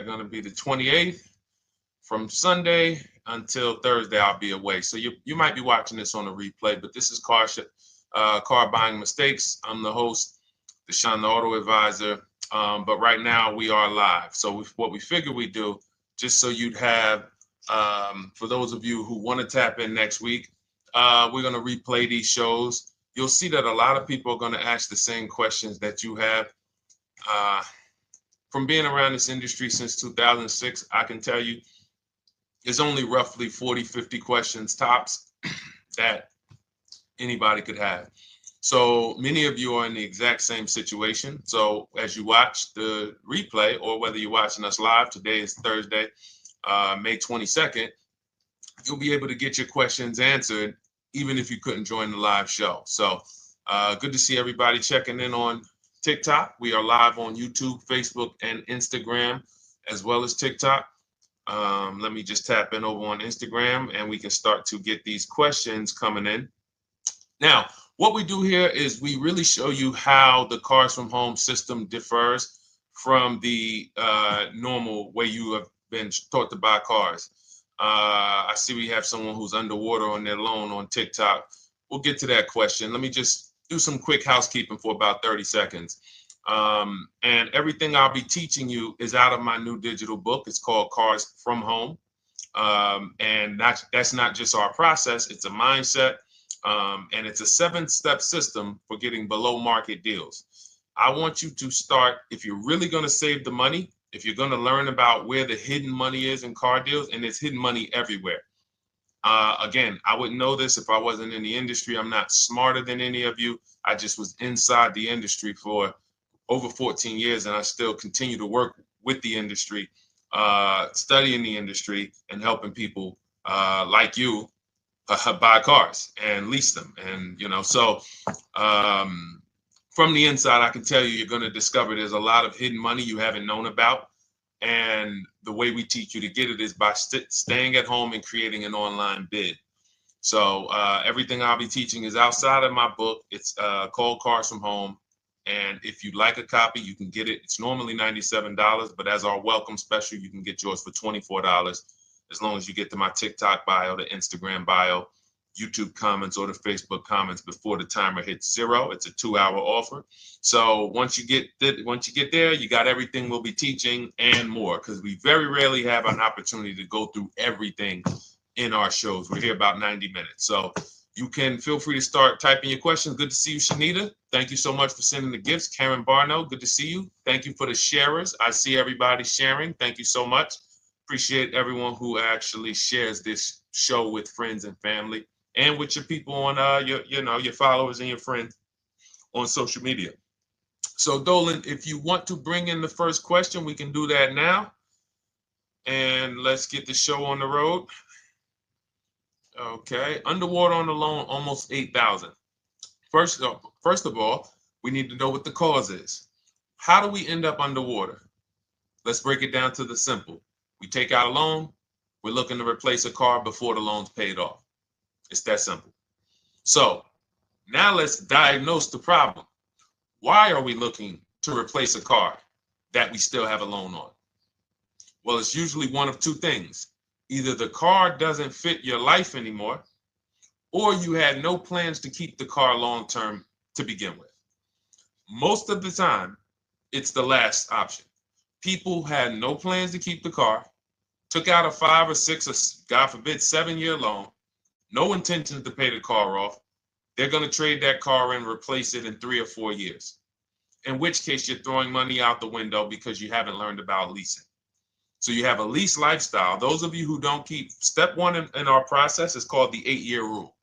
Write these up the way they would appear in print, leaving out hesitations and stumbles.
going to be the 28th. From Sunday until Thursday, I'll be away. So you might be watching this on a replay, but this is Car Buying Mistakes. I'm the host, Deshone the Auto Advisor. But right now we are live. So what we figure we do, just so you'd have, for those of you who want to tap in next week, we're going to replay these shows. You'll see that a lot of people are going to ask the same questions that you have. From being around this industry since 2006, I can tell you there's only roughly 40, 50 questions tops that anybody could have. So many of you are in the exact same situation. So as you watch the replay, or whether you're watching us live, today is Thursday, May 22nd, you'll be able to get your questions answered, even if you couldn't join the live show. So good to see everybody checking in on TikTok. We are live on YouTube, Facebook, and Instagram, as well as TikTok. Let me just tap in over on Instagram and we can start to get these questions coming in. Now, what we do here is we really show you how the Cars from Home system differs from the normal way you have been taught to buy cars. I see we have someone who's underwater on their loan on TikTok. We'll get to that question. Let me just do some quick housekeeping for about 30 seconds. And everything I'll be teaching you is out of my new digital book. It's called Cars from Home. And that's not just our process, it's a mindset. And it's a 7-step system for getting below market deals. I want you to start, if you're really going to save the money, if you're going to learn about where the hidden money is in car deals, and there's hidden money everywhere. Again, I wouldn't know this if I wasn't in the industry. I'm not smarter than any of you. I just was inside the industry for over 14 years, and I still continue to work with the industry, studying the industry and helping people like you buy cars and lease them. And, so from the inside, I can tell you, you're going to discover there's a lot of hidden money you haven't known about. And the way we teach you to get it is by staying at home and creating an online bid. So everything I'll be teaching is outside of my book. It's called Cars from Home. And if you'd like a copy, you can get it. It's normally $97, but as our welcome special, you can get yours for $24, as long as you get to my TikTok bio, the Instagram bio, YouTube comments, or the Facebook comments before the timer hits 0. It's a 2-hour offer. So once you get there, you got everything we'll be teaching and more, because we very rarely have an opportunity to go through everything in our shows. We're here about 90 minutes. So you can feel free to start typing your questions. Good to see you, Shanita. Thank you so much for sending the gifts. Karen Barno, good to see you. Thank you for the sharers. I see everybody sharing. Thank you so much. Appreciate everyone who actually shares this show with friends and family, and with your people on your followers and your friends on social media. So Dolan, if you want to bring in the first question, we can do that now. And let's get the show on the road. Okay, underwater on the loan, almost 8,000. First of all, we need to know what the cause is. How do we end up underwater? Let's break it down to the simple. We take out a loan, we're looking to replace a car before the loan's paid off. It's that simple. So now let's diagnose the problem. Why are we looking to replace a car that we still have a loan on? Well, it's usually one of two things. Either the car doesn't fit your life anymore, or you had no plans to keep the car long-term to begin with. Most of the time, it's the last option. People had no plans to keep the car, took out a 5 or 6 or, God forbid, 7-year loan, no intention to pay the car off. They're going to trade that car and replace it in 3 or 4 years, in which case you're throwing money out the window because you haven't learned about leasing. So you have a lease lifestyle. Those of you who don't keep, step 1 in our process is called the 8-year rule.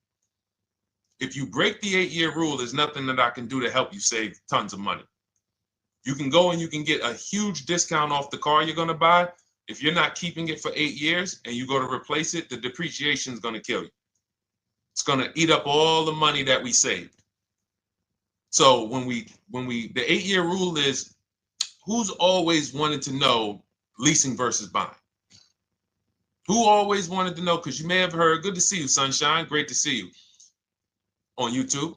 If you break the 8-year rule, there's nothing that I can do to help you save tons of money. You can go and you can get a huge discount off the car you're going to buy. If you're not keeping it for 8 years and you go to replace it, the depreciation is going to kill you. It's going to eat up all the money that we saved. So the 8-year rule is, who's always wanted to know leasing versus buying? Who always wanted to know? Because you may have heard, good to see you, Sunshine. Great to see you on YouTube.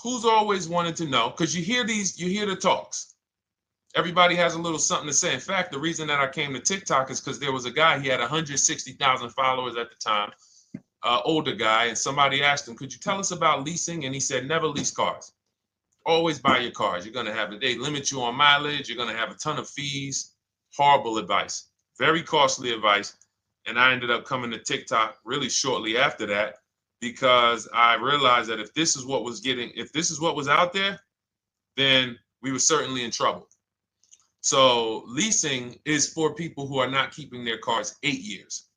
Who's always wanted to know? Because you hear the talks. Everybody has a little something to say. In fact, the reason that I came to TikTok is because there was a guy, he had 160,000 followers at the time, older guy, and somebody asked him, could you tell us about leasing? And he said, never lease cars. Always buy your cars. You're going to have, they limit you on mileage. You're going to have a ton of fees. Horrible advice. Very costly advice. And I ended up coming to TikTok really shortly after that because I realized that if this is what was out there, then we were certainly in trouble. So leasing is for people who are not keeping their cars 8 years.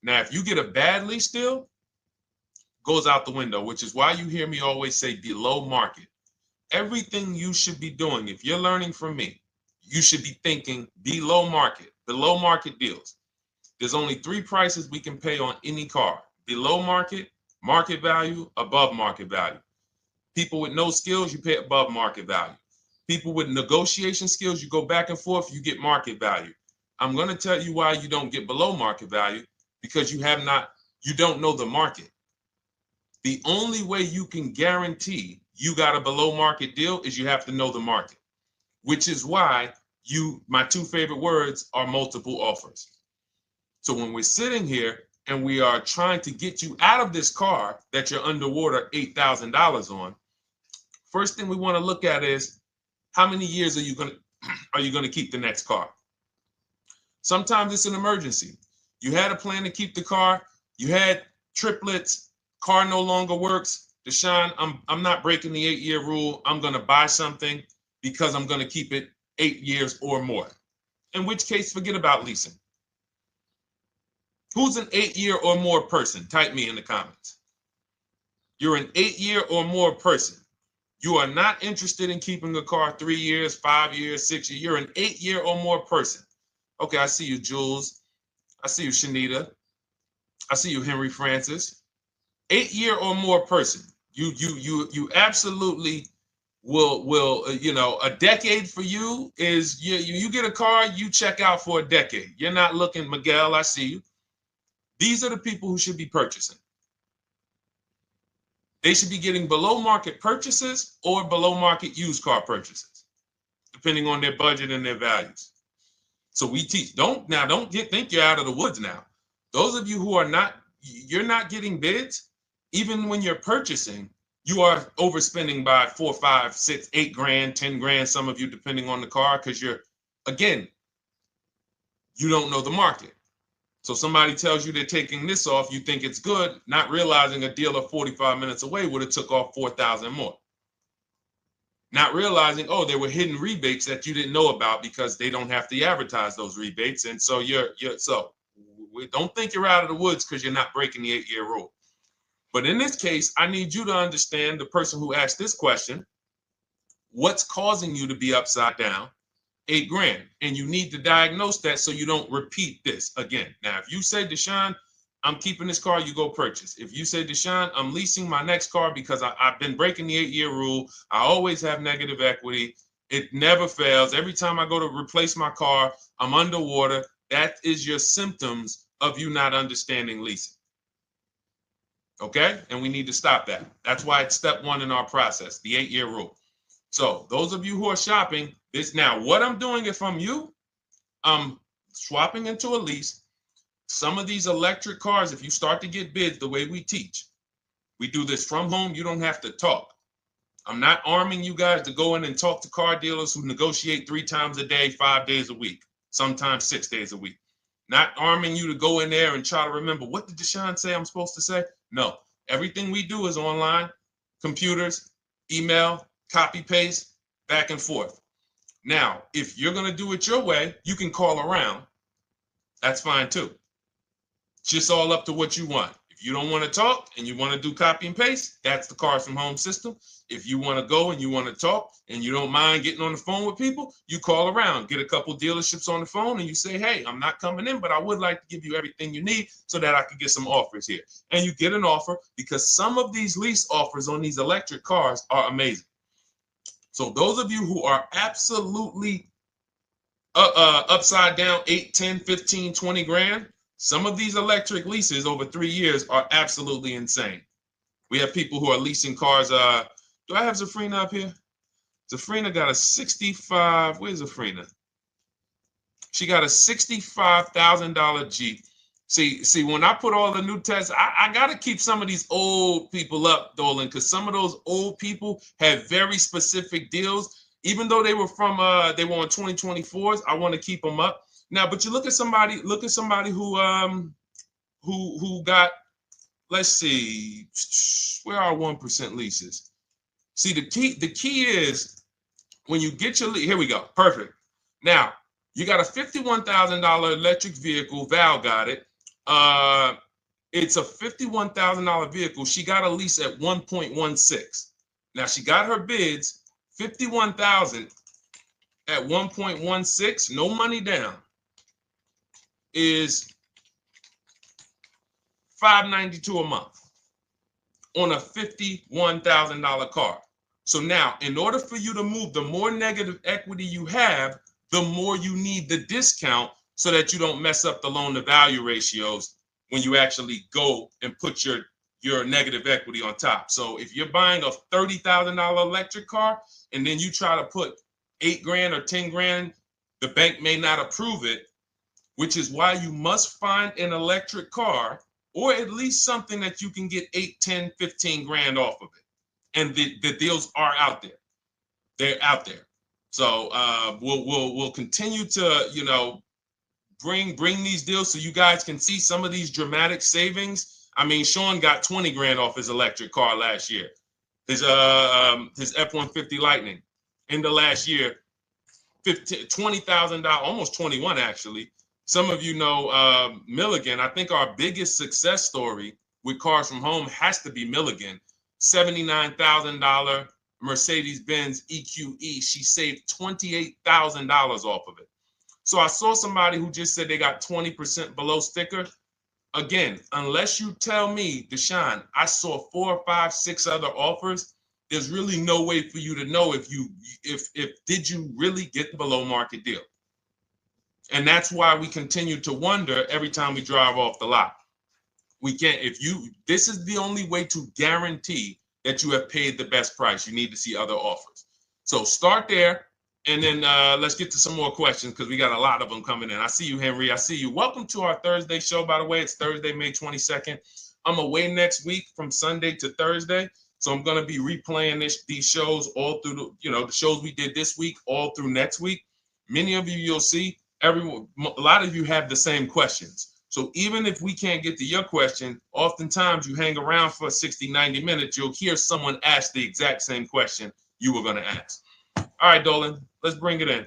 Now, if you get a bad lease deal, goes out the window, which is why you hear me always say below market. Everything you should be doing, if you're learning from me, you should be thinking below market deals. There's only 3 prices we can pay on any car: below market, market value, above market value. People with no skills, you pay above market value. People with negotiation skills, you go back and forth, you get market value. I'm going to tell you why you don't get below market value, because you don't know the market. The only way you can guarantee you got a below market deal is you have to know the market, which is why my 2 favorite words are multiple offers. So when we're sitting here and we are trying to get you out of this car that you're underwater $8,000 on, first thing we want to look at is, how many years are you going to keep the next car? Sometimes it's an emergency. You had a plan to keep the car. You had triplets. Car no longer works. Deshone, I'm not breaking the 8-year rule. I'm going to buy something because I'm going to keep it 8 years or more. In which case, forget about leasing. Who's an 8-year or more person? Type me in the comments. You're an 8-year or more person. You are not interested in keeping a car 3 years, 5 years, 6 years. You're an 8-year or more person. Okay, I see you, Jules. I see you, Shanita. I see you, Henry Francis. 8-year or more person. You absolutely will a decade for you is you get a car, you check out for a decade. You're not looking, Miguel, I see you. These are the people who should be purchasing. They should be getting below market purchases or below market used car purchases, depending on their budget and their values. So we teach. Think you're out of the woods now. Those of you who are not, you're not getting bids. Even when you're purchasing, you are overspending by 4, 5, 6, 8 grand, 10 grand, some of you, depending on the car, because you don't know the market. So somebody tells you they're taking this off, you think it's good, not realizing a dealer 45 minutes away would have took off 4,000 more. Not realizing, oh, there were hidden rebates that you didn't know about because they don't have to advertise those rebates. And so don't think you're out of the woods because you're not breaking the 8-year rule. But in this case, I need you to understand, the person who asked this question, what's causing you to be upside down 8 grand? And you need to diagnose that so you don't repeat this again. Now, if you say, Deshone, I'm keeping this car, you go purchase. If you say, Deshone, I'm leasing my next car because I've been breaking the 8-year rule. I always have negative equity. It never fails. Every time I go to replace my car, I'm underwater. That is your symptoms of you not understanding leasing. Okay? And we need to stop that. That's why it's step 1 in our process, the 8-year rule. So those of you who are shopping this now, what I'm doing, if I'm you, I'm swapping into a lease. Some of these electric cars, if you start to get bids the way we teach, we do this from home. You don't have to talk. I'm not arming you guys to go in and talk to car dealers who negotiate 3 times a day, 5 days a week, sometimes 6 days a week. Not arming you to go in there and try to remember, what did Deshone say I'm supposed to say? No, everything we do is online, computers, email, copy, paste, back and forth. Now, if you're going to do it your way, you can call around. That's fine too. It's just all up to what you want. If you don't want to talk and you want to do copy and paste, that's the Cars from Home system. If you want to go and you want to talk and you don't mind getting on the phone with people, you call around, get a couple dealerships on the phone, and you say, hey, I'm not coming in, but I would like to give you everything you need so that I could get some offers here. And you get an offer, because some of these lease offers on these electric cars are amazing. So those of you who are absolutely upside down 8, 10, 15, 20 grand, some of these electric leases over 3 years are absolutely insane. We have people who are leasing cars. Do I have Zafrina up here? Zafrina got a 65. Where's Zafrina? She got a $65,000 Jeep. See, when I put all the new tests, I got to keep some of these old people up, Dolan, because some of those old people have very specific deals. Even though they were on 2024s, I want to keep them up. Now, but you look at somebody who got, let's see, where are 1% leases? See, the key is when you get your lease, here we go, perfect. Now, you got a $51,000 electric vehicle, Val got it. It's a $51,000 vehicle. She got a lease at 1.16. Now she got her bids, 51,000 at 1.16, no money down, is $592 a month on a $51,000 car. So now, in order for you to move, the more negative equity you have, the more you need the discount so that you don't mess up the loan to value ratios when you actually go and put your negative equity on top. So if you're buying a $30,000 electric car and then you try to put $8,000 or $10,000, the bank may not approve it, which is why you must find an electric car or at least something that you can get 8, 10, 15 grand off of it. And the deals are out there. They're out there. So we'll continue to, bring these deals so you guys can see some of these dramatic savings. I mean, Sean got 20 grand off his electric car last year. His F-150 Lightning in the last year, $20,000, almost 21 actually. Some of you know Milligan. I think our biggest success story with Cars from Home has to be Milligan. $79,000 Mercedes-Benz EQE. She saved $28,000 off of it. So I saw somebody who just said they got 20% below sticker. Again, unless you tell me, Deshone, I saw 4, 5, 6 other offers, there's really no way for you to know if did you really get the below market deal. And that's why we continue to wonder every time we drive off the lot. We can't, this is the only way to guarantee that you have paid the best price. You need to see other offers. So start there, and then let's get to some more questions because we got a lot of them coming in. I see you, Henry. I see you. Welcome to our Thursday show, by the way. It's Thursday, May 22nd. I'm away next week from Sunday to Thursday. So I'm going to be replaying these shows all through, the shows we did this week, all through next week. Many of you, you'll see, a lot of you have the same questions. So even if we can't get to your question, oftentimes you hang around for 60, 90 minutes, you'll hear someone ask the exact same question you were going to ask. All right, Dolan, let's bring it in.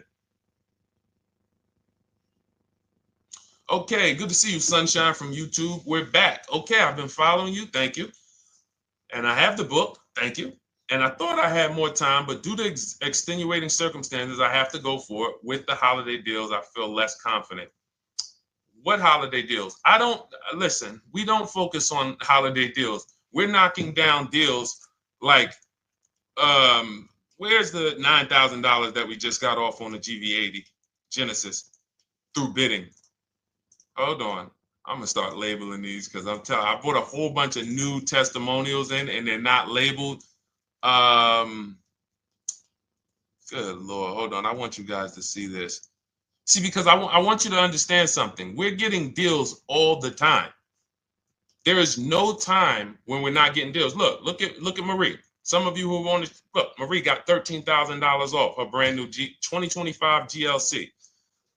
Okay, good to see you, Sunshine from YouTube. We're back. Okay, I've been following you. Thank you. And I have the book. Thank you. And I thought I had more time, but due to extenuating circumstances, I have to go for it. With the holiday deals, I feel less confident. What holiday deals? Listen, we don't focus on holiday deals. We're knocking down deals like, where's the $9,000 that we just got off on the GV80 Genesis through bidding? Hold on. I'm gonna start labeling these because I put a whole bunch of new testimonials in and they're not labeled. Good Lord, hold on. I want you guys to see this. See, because I want you to understand something. We're getting deals all the time. There is no time when we're not getting deals. Look at Marie. Some of you who want to look, Marie got $13,000 off her brand new 2025 GLC.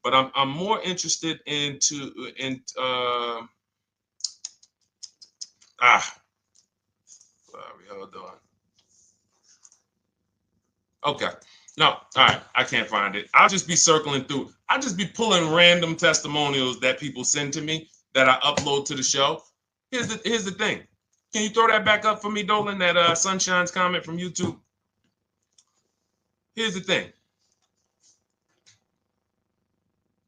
But I'm more interested sorry, hold on. Okay. No, all right. I can't find it. I'll just be circling through. I'll just be pulling random testimonials that people send to me that I upload to the show. Here's the thing. Can you throw that back up for me, Dolan? That Sunshine's comment from YouTube. Here's the thing.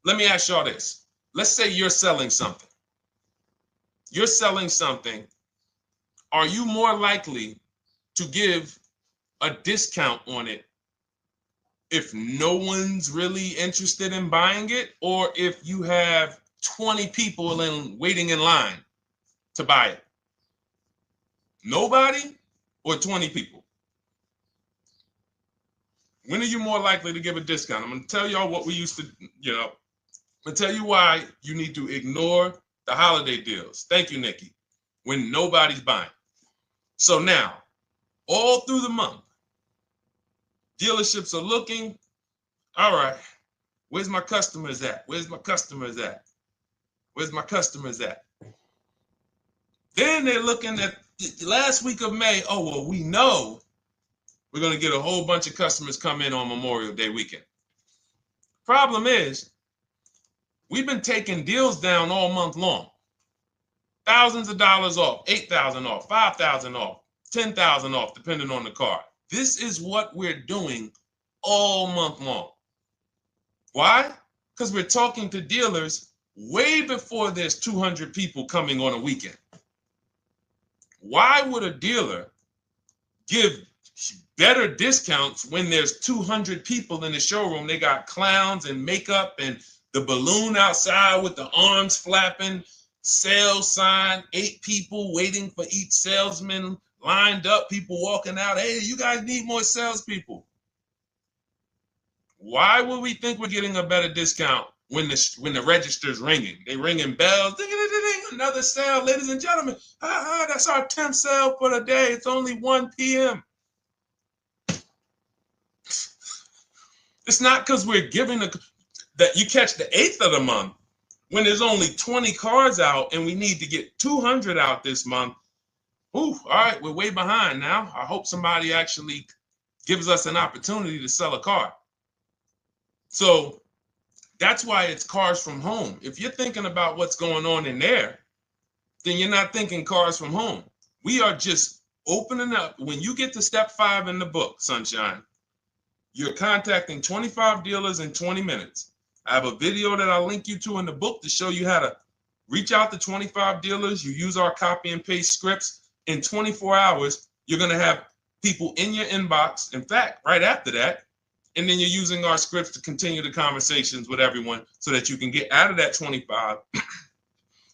Let me ask y'all this. Let's say you're selling something. You're selling something. Are you more likely to give a discount on it if no one's really interested in buying it, or if you have 20 people waiting in line to buy it? Nobody or 20 people? When are you more likely to give a discount? I'm going to tell y'all what we used to, I'm going to tell you why you need to ignore the holiday deals. Thank you, Nikki. When nobody's buying. So now, all through the month, dealerships are looking, all right, where's my customers at? Where's my customers at? Where's my customers at? Then they're looking at the last week of May. Oh, well, we know we're going to get a whole bunch of customers come in on Memorial Day weekend. Problem is, we've been taking deals down all month long. Thousands of dollars off, 8,000 off, 5,000 off, 10,000 off, depending on the car. This is what we're doing all month long. Why? Because we're talking to dealers way before there's 200 people coming on a weekend. Why would a dealer give better discounts when there's 200 people in the showroom? They got clowns and makeup and the balloon outside with the arms flapping, sales sign, 8 people waiting for each salesman lined up, people walking out. Hey, you guys need more salespeople. Why would we think we're getting a better discount when the register's ringing? They ringing bells, ding, ding, ding, ding, another sale, ladies and gentlemen. That's our 10th sale for the day. It's only 1 p.m. It's not because we're giving that you catch the 8th of the month when there's only 20 cars out and we need to get 200 out this month. Ooh, all right, we're way behind now. I hope somebody actually gives us an opportunity to sell a car. So that's why it's cars from home. If you're thinking about what's going on in there, then you're not thinking cars from home. We are just opening up. When you get to step 5 in the book, Sunshine, you're contacting 25 dealers in 20 minutes. I have a video that I'll link you to in the book to show you how to reach out to 25 dealers. You use our copy and paste scripts. In 24 hours, you're going to have people in your inbox. In fact, right after that, and then you're using our scripts to continue the conversations with everyone so that you can get out of that 25,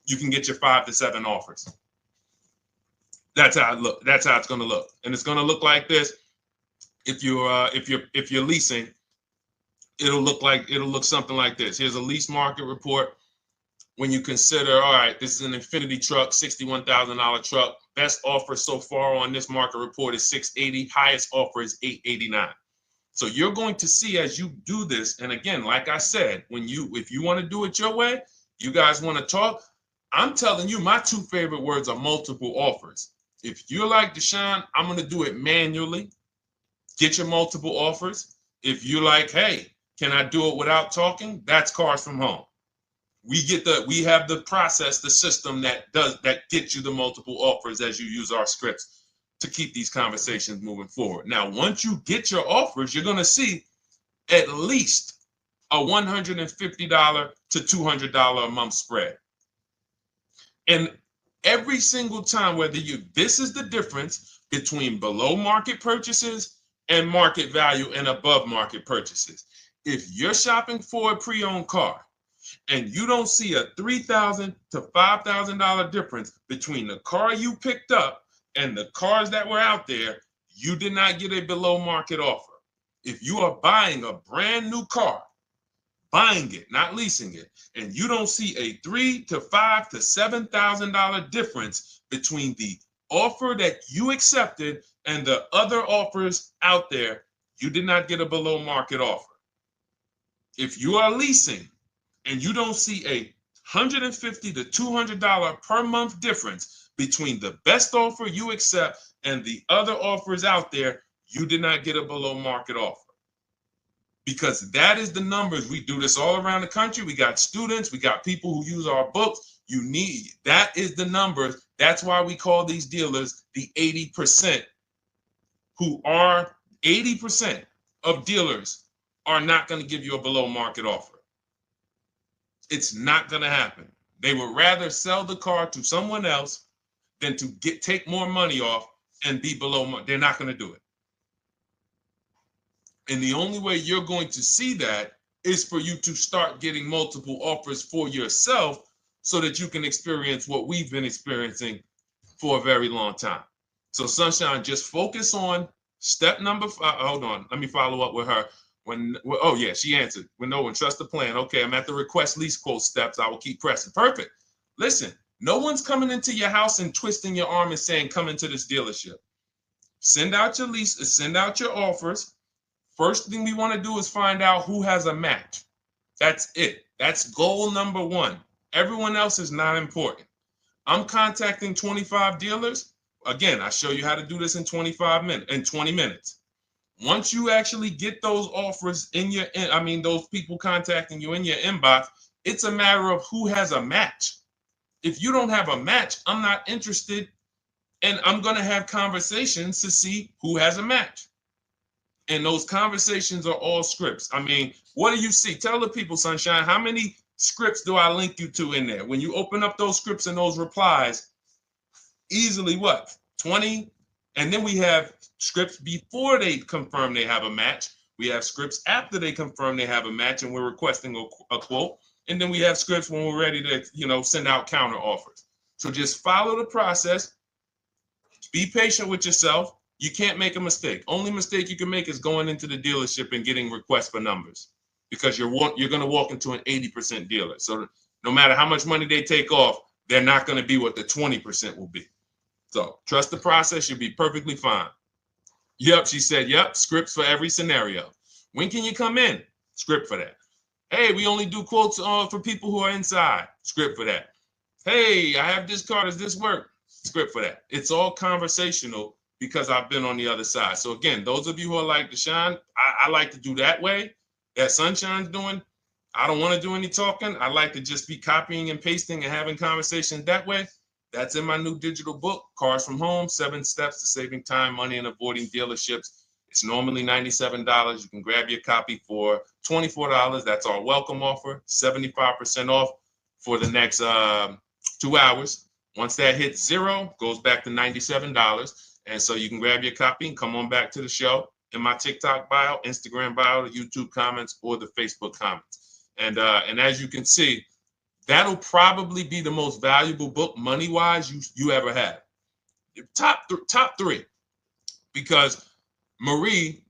you can get your 5 to 7 offers. That's how it look. That's how it's going to look. And it's going to look like this. If you're leasing, it'll look something like this. Here's a lease market report. When you consider, all right, this is an Infinity truck, $61,000 truck. Best offer so far on this market report is $680. Highest offer is $889. So you're going to see as you do this, and again, like I said, if you want to do it your way, you guys want to talk, I'm telling you, my 2 favorite words are multiple offers. If you're like Deshone, I'm going to do it manually. Get your multiple offers. If you're like, hey, can I do it without talking? That's cars from home. We have the process, the system that gets you the multiple offers as you use our scripts to keep these conversations moving forward. Now, once you get your offers, you're going to see at least a $150 to $200 a month spread. And every single time, this is the difference between below market purchases and market value and above market purchases. If you're shopping for a pre-owned car and you don't see a $3,000 to $5,000 difference between the car you picked up and the cars that were out there, you did not get a below market offer. If you are buying a brand new car, buying it, not leasing it, and you don't see a $3,000 to $5,000 to $7,000 difference between the offer that you accepted and the other offers out there, you did not get a below market offer. If you are leasing and you don't see a $150 to $200 per month difference between the best offer you accept and the other offers out there, you did not get a below market offer. Because that is the numbers. We do this all around the country. We got students, we got people who use our books. That is the numbers. That's why we call these dealers the 80%, who are 80% of dealers are not going to give you a below market offer. It's not going to happen. They would rather sell the car to someone else than to take more money off and be below market. They're not going to do it. And the only way you're going to see that is for you to start getting multiple offers for yourself so that you can experience what we've been experiencing for a very long time. So Sunshine, just focus on Step number 5, hold on, let me follow up with her. Oh yeah, she answered. When no one trust the plan. Okay, I'm at the request lease quote steps. I will keep pressing. Perfect. Listen, no one's coming into your house and twisting your arm and saying, come into this dealership. Send out your leases, send out your offers. First thing we want to do is find out who has a match. That's it. That's goal number 1. Everyone else is not important. I'm contacting 25 dealers. Again, I show you how to do this in 20 minutes. Once you actually get those offers in your, those people contacting you in your inbox, it's a matter of who has a match. If you don't have a match, I'm not interested, and I'm going to have conversations to see who has a match. And those conversations are all scripts. I mean, what do you see? Tell the people, Sunshine, how many scripts do I link you to in there? When you open up those scripts and those replies, easily what? 20? And then we have scripts before they confirm they have a match. We have scripts after they confirm they have a match and we're requesting a quote. And then we have scripts when we're ready to, send out counter offers. So just follow the process. Be patient with yourself. You can't make a mistake. Only mistake you can make is going into the dealership and getting requests for numbers, because you're going to walk into an 80% dealer. So no matter how much money they take off, they're not going to be what the 20% will be. So trust the process. You'll be perfectly fine. Yep, she said, yep, scripts for every scenario. When can you come in? Script for that. Hey, we only do quotes for people who are inside. Script for that. Hey, I have this car. Does this work? Script for that. It's all conversational because I've been on the other side. So again, those of you who are like Deshone, I like to do that way, that Sunshine's doing. I don't want to do any talking. I like to just be copying and pasting and having conversations that way. That's in my new digital book, Cars from Home, 7 Steps to Saving Time, Money, and Avoiding Dealerships. It's normally $97. You can grab your copy for $24. That's our welcome offer, 75% off for the next 2 hours. Once that hits 0, goes back to $97. And so you can grab your copy and come on back to the show in my TikTok bio, Instagram bio, the YouTube comments, or the Facebook comments. And as you can see, that'll probably be the most valuable book money-wise you ever have. Top 3. Because Marie,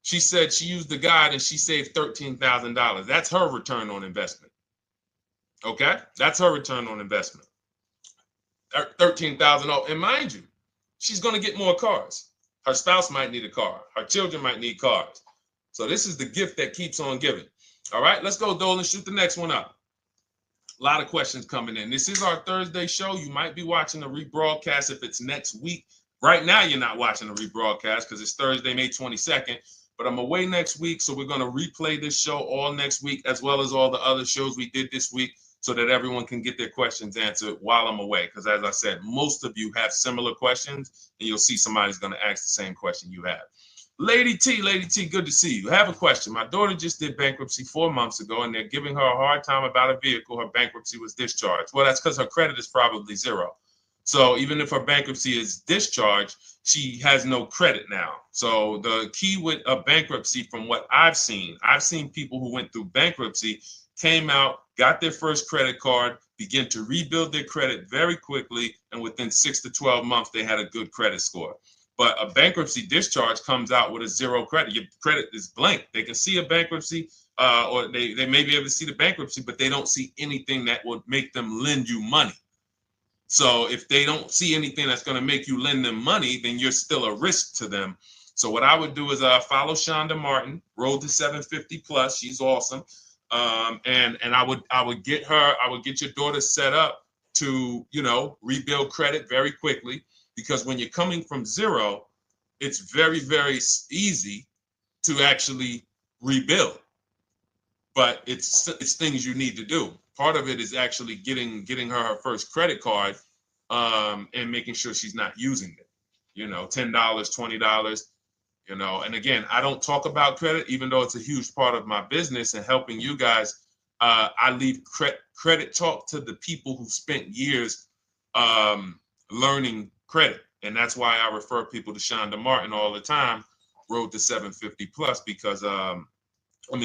she said she used the guide and she saved $13,000. That's her return on investment. Okay? That's her return on investment. $13,000. And mind you, she's going to get more cars. Her spouse might need a car. Her children might need cars. So this is the gift that keeps on giving. All right, let's go, Dolan. Shoot the next one up. A lot of questions coming in. This is our Thursday show. You might be watching a rebroadcast if it's next week. Right now, you're not watching a rebroadcast because it's Thursday, May 22nd. But I'm away next week, so we're going to replay this show all next week, as well as all the other shows we did this week, so that everyone can get their questions answered while I'm away. Because as I said, most of you have similar questions, and you'll see somebody's going to ask the same question you have. Lady T, good to see you. I have a question. My daughter just did bankruptcy 4 months ago, and they're giving her a hard time about a vehicle. Her bankruptcy was discharged. Well, that's because her credit is probably 0. So even if her bankruptcy is discharged, she has no credit now. So the key with a bankruptcy, from what I've seen people who went through bankruptcy, came out, got their first credit card, began to rebuild their credit very quickly, and within 6 to 12 months, they had a good credit score. But a bankruptcy discharge comes out with a 0 credit. Your credit is blank. They can see a bankruptcy, or they may be able to see the bankruptcy, but they don't see anything that would make them lend you money. So if they don't see anything that's going to make you lend them money, then you're still a risk to them. So what I would do is follow Shonda Martin, Road to 750 Plus. She's awesome. And I would get your daughter set up to, rebuild credit very quickly, because when you're coming from 0, it's very, very easy to actually rebuild. But it's things you need to do. Part of it is actually getting her first credit card, and making sure she's not using it. $10, $20. And again, I don't talk about credit, even though it's a huge part of my business and helping you guys. I leave credit talk to the people who spent years learning credit. And that's why I refer people to Shonda Martin all the time, Road to 750 Plus, because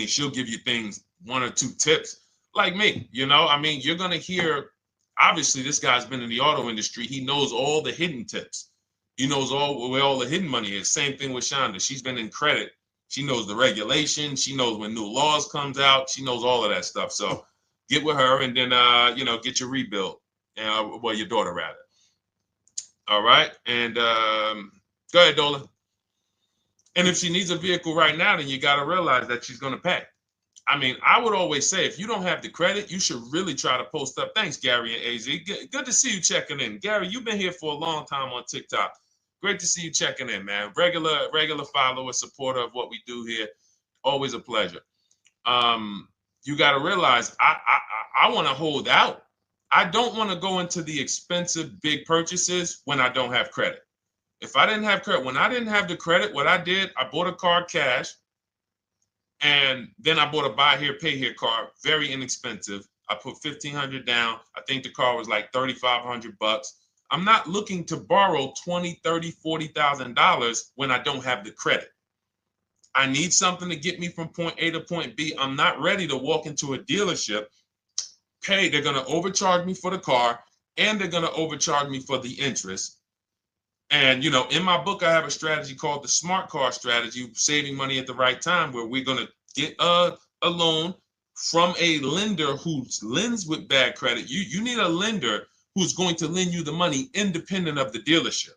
she'll give you things, 1 or 2 tips, like me. You're going to hear, obviously this guy's been in the auto industry. He knows all the hidden tips. He knows where all the hidden money is. Same thing with Shonda. She's been in credit. She knows the regulations. She knows when new laws comes out. She knows all of that stuff. So get with her and then, get your rebuild. Well, your daughter rather. All right. And go ahead, Dola. And if she needs a vehicle right now, then you got to realize that she's going to pay. I mean, I would always say if you don't have the credit, you should really try to post up. Thanks, Gary and AZ. Good to see you checking in. Gary, you've been here for a long time on TikTok. Great to see you checking in, man. Regular follower, supporter of what we do here. Always a pleasure. You got to realize I want to hold out. I don't want to go into the expensive big purchases when I don't have credit. If I didn't have credit, when I didn't have the credit, what I did, I bought a car cash, and then I bought a buy here, pay here car, very inexpensive. I put $1,500 down. I think the car was like $3,500. I'm not looking to borrow $20,000, $30,000, $40,000 when I don't have the credit. I need something to get me from point A to point B. I'm not ready to walk into a dealership, pay. They're going to overcharge me for the car, and they're going to overcharge me for the interest. And, in my book, I have a strategy called the smart car strategy, saving money at the right time, where we're going to get a loan from a lender who lends with bad credit. You need a lender who's going to lend you the money independent of the dealership.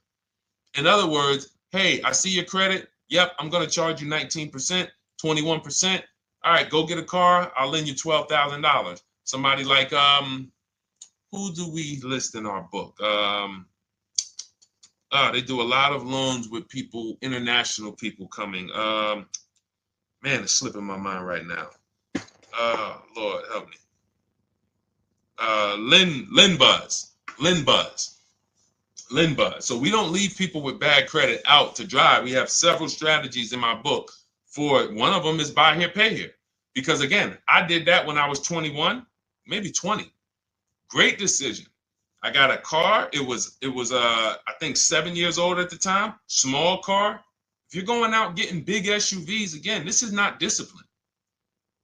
In other words, hey, I see your credit. Yep, I'm going to charge you 19%, 21%. All right, go get a car. I'll lend you $12,000. Somebody like, who do we list in our book? They do a lot of loans with people, international people coming. Man, it's slipping my mind right now. Lord, help me. Linbuzz. So we don't leave people with bad credit out to dry. We have several strategies in my book. For one of them is buy here, pay here. Because again, I did that when I was 21, maybe 20. Great decision. I got a car. It was I think 7 years old at the time. Small car. If you're going out getting big SUVs, again, this is not discipline.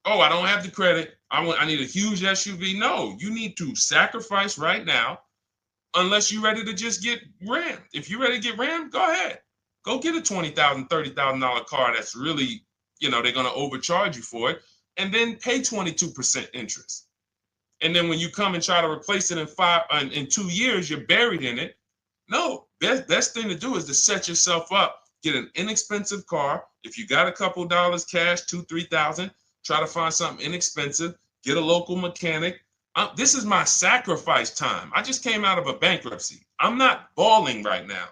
Oh, I don't have the credit. I need a huge SUV. No, you need to sacrifice right now, unless you're ready to just get rammed. If you're ready to get rammed, go ahead. Go get a $20,000, $30,000 car that's really, they're going to overcharge you for it, and then pay 22% interest. And then when you come and try to replace it in 2 years, you're buried in it. No, best thing to do is to set yourself up. Get an inexpensive car. If you got a couple dollars cash, $2,000, $3,000, try to find something inexpensive. Get a local mechanic. This is my sacrifice time. I just came out of a bankruptcy. I'm not balling right now.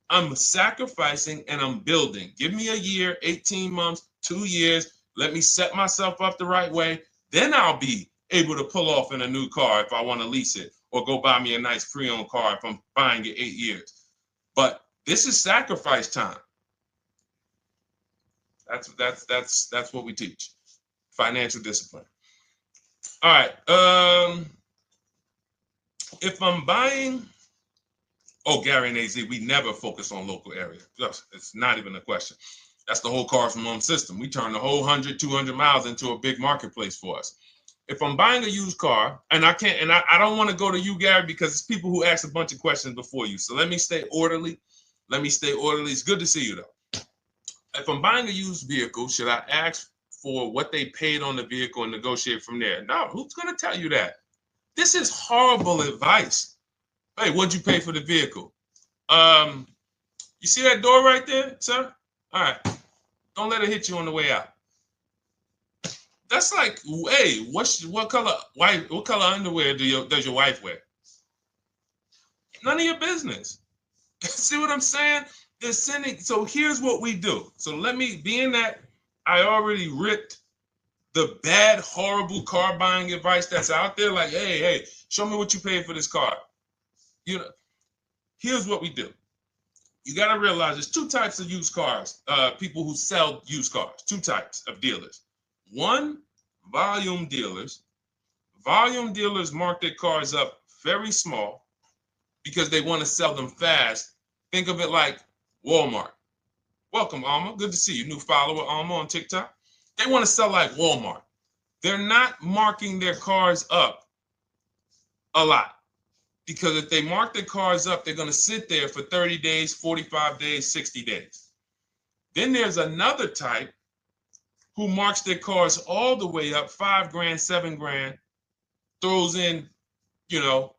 I'm sacrificing and I'm building. Give me a year, 18 months, 2 years. Let me set myself up the right way. Then I'll be able to pull off in a new car if I want to lease it, or go buy me a nice pre-owned car if I'm buying it 8 years. But this is sacrifice time. That's what we teach. Financial discipline. All right. If I'm buying, Gary and AZ, we never focus on local area. It's not even a question. That's the whole Cars from Home system. We turn the whole 100, 200 miles into a big marketplace for us. If I'm buying a used car, and I don't want to go to you, Gary, because it's people who ask a bunch of questions before you. So let me stay orderly. It's good to see you, though. If I'm buying a used vehicle, should I ask for what they paid on the vehicle and negotiate from there? No, who's going to tell you that? This is horrible advice. Hey, what'd you pay for the vehicle? You see that door right there, sir? All right. Don't let it hit you on the way out. That's like, hey, what color underwear does your wife wear? None of your business. See what I'm saying? They're sending. So here's what we do. So being that I already ripped the bad, horrible car buying advice that's out there, like, hey, show me what you paid for this car. Here's what we do. You got to realize there's two types of used cars, people who sell used cars, two types of dealers. One, volume dealers. Volume dealers mark their cars up very small because they want to sell them fast. Think of it like Walmart. Welcome, Alma. Good to see you. New follower, Alma, on TikTok. They want to sell like Walmart. They're not marking their cars up a lot. Because if they mark their cars up, they're going to sit there for 30 days, 45 days, 60 days. Then there's another type who marks their cars all the way up, 5 grand, 7 grand, throws in, you know,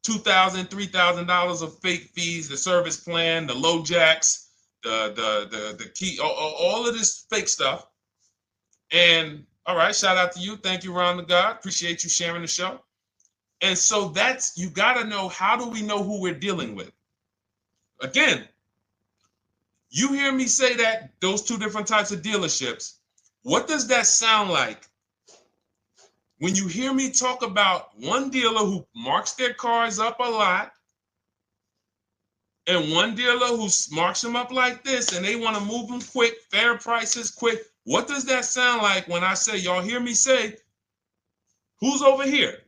$2,000, $3,000 of fake fees, the service plan, the low jacks, the key, all of this fake stuff. And all right, shout out to you. Thank you, Ron the God. Appreciate you sharing the show. And so that's, you got to know, how do we know who we're dealing with? Again, you hear me say that, those two different types of dealerships. What does that sound like when you hear me talk about one dealer who marks their cars up a lot and one dealer who marks them up like this and they want to move them quick, fair prices, quick? What does that sound like when I say, y'all hear me say, who's over here?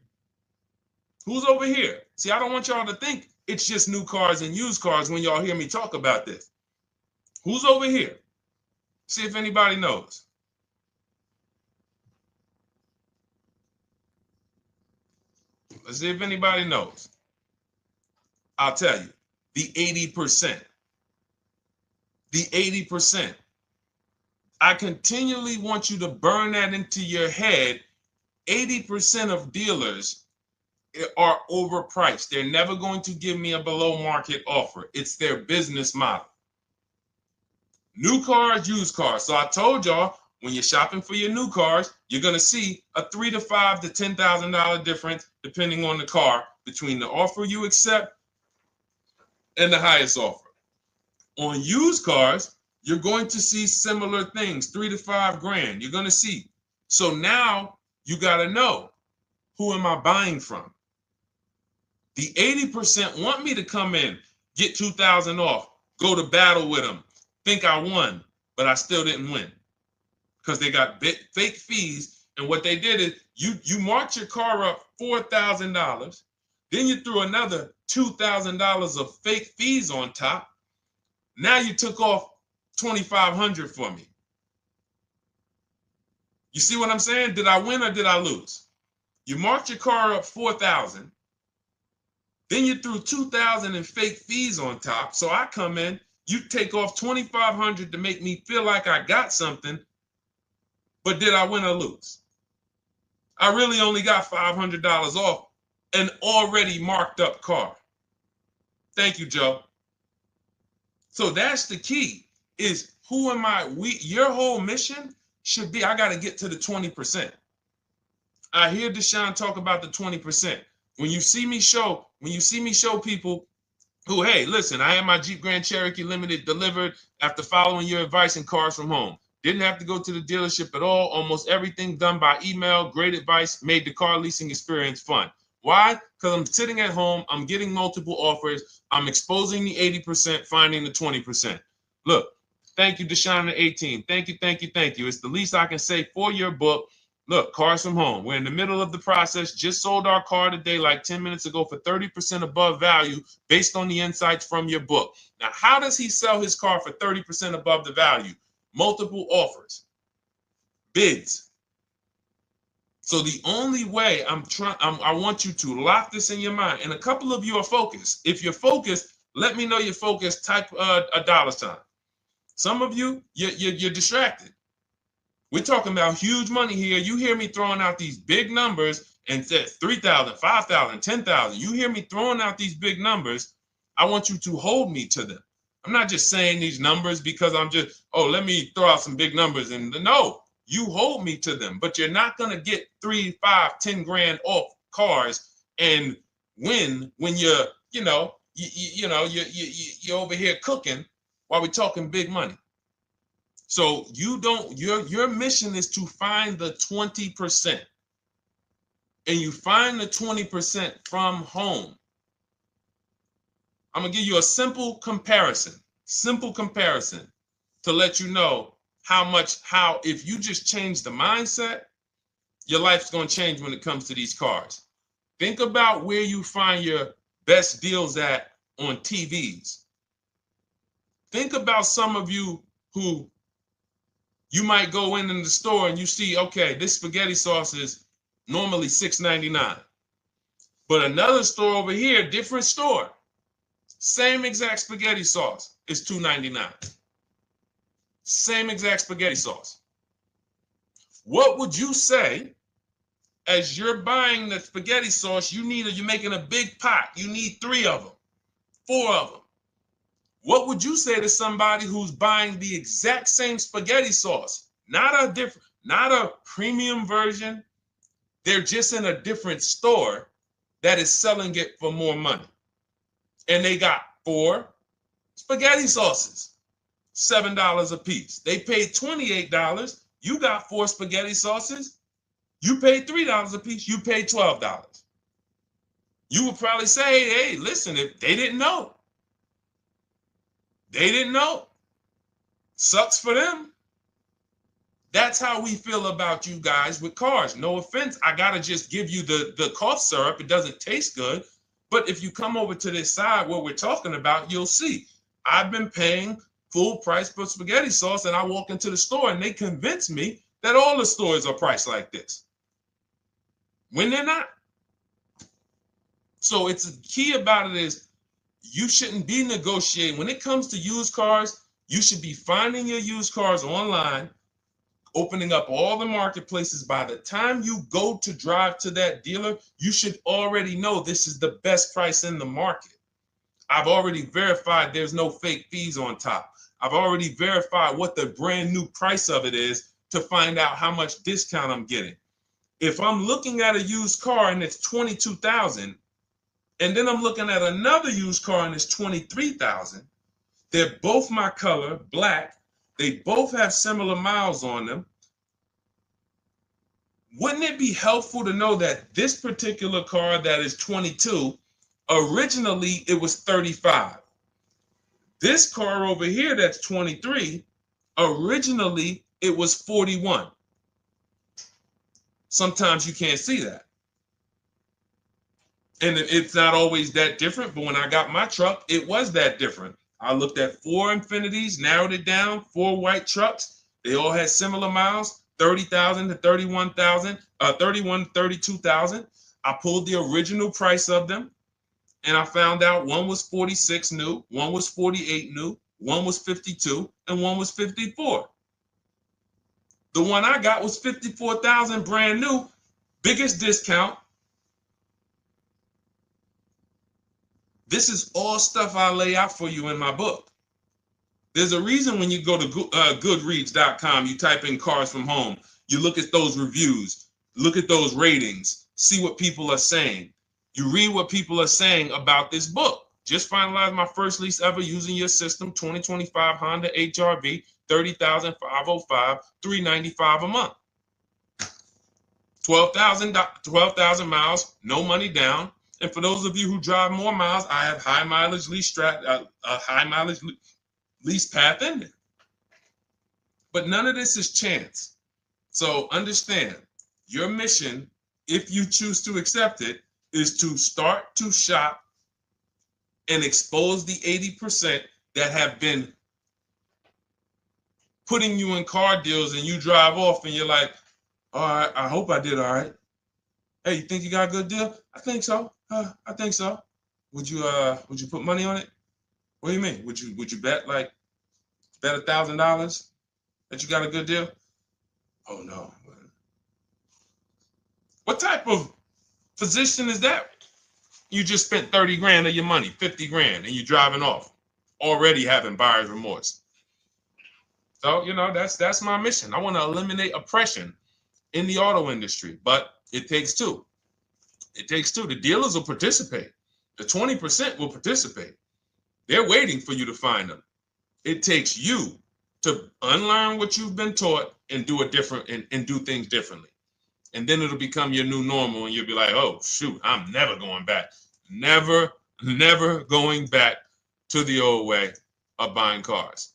Who's over here? See, I don't want y'all to think it's just new cars and used cars when y'all hear me talk about this. Who's over here? See if anybody knows. Let's see if anybody knows. I'll tell you, the 80%. The 80%. I continually want you to burn that into your head. 80% of dealers are overpriced. They're never going to give me a below market offer. It's their business model. New cars, used cars. So I told y'all, when you're shopping for your new cars, you're going to see a $3,000 to $5,000 to $10,000 difference, depending on the car, between the offer you accept and the highest offer. On used cars, you're going to see similar things, 3 to 5 grand. You're going to see. So now you got to know, who am I buying from? The 80% want me to come in, get 2,000 off, go to battle with them, think I won, but I still didn't win because they got fake fees. And what they did is you marked your car up $4,000, then you threw another $2,000 of fake fees on top. Now you took off $2,500 for me. You see what I'm saying? Did I win or did I lose? You marked your car up $4,000. Then you threw $2,000 in fake fees on top. So I come in, you take off $2,500 to make me feel like I got something. But did I win or lose? I really only got $500 off an already marked up car. Thank you, Joe. So that's the key, is who am I? Your whole mission should be, I got to get to the 20%. I hear Deshone talk about the 20%. When you see me show people who, hey, listen, I had my Jeep Grand Cherokee Limited delivered after following your advice and cars from home. Didn't have to go to the dealership at all. Almost everything done by email. Great advice. Made the car leasing experience fun. Why? Because I'm sitting at home. I'm getting multiple offers. I'm exposing the 80%, finding the 20%. Look, thank you, Deshone the 18. Thank you, thank you, thank you. It's the least I can say for your book. Look, cars from home. We're in the middle of the process. Just sold our car today, like 10 minutes ago, for 30% above value based on the insights from your book. Now, how does he sell his car for 30% above the value? Multiple offers, bids. So the only way I want you to lock this in your mind. And a couple of you are focused. If you're focused, let me know you're focused. Type a $. Some of you, you're distracted. We're talking about huge money here. You hear me throwing out these big numbers and said 3,000, 5,000, 10,000. You hear me throwing out these big numbers. I want you to hold me to them. I'm not just saying these numbers because I'm just, oh, let me throw out some big numbers. And no, you hold me to them, but you're not going to get 3, 5, 10 grand off cars and win when you're over here cooking while we're talking big money. So your mission is to find the 20%. And you find the 20% from home. I'm going to give you a simple comparison to let you know how if you just change the mindset, your life's going to change when it comes to these cars. Think about where you find your best deals at on TVs. Think about some of you who you might go in the store and you see, okay, this spaghetti sauce is normally $6.99. But another store over here, different store, same exact spaghetti sauce is $2.99. Same exact spaghetti sauce. What would you say as you're buying the spaghetti sauce? You're making a big pot. You need 3 of them, 4 of them. What would you say to somebody who's buying the exact same spaghetti sauce? Not a premium version. They're just in a different store that is selling it for more money. And they got 4 spaghetti sauces, $7 a piece. They paid $28. You got 4 spaghetti sauces. You paid $3 a piece. You paid $12. You would probably say, hey, listen, if they didn't know. They didn't know. Sucks for them. That's how we feel about you guys with cars. No offense. I got to just give you the cough syrup. It doesn't taste good. But if you come over to this side, what we're talking about, you'll see. I've been paying full price for spaghetti sauce, and I walk into the store and they convince me that all the stores are priced like this, when they're not. So it's the key about it is you shouldn't be negotiating. When it comes to used cars, you should be finding your used cars online, opening up all the marketplaces. By the time you go to drive to that dealer, you should already know this is the best price in the market. I've already verified there's no fake fees on top. I've already verified what the brand new price of it is to find out how much discount I'm getting. If I'm looking at a used car and it's $22,000, and then I'm looking at another used car and it's $23,000, they're both my color, black. They both have similar miles on them. Wouldn't it be helpful to know that this particular car that is 22, originally it was 35? This car over here that's 23, originally it was 41. Sometimes you can't see that. And it's not always that different, but when I got my truck, it was that different. I looked at 4 Infinities, narrowed it down, 4 white trucks. They all had similar miles, 30,000 to 31,000, 31, 32,000. I pulled the original price of them, and I found out one was 46 new, one was 48 new, one was 52, and one was 54. The one I got was 54,000 brand new, biggest discount. This is all stuff I lay out for you in my book. There's a reason when you go to Goodreads.com, you type in cars from home, you look at those reviews, look at those ratings, see what people are saying. You read what people are saying about this book. Just finalized my first lease ever using your system, 2025 Honda HRV, 30,505, $395 a month. 12,000 miles, no money down. And for those of you who drive more miles, I have high mileage lease lease path in there. But none of this is chance. So understand, your mission, if you choose to accept it, is to start to shop and expose the 80% that have been putting you in car deals, and you drive off and you're like, all right, I hope I did all right. Hey, you think you got a good deal? I think so. I think so. Would you put money on it? What do you mean? Would you bet $1,000 that you got a good deal? Oh no. What type of position is that? You just spent 30 grand of your money, 50 grand, and you're driving off, already having buyer's remorse. So, that's my mission. I want to eliminate oppression in the auto industry, but it takes two. It takes two. The dealers will participate. The 20% will participate. They're waiting for you to find them. It takes you to unlearn what you've been taught and do it different and do things differently. And then it'll become your new normal, and you'll be like, oh, shoot, I'm never going back. Never going back to the old way of buying cars.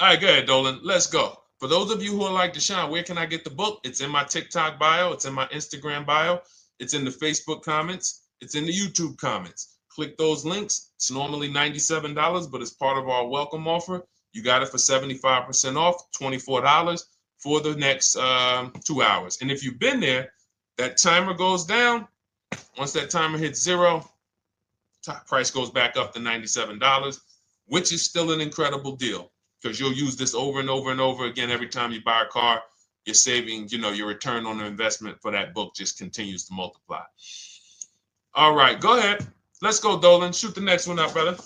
All right, go ahead, Dolan. Let's go. For those of you who are like Deshone, where can I get the book? It's in my TikTok bio. It's in my Instagram bio. It's in the Facebook comments. It's in the YouTube comments. Click those links. It's normally $97, but it's part of our welcome offer. You got it for 75% off, $24 for the next 2 hours. And if you've been there, that timer goes down. Once that timer hits 0, top price goes back up to $97, which is still an incredible deal because you'll use this over and over and over again every time you buy a car. You're saving, your return on the investment for that book just continues to multiply. All right, go ahead. Let's go, Dolan. Shoot the next one up, brother.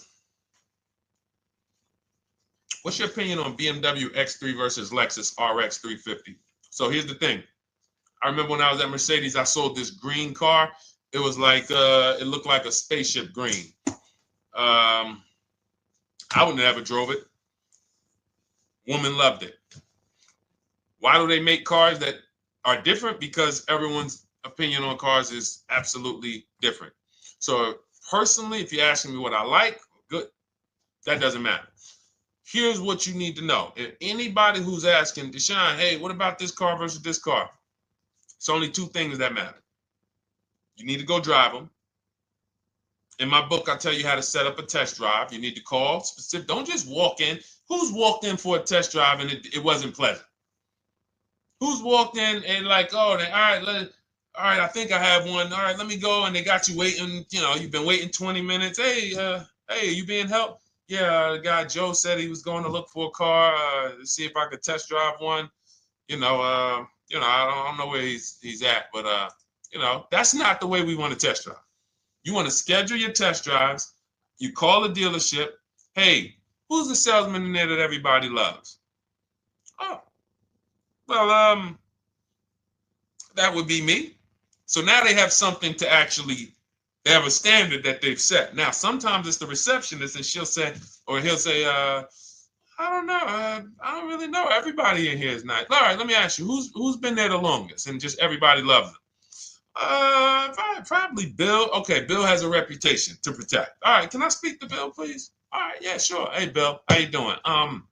What's your opinion on BMW X3 versus Lexus RX 350? So here's the thing. I remember when I was at Mercedes, I sold this green car. It was like, it looked like a spaceship green. I would never drove it. Woman loved it. Why do they make cars that are different? Because everyone's opinion on cars is absolutely different. So personally, if you're asking me what I like, good, that doesn't matter. Here's what you need to know. If anybody who's asking, Deshone, hey, what about this car versus this car? It's only 2 things that matter. You need to go drive them. In my book, I tell you how to set up a test drive. You need to call specific. Don't just walk in. Who's walked in for a test drive and it wasn't pleasant? Who's walked in and like, oh, all right, I think I have one. All right, let me go. And they got you waiting. You've been waiting 20 minutes. Hey, you being helped? Yeah, the guy Joe said he was going to look for a car to see if I could test drive one. I don't know where he's at, but that's not the way we want to test drive. You want to schedule your test drives. You call the dealership. Hey, who's the salesman in there that everybody loves? Oh, well, that would be me. So now they have something to actually, they have a standard that they've set. Now, sometimes it's the receptionist and he'll say, I don't know. I don't really know. Everybody in here is nice. All right, let me ask you, who's been there the longest? And just everybody loves them. Probably Bill. Okay, Bill has a reputation to protect. All right, can I speak to Bill, please? All right, yeah, sure. Hey, Bill, how you doing? I'm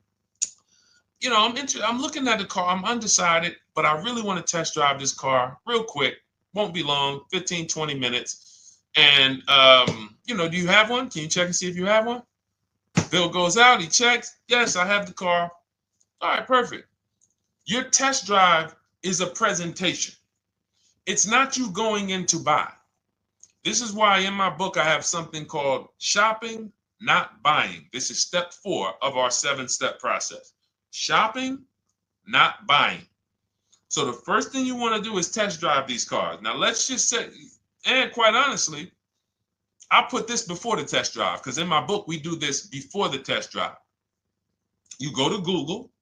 looking at the car. I'm undecided, but I really want to test drive this car real quick. Won't be long, 15, 20 minutes. And do you have one? Can you check and see if you have one? Bill goes out, he checks. Yes, I have the car. All right, perfect. Your test drive is a presentation. It's not you going in to buy. This is why in my book I have something called shopping, not buying. This is step 4 of our 7-step process. Shopping, not buying. So the first thing you want to do is test drive these cars. Now let's just say, and quite honestly, I put this before the test drive because in my book we do this before the test drive. You go to Google,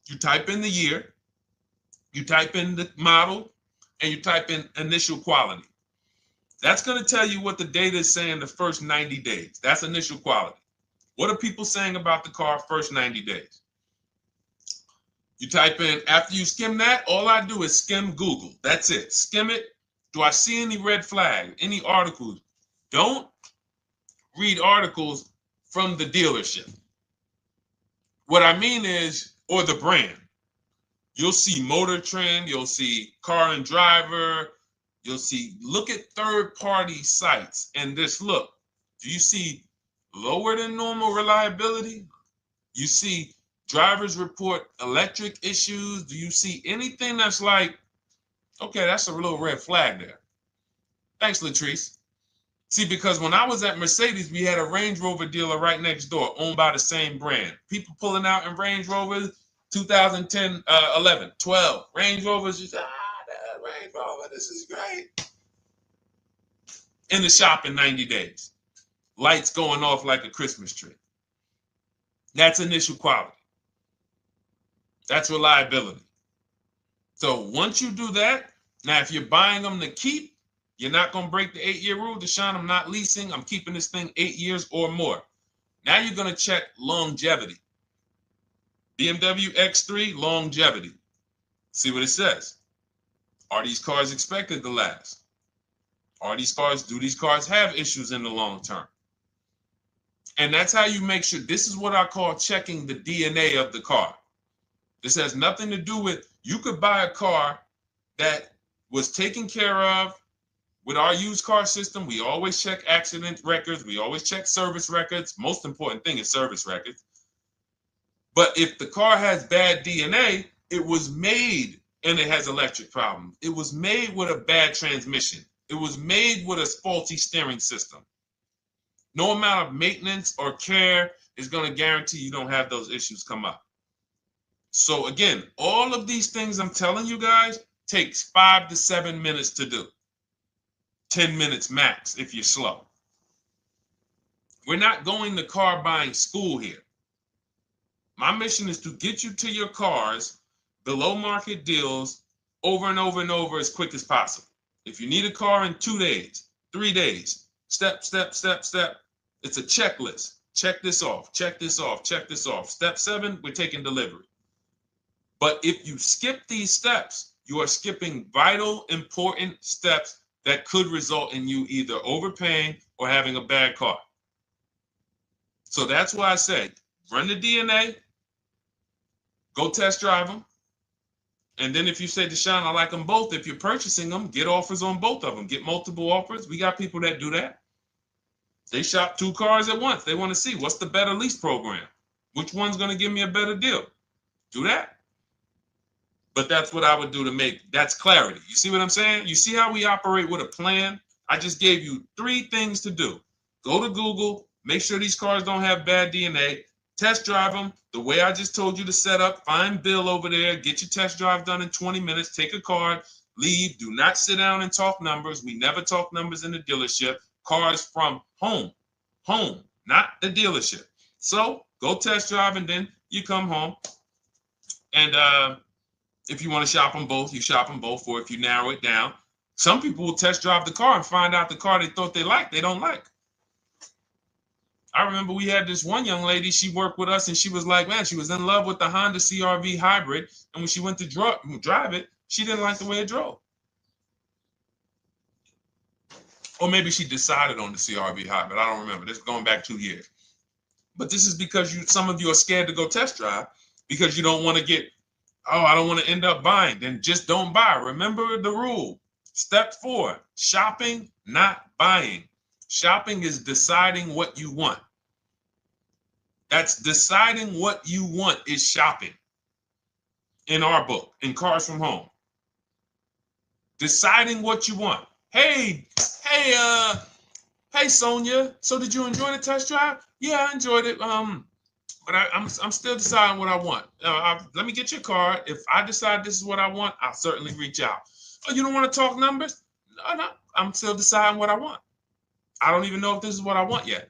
you type in the year, you type in the model, and you type in initial quality. That's going to tell you what the data is saying the first 90 days. That's initial quality. What are people saying about the car first 90 days? You type in, after you skim that, all I do is skim Google. That's it. Skim it. Do I see any red flag, any articles? Don't read articles from the dealership. What I mean is, or the brand. You'll see Motor Trend, you'll see Car and Driver, look at third-party sites and just look. Do you see lower than normal reliability? You see drivers report electric issues? Do you see anything that's like, okay, that's a little red flag there? Thanks, Latrice. See, because when I was at Mercedes, we had a Range Rover dealer right next door owned by the same brand. People pulling out in Range Rovers, 2010, 11, 12. Range Rovers, that Range Rover, this is great. In the shop in 90 days. Lights going off like a Christmas tree. That's initial quality. That's reliability. So once you do that, now if you're buying them to keep, you're not going to break the 8-year rule. Deshone, I'm not leasing. I'm keeping this thing 8 years or more. Now you're going to check longevity. BMW X3, longevity. See what it says. Are these cars expected to last? Do these cars have issues in the long term? And that's how you make sure. This is what I call checking the DNA of the car. This has nothing to do with, you could buy a car that was taken care of. With our used car system, we always check accident records. We always check service records. Most important thing is service records. But if the car has bad DNA, it was made and it has electric problems. It was made with a bad transmission. It was made with a faulty steering system. No amount of maintenance or care is going to guarantee you don't have those issues come up. So again, all of these things I'm telling you guys takes 5 to 7 minutes to do. 10 minutes max if you're slow. We're not going to car buying school here. My mission is to get you to your cars below market deals over and over and over as quick as possible. If you need a car in 2 days, 3 days, step, step, step, step. It's a checklist. Check this off, check this off, check this off. Step 7, we're taking delivery. But if you skip these steps, you are skipping vital, important steps that could result in you either overpaying or having a bad car. So that's why I say, run the DNA, go test drive them. And then if you say, Deshone, I like them both, if you're purchasing them, get offers on both of them. Get multiple offers. We got people that do that. They shop 2 cars at once. They want to see what's the better lease program. Which one's going to give me a better deal? Do that. But that's what I would do to make, that's clarity. You see what I'm saying? You see how we operate with a plan? I just gave you 3 things to do. Go to Google, make sure these cars don't have bad DNA, test drive them the way I just told you to set up, find Bill over there, get your test drive done in 20 minutes, take a card, leave, do not sit down and talk numbers. We never talk numbers in the dealership. Cars from home, not the dealership. So go test drive and then you come home. And if you want to shop them both, you shop them both. Or if you narrow it down, some people will test drive the car and find out the car they thought they liked, they don't like. I remember we had this one young lady, she worked with us and she was like, man, she was in love with the Honda CR-V hybrid. And when she went to drive it, she didn't like the way it drove. Or maybe she decided on the CR-V hybrid. I don't remember. This is going back 2 years. But this is because some of you are scared to go test drive because you don't want to get, oh, I don't want to end up buying. Then just don't buy. Remember the rule. Step 4, shopping, not buying. Shopping is deciding what you want. That's deciding what you want is shopping. In our book, in Cars from Home. Deciding what you want. Hey, Sonia. So did you enjoy the test drive? Yeah, I enjoyed it. But I'm still deciding what I want. Let me get your card. If I decide this is what I want, I'll certainly reach out. Oh, you don't want to talk numbers? No, I'm still deciding what I want. I don't even know if this is what I want yet.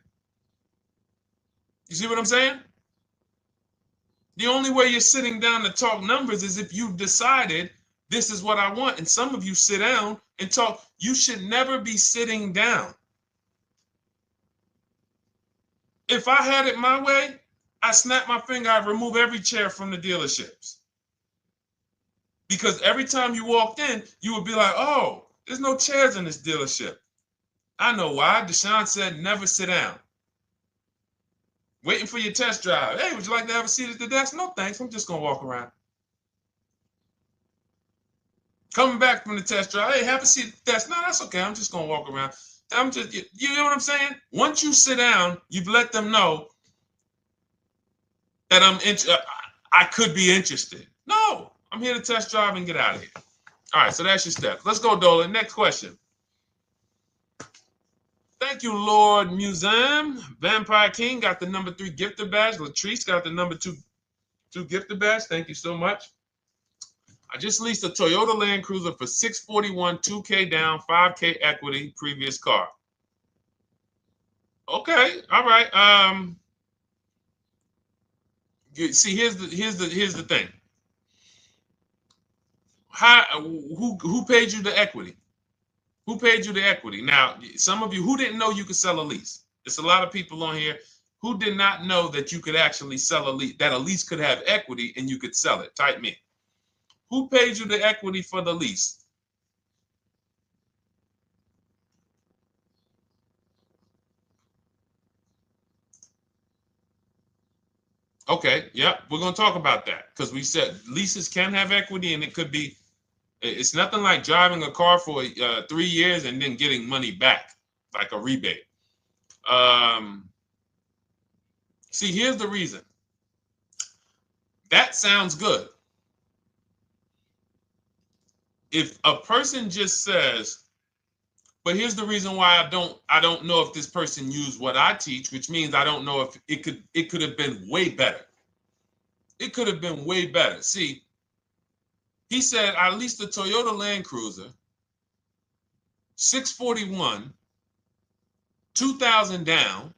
You see what I'm saying? The only way you're sitting down to talk numbers is if you've decided this is what I want. And some of you sit down and talk. You should never be sitting down. If I had it my way, I snap my finger, I remove every chair from the dealerships. Because every time you walked in, you would be like, oh, there's no chairs in this dealership. I know why. Deshone said never sit down. Waiting for your test drive. Hey, would you like to have a seat at the desk? No, thanks. I'm just going to walk around. Coming back from the test drive. Hey, have a seat at the desk. No, that's okay. I'm just going to walk around. You know what I'm saying? Once you sit down, you've let them know that I could be interested. No, I'm here to test drive and get out of here. All right, so that's your step. Let's go, Dolan. Next question. Thank you, Lord Museum. Vampire King got the number 3 gifter badge. Latrice got the number 2 gifter badge. Thank you so much. I just leased a Toyota Land Cruiser for $641, $2K down, $5K equity, previous car. Okay, all right. See, here's the thing. Who paid you the equity? Who paid you the equity? Now, some of you who didn't know you could sell a lease. There's a lot of people on here who did not know that you could actually sell a lease, that a lease could have equity and you could sell it. Type me. Who paid you the equity for the lease? Okay, yeah, we're going to talk about that because we said leases can have equity and it could be, it's nothing like driving a car for 3 years and then getting money back, like a rebate. See, here's the reason. That sounds good. If a person just says, But here's the reason why I don't know if this person used what I teach, which means I don't know if it could have been way better. It could have been way better. See, he said I leased a Toyota Land Cruiser, 641, 2,000 down,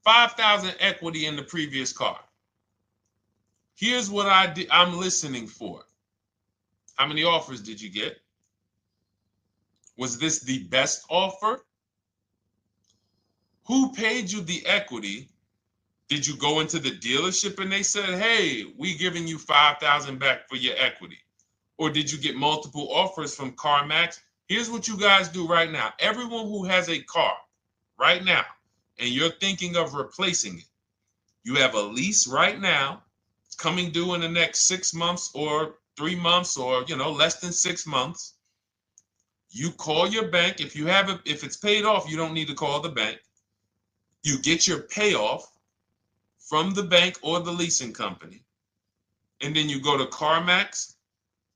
5,000 equity in the previous car. Here's what I'm listening for. How many offers did you get? Was this the best offer? Who paid you the equity? Did you go into the dealership and they said, hey, we giving you 5,000 back for your equity? Or did you get multiple offers from CarMax? Here's what you guys do right now. Everyone who has a car right now, and you're thinking of replacing it, you have a lease right now coming due in the next 6 months or 3 months or, less than 6 months. You call your bank. If it's paid off, you don't need to call the bank. You get your payoff from the bank or the leasing company. And then you go to CarMax,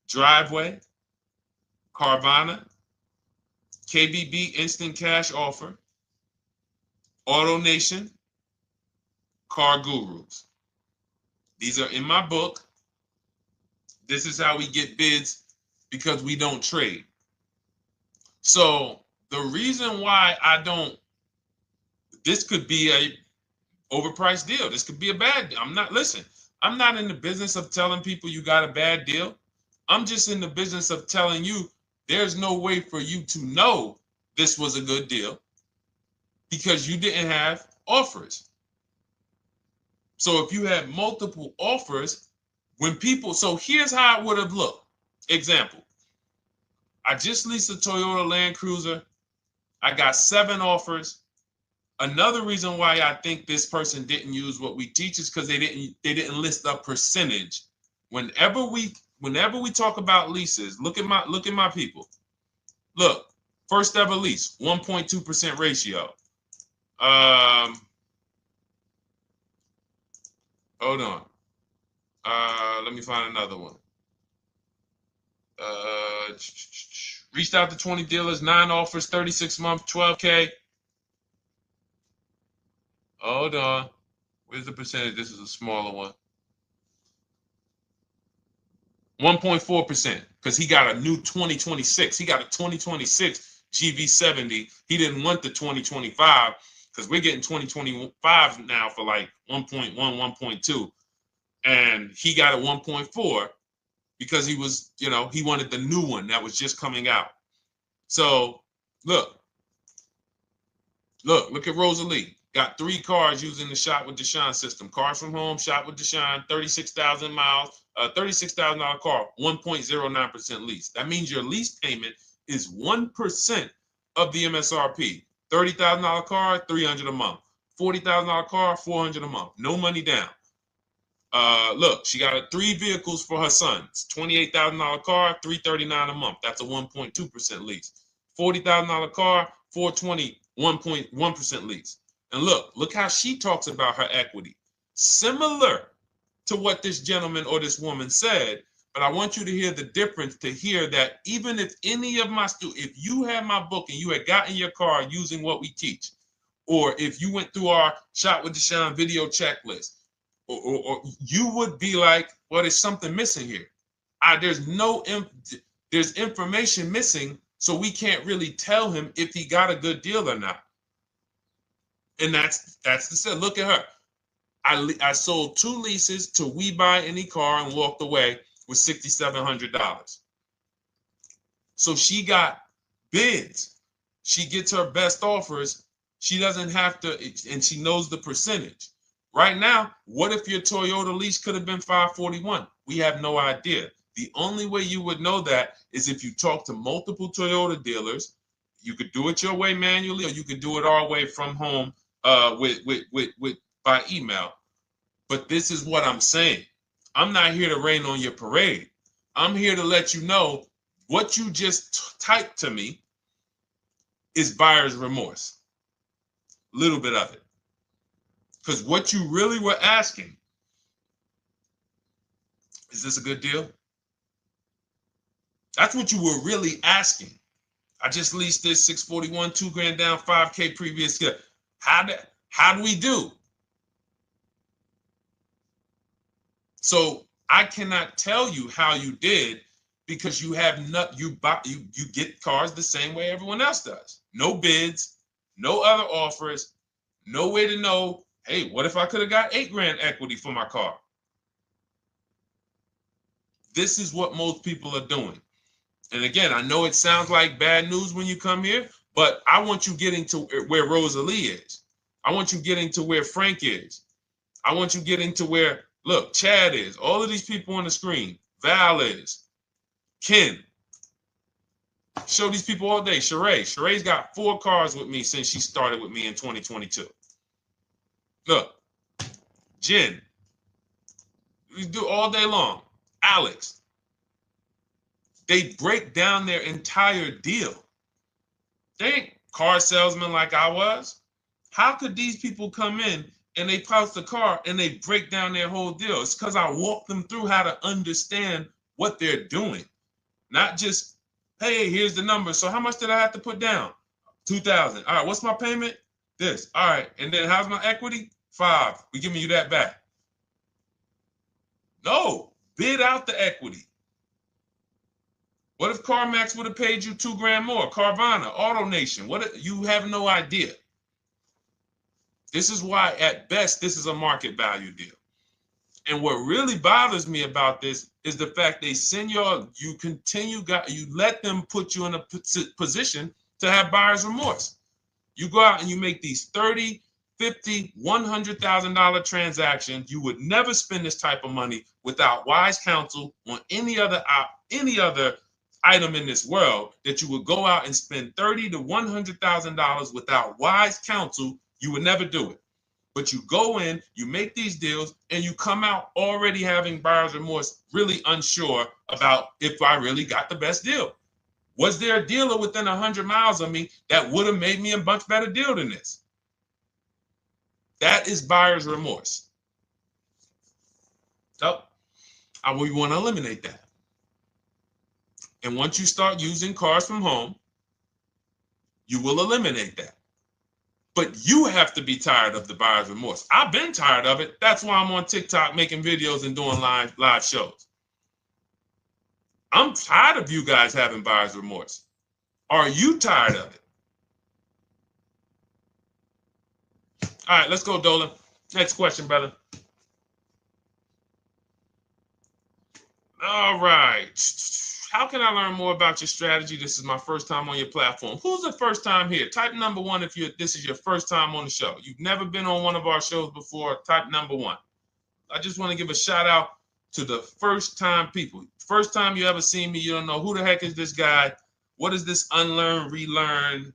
Driveway, Carvana, KBB Instant Cash Offer, AutoNation, Car Gurus. These are in my book. This is how we get bids because we don't trade. So the reason why this could be a overpriced deal. This could be a bad deal. I'm not in the business of telling people you got a bad deal. I'm just in the business of telling you there's no way for you to know this was a good deal because you didn't have offers. So if you had multiple offers, so here's how it would have looked. Example, I just leased a Toyota Land Cruiser. I got 7 offers. Another reason why I think this person didn't use what we teach is because they didn't list a percentage. Whenever we talk about leases, look at my people. Look, first ever lease, 1.2% ratio. Hold on. Let me find another one. Reached out to 20 dealers, 9 offers, 36 months, 12K. Hold on. Where's the percentage? This is a smaller one. 1.4%, because he got a new 2026. He got a 2026 GV70. He didn't want the 2025 because we're getting 2025 now for like 1.1, 1.2. And he got a 1.4 because he was, he wanted the new one that was just coming out. So look at Rosalie. Got 3 cars using the Shop with Deshone system. Cars from home, Shop with Deshone, 36,000 miles, $36,000 car, 1.09% lease. That means your lease payment is 1% of the MSRP. $30,000 car, $300 a month. $40,000 car, $400 a month. No money down. Look, she got 3 vehicles for her sons. $28,000 car, $339 a month. That's a 1.2% lease. $40,000 car, $420, 1.1% lease. And look how she talks about her equity. Similar to what this gentleman or this woman said, but I want you to hear the difference, to hear that even if any of my students, if you had my book and you had gotten your car using what we teach, or if you went through our Shop with Deshone video checklist, or you would be like, well, there's something missing here. There's information missing, so we can't really tell him if he got a good deal or not. And that's the set. Look at her. I sold 2 leases to We Buy Any Car and walked away with $6,700. So she got bids. She gets her best offers. She doesn't have to, and she knows the percentage. Right now, what if your Toyota lease could have been 541? We have no idea. The only way you would know that is if you talk to multiple Toyota dealers. You could do it your way manually, or you could do it our way from home by email. But this is what I'm saying. I'm not here to rain on your parade. I'm here to let you know what you just typed to me is buyer's remorse. A little bit of it. Because what you really were asking, is this a good deal? That's what you were really asking. I just leased this 641, 2 grand down, 5K previous. How do we do? So I cannot tell you how you did because you have not you get cars the same way everyone else does. No bids, no other offers, no way to know, hey, what if I could have got 8 grand equity for my car? This is what most people are doing. And again, I know it sounds like bad news when you come here, but I want you getting to where Rosalie is. I want you getting to where Frank is. I want you getting to where, look, Chad is. All of these people on the screen. Val is. Ken. Show these people all day. Sheree. Sheree's got 4 cars with me since she started with me in 2022. Look. Jen. We do all day long. Alex. They break down their entire deal. They ain't car salesmen like I was. How could these people come in and they post the car and they break down their whole deal? It's because I walk them through how to understand what they're doing. Not just, hey, here's the number. So how much did I have to put down? 2,000. All right, what's my payment? This. All right, and then how's my equity? 5. We giving you that back. No, bid out the equity. What if CarMax would have paid you 2 grand more? Carvana, AutoNation, you have no idea. This is why, at best, this is a market value deal. And what really bothers me about this is the fact they send you let them put you in a position to have buyer's remorse. You go out and you make these $30,000, $50,000, $100,000 transactions. You would never spend this type of money without wise counsel on any other item in this world, that you would go out and spend $30,000 to $100,000 without wise counsel. You would never do it. But you go in, you make these deals, and you come out already having buyer's remorse, really unsure about if I really got the best deal. Was there a dealer within 100 miles of me that would have made me a much better deal than this? That is buyer's remorse. So we want to eliminate that. And once you start using cars from home, you will eliminate that. But you have to be tired of the buyer's remorse. I've been tired of it. That's why I'm on TikTok making videos and doing live shows. I'm tired of you guys having buyer's remorse. Are you tired of it? All right, let's go, Dolan. Next question, brother. All right. How can I learn more about your strategy? This is my first time on your platform. Who's the first time here? Type number 1 if this is your first time on the show. You've never been on one of our shows before. Type number 1. I just want to give a shout out to the first time people. First time you ever seen me, you don't know who the heck is this guy. What is this unlearn, relearn?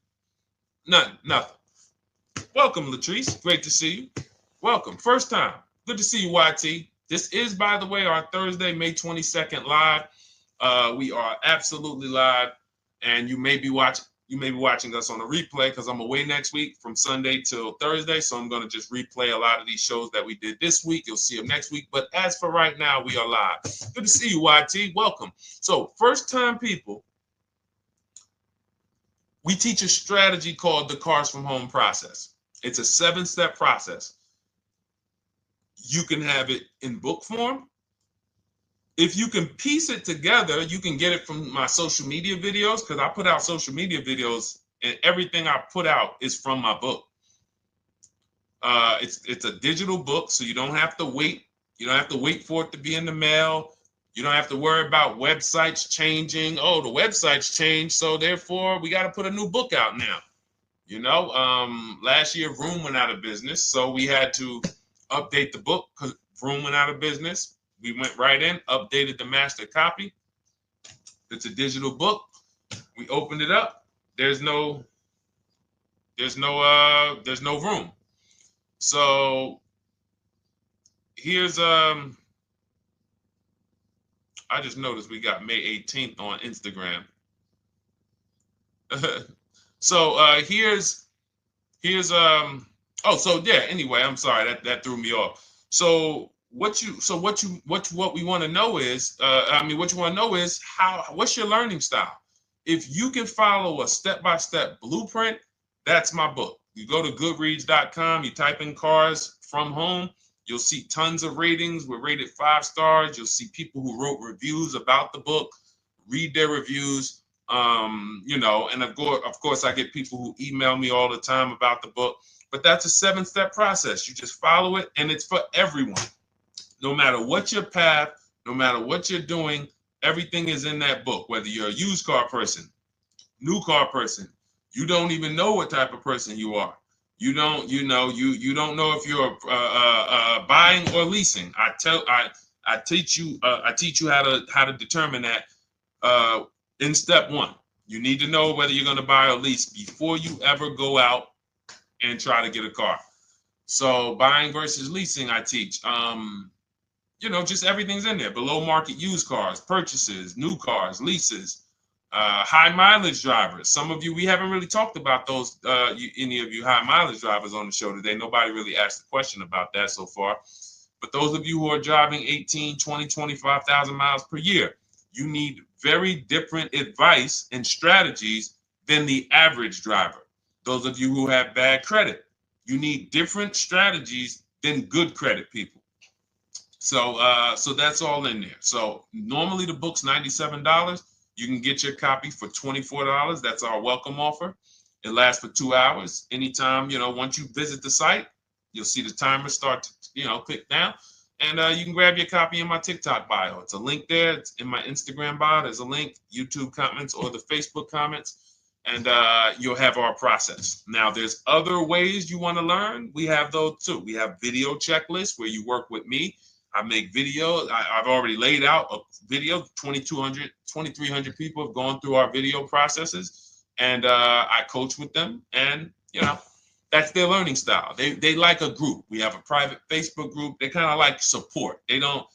Nothing. Welcome, Latrice. Great to see you. Welcome. First time. Good to see you, YT. This is, by the way, our Thursday, May 22nd live. We are absolutely live, and you may be watching us on a replay because I'm away next week from Sunday till Thursday, so I'm going to just replay a lot of these shows that we did this week. You'll see them next week, but as for right now, we are live. Good to see you, YT. Welcome. So, first-time people, we teach a strategy called the Cars from Home process. It's a 7-step process. You can have it in book form. If you can piece it together, you can get it from my social media videos, because I put out social media videos and everything I put out is from my book. It's a digital book, so you don't have to wait. You don't have to wait for it to be in the mail. You don't have to worry about websites changing. Oh, the websites changed, so therefore we got to put a new book out now. You know, last year Vroom went out of business, so we had to update the book because Vroom went out of business. We went right in, updated the master copy. It's a digital book. We opened it up. There's no room. So here's I just noticed we got May 18th on Instagram. So here's anyway, I'm sorry, that threw me off. So what we want to know is, what's your learning style? If you can follow a step-by-step blueprint, that's my book. You go to goodreads.com, you type in cars from home, you'll see tons of ratings. We're rated 5 stars. You'll see people who wrote reviews about the book, read their reviews. And of course, I get people who email me all the time about the book. But that's a 7-step process. You just follow it, and it's for everyone. No matter what your path, no matter what you're doing, everything is in that book. Whether you're a used car person, new car person, you don't even know what type of person you are. You don't know if you're buying or leasing. I teach you how to determine that in step 1. You need to know whether you're going to buy or lease before you ever go out and try to get a car. So buying versus leasing, I teach. Just everything's in there. Below market used cars, purchases, new cars, leases, high mileage drivers. Some of you, we haven't really talked about those, any of you high mileage drivers on the show today. Nobody really asked a question about that so far. But those of you who are driving 18, 20, 25,000 miles per year, you need very different advice and strategies than the average driver. Those of you who have bad credit, you need different strategies than good credit people. So that's all in there. So normally the book's $97. You can get your copy for $24. That's our welcome offer. It lasts for 2 hours. Anytime, once you visit the site, you'll see the timer start to, click down. And you can grab your copy in my TikTok bio. It's a link there. It's in my Instagram bio. There's a link, YouTube comments or the Facebook comments. And you'll have our process. Now, there's other ways you want to learn. We have those too. We have video checklists where you work with me. I make video. I've already laid out a video. 2,300 people have gone through our video processes. And I coach with them. And, that's their learning style. They like a group. We have a private Facebook group. They kind of like support. They don't,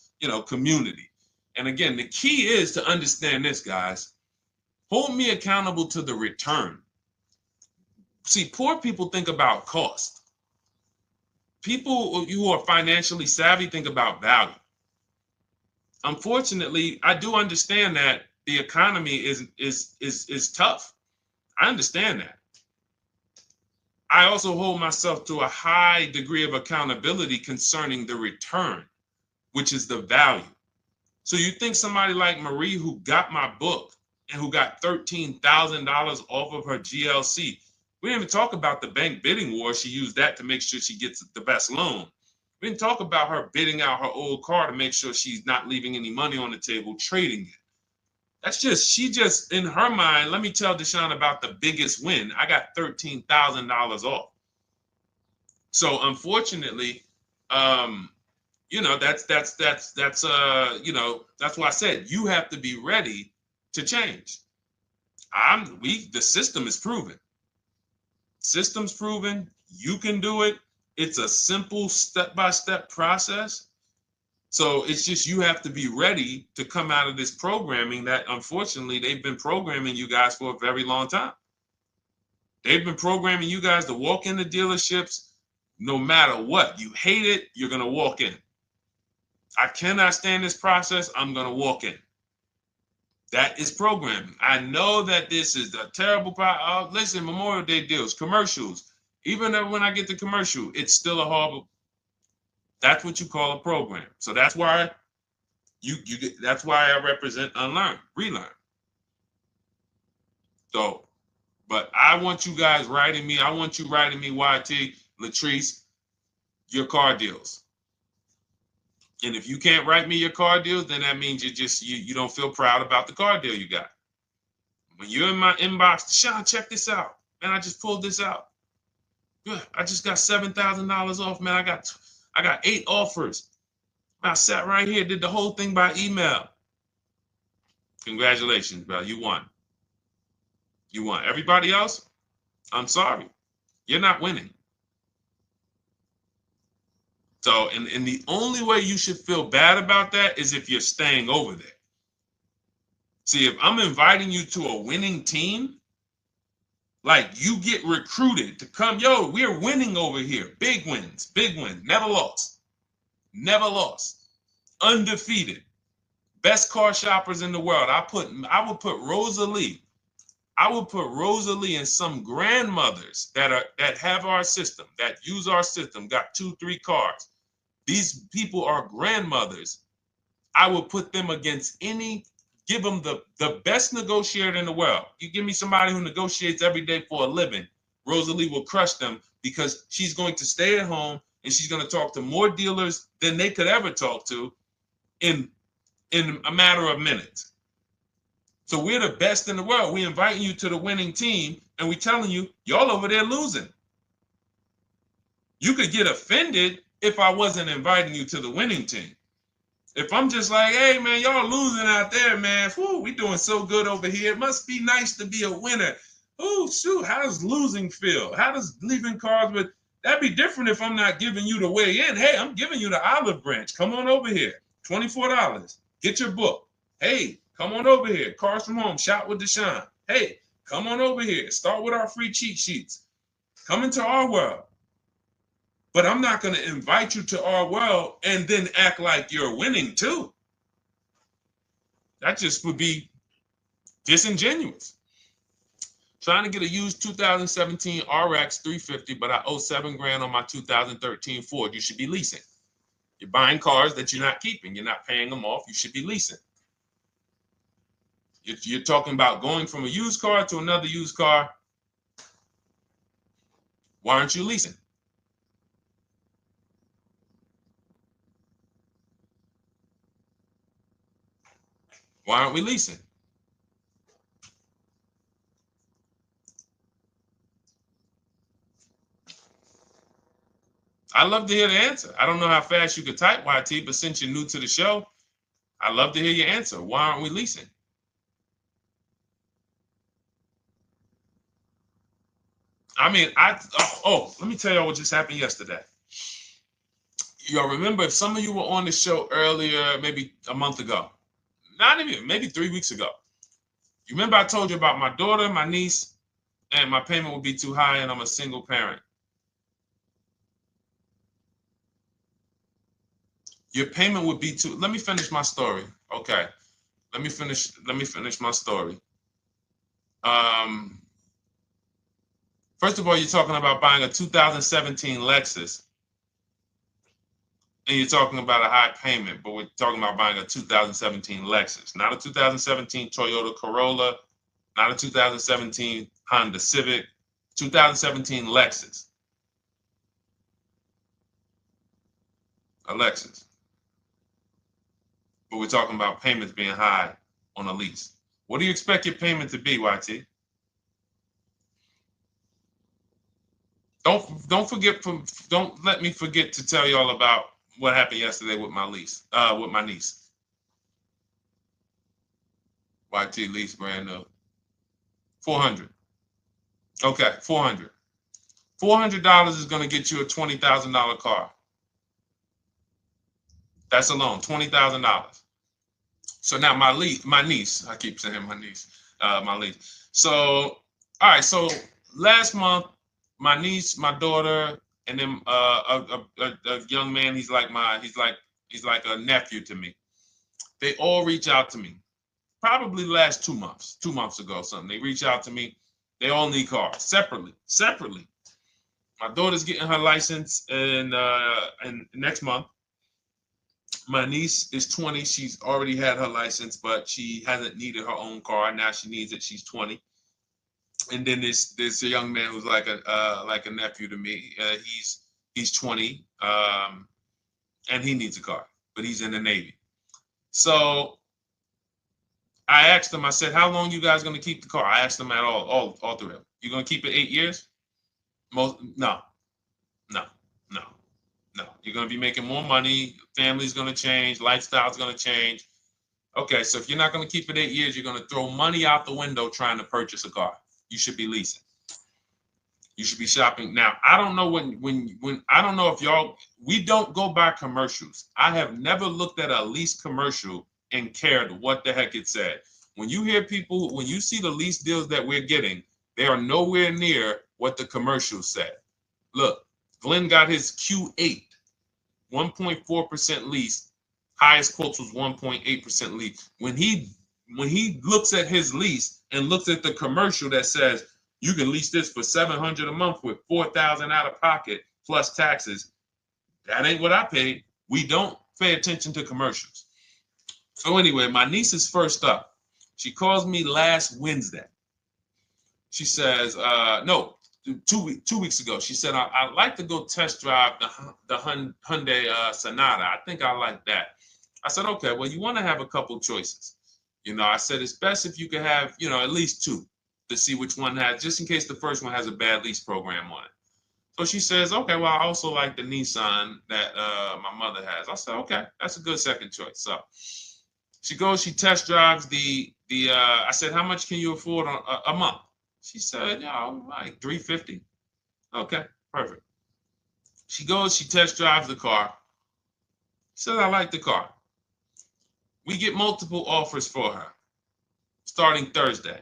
community. And again, the key is to understand this, guys. Hold me accountable to the return. See, poor people think about cost. People who are financially savvy think about value. Unfortunately, I do understand that the economy is tough. I understand that. I also hold myself to a high degree of accountability concerning the return, which is the value. So you think somebody like Marie, who got my book and who got $13,000 off of her GLC, we didn't even talk about the bank bidding war. She used that to make sure she gets the best loan. We didn't talk about her bidding out her old car to make sure she's not leaving any money on the table, trading it. She just, in her mind, let me tell Deshone about the biggest win. I got $13,000 off. So unfortunately, that's why I said you have to be ready to change. The system is proven. System's proven. You can do it. It's a simple step-by-step process. So it's just you have to be ready to come out of this programming that, unfortunately, they've been programming you guys for a very long time. They've been programming you guys to walk into dealerships no matter what. You hate it, you're going to walk in. I cannot stand this process, I'm going to walk in. That is programming. I know that this is a terrible problem. Listen, Memorial Day deals, commercials. Even when I get the commercial, it's still a horrible. That's what you call a program. So that's why that's why I represent unlearn, relearn. So, but I want you guys writing me. I want you writing me, YT, Latrice, your car deals. And if you can't write me your car deals, then that means you don't feel proud about the car deal you got. When you're in my inbox, Deshone, check this out. Man, I just pulled this out. Good. I just got $7,000 off, man. I got 8 offers. I sat right here, did the whole thing by email. Congratulations, bro. You won. You won. Everybody else, I'm sorry. You're not winning. So, and the only way you should feel bad about that is if you're staying over there. See, if I'm inviting you to a winning team, like you get recruited to come, yo, we're winning over here. Big wins, never lost. Never lost. Undefeated. Best car shoppers in the world. I would put Rosalie I will put Rosalie and some grandmothers that have our system, that use our system, got 2-3 cars. These people are grandmothers. I will put them against give them the best negotiator in the world. You give me somebody who negotiates every day for a living, Rosalie will crush them because she's going to stay at home and she's going to talk to more dealers than they could ever talk to in a matter of minutes. So we're the best in the world. We're inviting you to the winning team, and we're telling you, y'all over there losing. You could get offended if I wasn't inviting you to the winning team. If I'm just like, hey, man, y'all losing out there, man. Whew, we doing so good over here. It must be nice to be a winner. Oh, shoot, how does losing feel? How does leaving cards with... That'd be different if I'm not giving you the way in. Hey, I'm giving you the olive branch. Come on over here. $24. Get your book. Hey, come on over here. Cars from home. Shop with Deshone. Hey, come on over here. Start with our free cheat sheets. Come into our world. But I'm not going to invite you to our world and then act like you're winning too. That just would be disingenuous. Trying to get a used 2017 RX 350, but I owe $7,000 on my 2013 Ford. You should be leasing. You're buying cars that you're not keeping. You're not paying them off. You should be leasing. If you're talking about going from a used car to another used car, why aren't you leasing? Why aren't we leasing? I'd love to hear the answer. I don't know how fast you could type, YT, but since you're new to the show, I'd love to hear your answer. Why aren't we leasing? I mean, let me tell y'all what just happened yesterday. Y'all remember, if some of you were on the show earlier, maybe a month ago, not even, maybe 3 weeks ago. You remember I told you about my daughter, my niece, and my payment would be too high, and I'm a single parent. Your payment would be too... Let me finish my story. Okay. Let me finish my story. First of all, you're talking about buying a 2017 Lexus, and you're talking about a high payment, but we're talking about buying a 2017 Lexus, not a 2017 Toyota Corolla, not a 2017 Honda Civic, 2017 Lexus. A Lexus. But we're talking about payments being high on a lease. What do you expect your payment to be, YT? Don't let me forget to tell y'all about what happened yesterday with my niece. YT lease brand new. $400. Okay, $400. $400 is going to get you a $20,000 car. That's alone, $20,000. So now my niece, I keep saying my niece, my lease. So, all right, so last month, my niece, my daughter, and then a young man, he's like a nephew to me. They all reach out to me. Probably the last 2 months, 2 months ago, something. They reach out to me. They all need cars separately. My daughter's getting her license in next month. My niece is 20. She's already had her license, but she hasn't needed her own car. Now she needs it. She's 20. And then there's a young man who's like a nephew to me. He's 20, and he needs a car, but he's in the Navy. So I asked them. I said, "How long you guys going to keep the car?" I asked them at all three of them. You going to keep it 8 years? No. You're going to be making more money. Family's going to change. Lifestyle's going to change. Okay, so if you're not going to keep it 8 years, you're going to throw money out the window trying to purchase a car. You should be leasing. You should be shopping. Now, I don't know when I don't know if y'all, we don't go by commercials. I have never looked at a lease commercial and cared what the heck it said. When you hear people, when you see the lease deals that we're getting, they are nowhere near what the commercial said. Look, Glenn got his Q8, 1.4% lease. Highest quotes was 1.8% lease. When he when he looks at his lease and looks at the commercial that says you can lease this for $700 a month with $4,000 out of pocket plus taxes, that ain't what I paid. We don't pay attention to commercials. So anyway, my niece is first up. She calls me last Wednesday. She says, no, 2 weeks ago. She said, I'd like to go test drive the Hyundai Sonata. I think I like that. I said, okay, well, you want to have a couple choices. I said, it's best if you could have, at least two to see which one has, just in case the first one has a bad lease program on it. So she says, okay, well, I also like the Nissan that my mother has. I said, okay, that's a good second choice. So she goes, she test drives I said, how much can you afford on a month? She said, like $350. Okay, perfect. She goes, she test drives the car. She said, I like the car. We get multiple offers for her starting Thursday.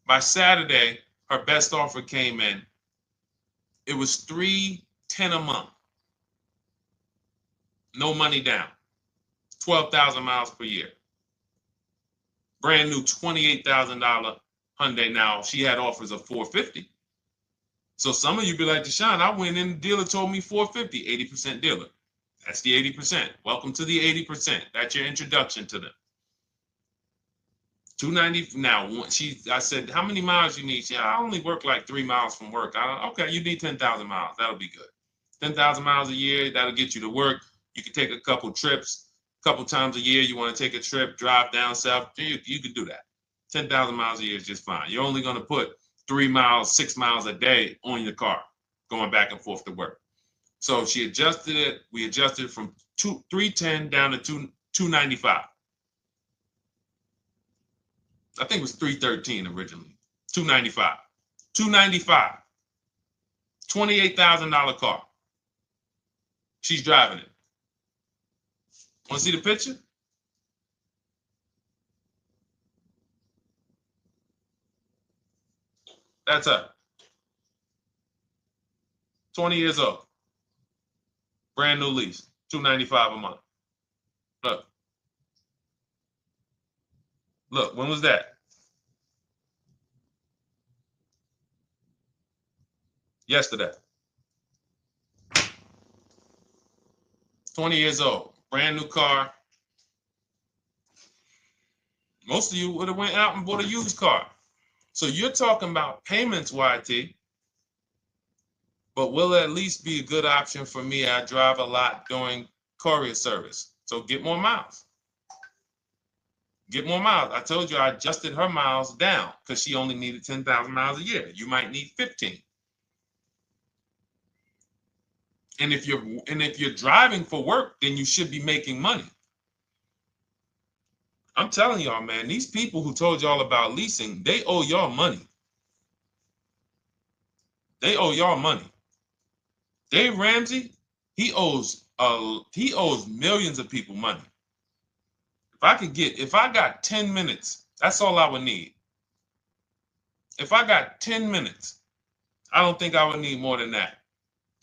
By Saturday, her best offer came in. It was $310 a month. No money down. 12,000 miles per year. Brand new $28,000 Hyundai. Now, she had offers of $450. So some of you be like, Deshone, I went in, the dealer told me $450, 80% dealer. That's the 80%. Welcome to the 80%. That's your introduction to them. $290. Now, I said, how many miles you need? She said, I only work like 3 miles from work. Okay, you need 10,000 miles. That'll be good. 10,000 miles a year, that'll get you to work. You can take a couple trips, a couple times a year. You want to take a trip, drive down south, you can do that. 10,000 miles a year is just fine. You're only going to put 3 miles, 6 miles a day on your car, going back and forth to work. So she adjusted it. We adjusted from 310 down to 295. I think it was 313 originally. 295. 295. $28,000 car. She's driving it. Want to see the picture? That's her. 20 years old. Brand new lease. $295 a month. Look. Look, when was that? Yesterday. 20 years old. Brand new car. Most of you would have went out and bought a used car. So you're talking about payments, YT. But will it at least be a good option for me? I drive a lot doing courier service. So get more miles. Get more miles. I told you I adjusted her miles down because she only needed 10,000 miles a year. You might need 15. And if you're driving for work, then you should be making money. I'm telling y'all, man, these people who told y'all about leasing, they owe y'all money. They owe y'all money. Dave Ramsey, he owes millions of people money. If I got 10 minutes, that's all I would need. If I got 10 minutes, I don't think I would need more than that.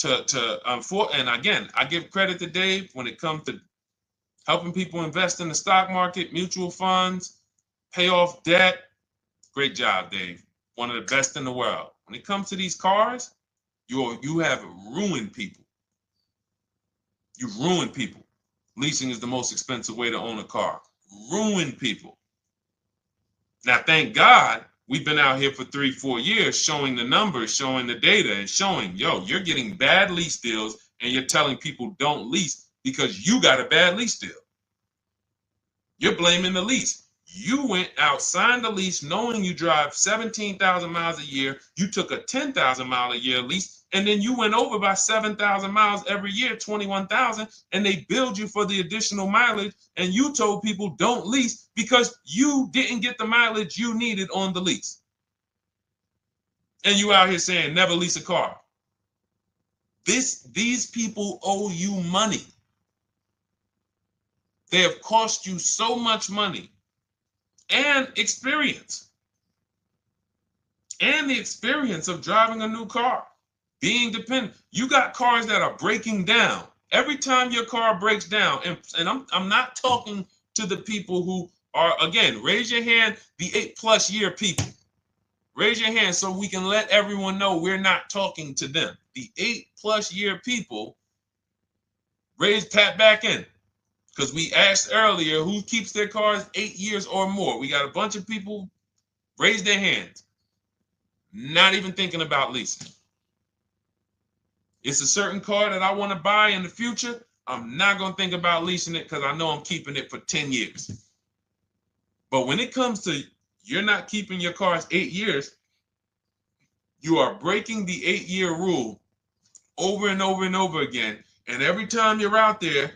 And again, I give credit to Dave when it comes to helping people invest in the stock market, mutual funds, pay off debt. Great job, Dave. One of the best in the world. When it comes to these cars, you have ruined people. You've ruined people. Leasing is the most expensive way to own a car. Ruined people. Now, thank God, we've been out here for 3-4 years showing the numbers, showing the data, and showing, you're getting bad lease deals, and you're telling people don't lease because you got a bad lease deal. You're blaming the lease. You went out, signed the lease, knowing you drive 17,000 miles a year. You took a 10,000 mile a year lease, and then you went over by 7,000 miles every year, 21,000, and they billed you for the additional mileage, and you told people don't lease because you didn't get the mileage you needed on the lease. And you out here saying never lease a car. These people owe you money. They have cost you so much money and experience. And the experience of driving a new car, being dependent. You got cars that are breaking down. Every time your car breaks down, and I'm not talking to the people who Or again, raise your hand, the 8+ year people. Raise your hand so we can let everyone know we're not talking to them. The 8+ year people, tap back in. Because we asked earlier who keeps their cars 8 years or more. We got a bunch of people raise their hands. Not even thinking about leasing. It's a certain car that I want to buy in the future. I'm not going to think about leasing it because I know I'm keeping it for 10 years. But when it comes to you're not keeping your cars 8 years, you are breaking the 8-year rule over and over and over again. And every time you're out there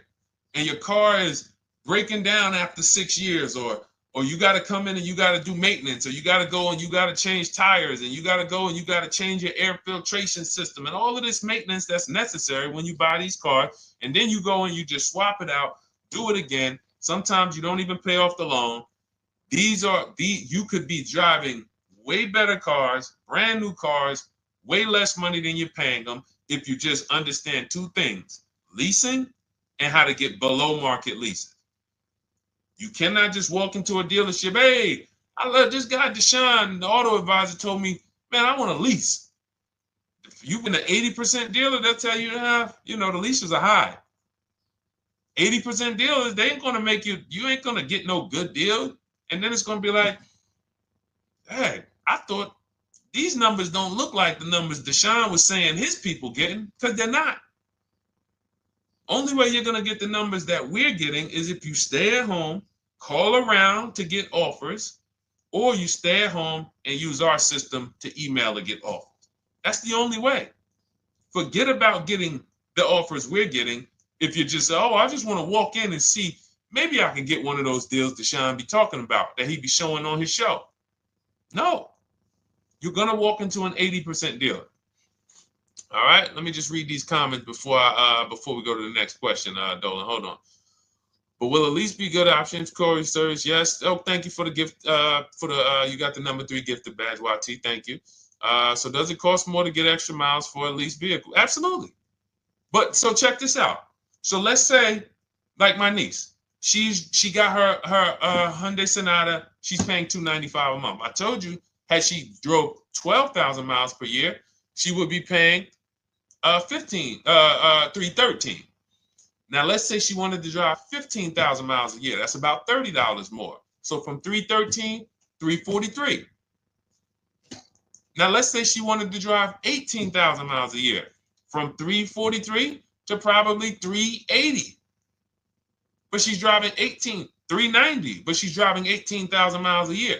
and your car is breaking down after 6 years, or you got to come in and you got to do maintenance, or you got to go and you got to change tires, and you got to go and you got to change your air filtration system, and all of this maintenance that's necessary when you buy these cars, and then you go and you just swap it out, do it again. Sometimes you don't even pay off the loan. You could be driving way better cars, brand new cars, way less money than you're paying them if you just understand 2 things: leasing and how to get below market leasing. You cannot just walk into a dealership. Hey, I love this guy, Deshone, the auto advisor, told me, man, I want to lease. If you've been an 80% dealer, they'll tell you to have, the leases are high. 80% dealers, they ain't going to make you ain't going to get no good deal. And then it's going to be like, hey, I thought these numbers don't look like the numbers Deshone was saying his people getting, because they're not. Only way you're going to get the numbers that we're getting is if you stay at home, call around to get offers, or you stay at home and use our system to email to get offers. That's the only way. Forget about getting the offers we're getting. If you just say, oh, I just want to walk in and see, maybe I can get one of those deals Deshone be talking about that he be showing on his show. No, you're going to walk into an 80% dealer. All right, let me just read these comments before we go to the next question, Dolan. Hold on. But will a lease be good options? Corey Sirs, yes. Oh, thank you for the gift. You got the number 3 gifted badge, YT. Thank you. So does it cost more to get extra miles for a leased vehicle? Absolutely. But so check this out. So let's say, like my niece, she got her Hyundai Sonata. She's paying $295 a month. I told you, had she drove 12,000 miles per year, she would be paying $313. Now let's say she wanted to drive 15,000 miles a year. That's about $30 more. So from $313, $343. Now let's say she wanted to drive 18,000 miles a year, from $343 to probably $380. But she's driving $390, but she's driving 18,000 miles a year.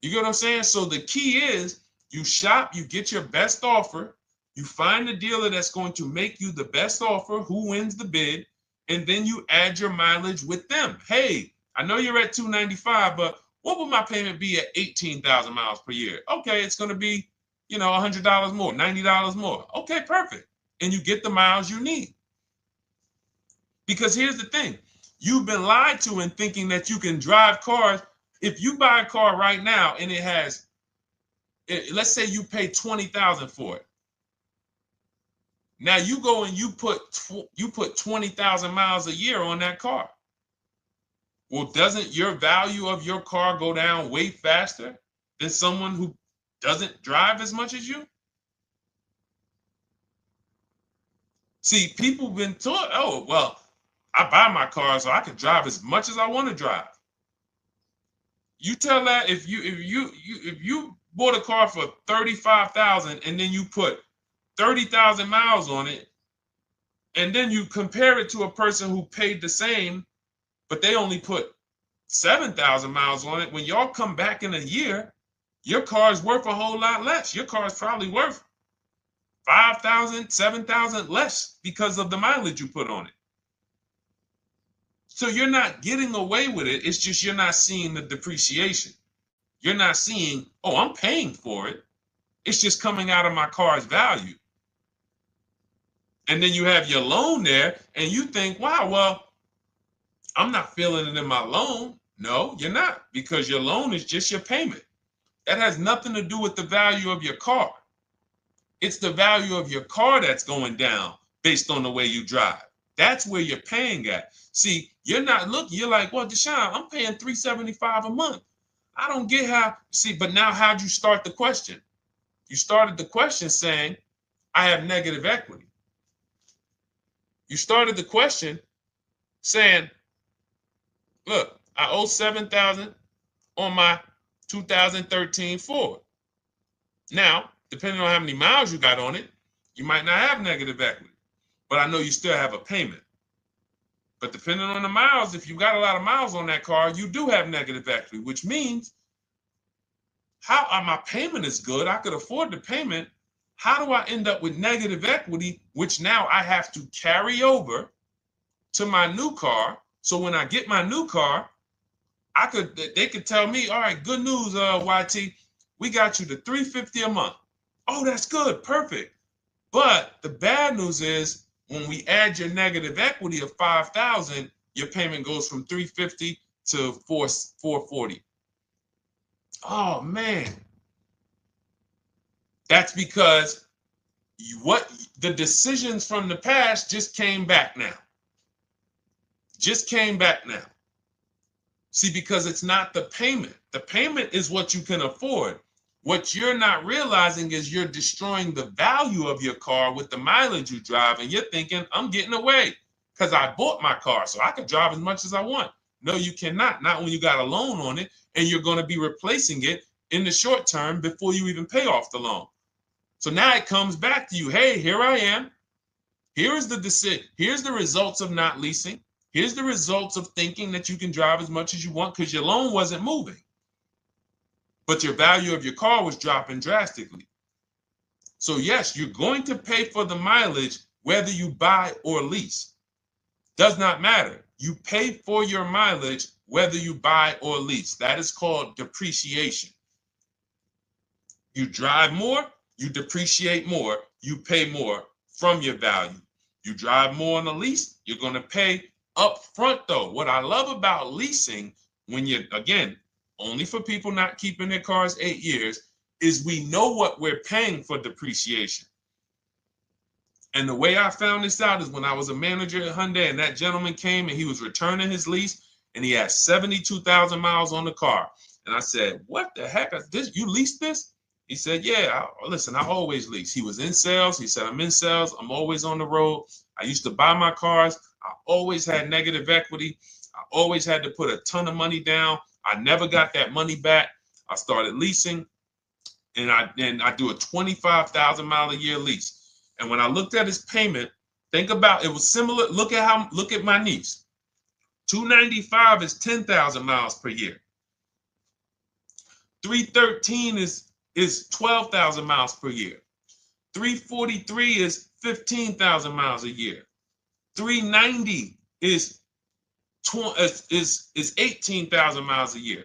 You get what I'm saying? So the key is you shop, you get your best offer, you find the dealer that's going to make you the best offer, who wins the bid, and then you add your mileage with them. Hey, I know you're at $295, but what would my payment be at 18,000 miles per year? Okay, it's going to be, $100 more, $90 more. Okay, perfect. And you get the miles you need. Because here's the thing. You've been lied to in thinking that you can drive cars. If you buy a car right now and it has, let's say you pay $20,000 for it. Now you go and you put 20,000 miles a year on that car. Well, doesn't your value of your car go down way faster than someone who doesn't drive as much as you? See, people have been taught, oh, well, I buy my car so I can drive as much as I want to drive. You tell that if you bought a car for $35,000 and then you put 30,000 miles on it, and then you compare it to a person who paid the same, but they only put 7,000 miles on it. When y'all come back in a year, your car is worth a whole lot less. Your car is probably worth 5,000, 7,000 less because of the mileage you put on it. So you're not getting away with it. It's just you're not seeing the depreciation. You're not seeing, oh, I'm paying for it. It's just coming out of my car's value. And then you have your loan there and you think, wow, well, I'm not feeling it in my loan. No, you're not, because your loan is just your payment. That has nothing to do with the value of your car. It's the value of your car that's going down based on the way you drive. That's where you're paying at. See, you're not looking, you're like, well, Deshone, I'm paying $375 a month. I don't get how, see, but now how'd you start the question? You started the question saying, I have negative equity. You started the question saying, look, I owe $7,000 on my 2013 Ford. Now, depending on how many miles you got on it, you might not have negative equity, but I know you still have a payment. But depending on the miles, if you got a lot of miles on that car, you do have negative equity, which means my payment is good. I could afford the payment. How do I end up with negative equity, which now I have to carry over to my new car? So when I get my new car, they could tell me, all right, good news, YT, we got you to $350 a month. Oh, that's good, perfect. But the bad news is when we add your negative equity of $5,000, your payment goes from $350 to $440. Oh man, that's because the decisions from the past just came back now. Just came back now. See, because it's not the payment. The payment is what you can afford. What you're not realizing is you're destroying the value of your car with the mileage you drive, and you're thinking, I'm getting away because I bought my car, so I can drive as much as I want. No, you cannot. Not when you got a loan on it, and you're going to be replacing it in the short term before you even pay off the loan. So now it comes back to you. Hey, here I am. Here's the results of not leasing. Here's the results of thinking that you can drive as much as you want because your loan wasn't moving. But your value of your car was dropping drastically. So yes, you're going to pay for the mileage whether you buy or lease. Does not matter. You pay for your mileage whether you buy or lease. That is called depreciation. You drive more, you depreciate more, you pay more from your value. You drive more on a lease, you're going to pay up front though. What I love about leasing, when you're, again, only for people not keeping their cars 8 years, is we know what we're paying for depreciation. And the way I found this out is when I was a manager at Hyundai and that gentleman came and he was returning his lease and he had 72,000 miles on the car. And I said, what the heck? You leased this? He said, yeah, listen, I always lease. He was in sales. He said, I'm in sales. I'm always on the road. I used to buy my cars. I always had negative equity. I always had to put a ton of money down. I never got that money back. I started leasing, and I do a 25,000 mile a year lease. And when I looked at his payment, think about it was similar. Look at my niece. 295 is 10,000 miles per year. 313 is 12,000 miles per year. 343 is 15,000 miles a year. 390 is 18,000 miles a year.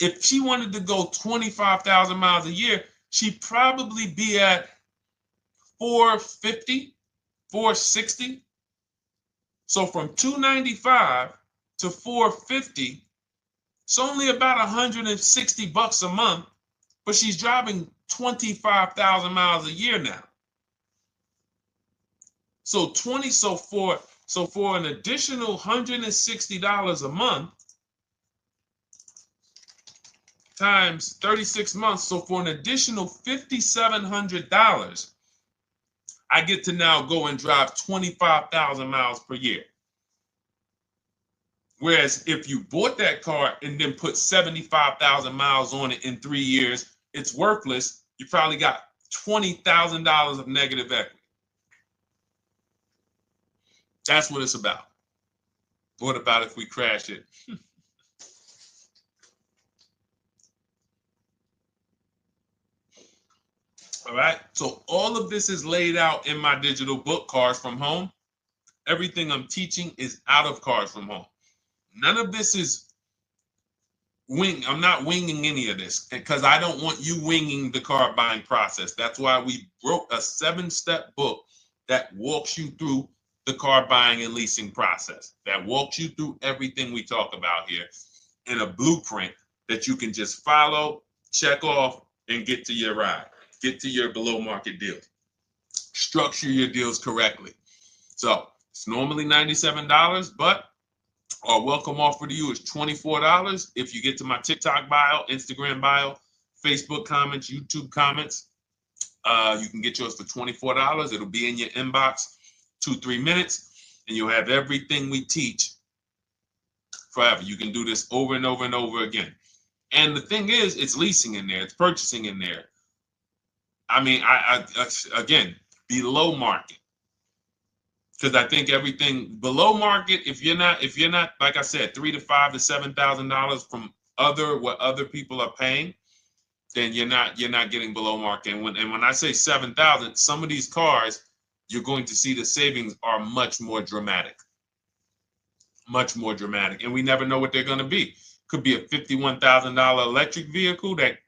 If she wanted to go 25,000 miles a year, she'd probably be at 450, 460. So from 295 to 450, it's only about 160 bucks a month, but she's driving 25,000 miles a year now. So for an additional $160 a month times 36 months, so for an additional $5,700, I get to now go and drive 25,000 miles per year. Whereas if you bought that car and then put 75,000 miles on it in 3 years, it's worthless. You probably got $20,000 of negative equity. That's what it's about. What about if we crash it? All right. So all of this is laid out in my digital book, Cars from Home. Everything I'm teaching is out of Cars from Home. None of this is I'm not winging any of this because I don't want you winging the car buying process. That's why we wrote a 7-step book that walks you through the car buying and leasing process, that walks you through everything we talk about here in a blueprint that you can just follow, check off, and get to your ride, get to your below market deals, structure your deals correctly. So it's normally $97, but our welcome offer to you is $24 if you get to my TikTok bio, Instagram bio, Facebook comments, YouTube comments. You can get yours for $24. It'll be in your inbox 2-3 minutes, and you'll have everything we teach forever. You can do this over and over and over again. And the thing is, it's leasing in there, it's purchasing in there. I mean, I again, below market. Because I think everything below market, if you're not, like I said, $3,000 to $5,000 to $7,000 from what other people are paying, then you're not getting below market. And when I say 7,000, some of these cars, you're going to see the savings are much more dramatic. Much more dramatic. And we never know what they're going to be. Could be a $51,000 electric vehicle that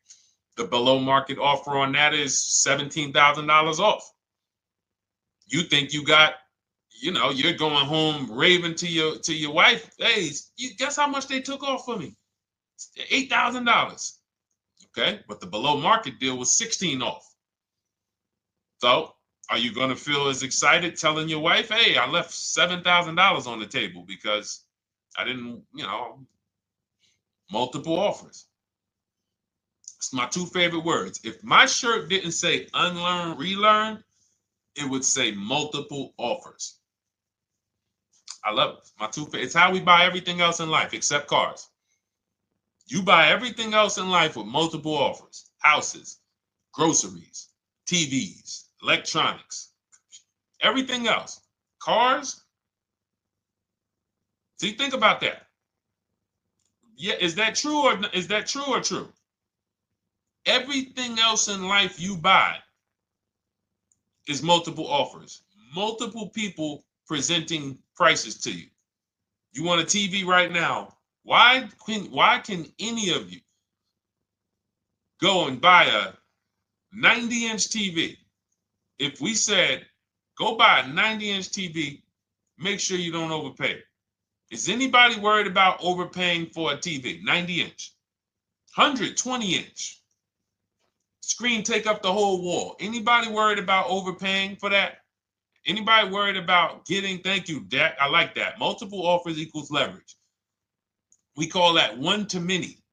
the below market offer on that is $17,000 off. You think you got, you're going home raving to your wife. Hey, you guess how much they took off for me? $8,000. Okay, but the below market deal was 16 off. So are you going to feel as excited telling your wife, hey, I left $7,000 on the table because I didn't, multiple offers. It's my two favorite words. If my shirt didn't say unlearn, relearn, it would say multiple offers. I love it. My two favorite. It's how we buy everything else in life except cars. You buy everything else in life with multiple offers. Houses, groceries, TVs, electronics, everything else. Cars. See, think about that. Yeah, is that true or true? Everything else in life you buy is multiple offers. Multiple people presenting prices to you. You want a TV right now. Why can any of you go and buy a 90-inch TV? If we said, go buy a 90-inch TV, make sure you don't overpay. Is anybody worried about overpaying for a TV? 90-inch, 120-inch. Screen take up the whole wall. Anybody worried about overpaying for that? Anybody worried about getting, thank you, Dak, I like that. Multiple offers equals leverage. We call that one to many.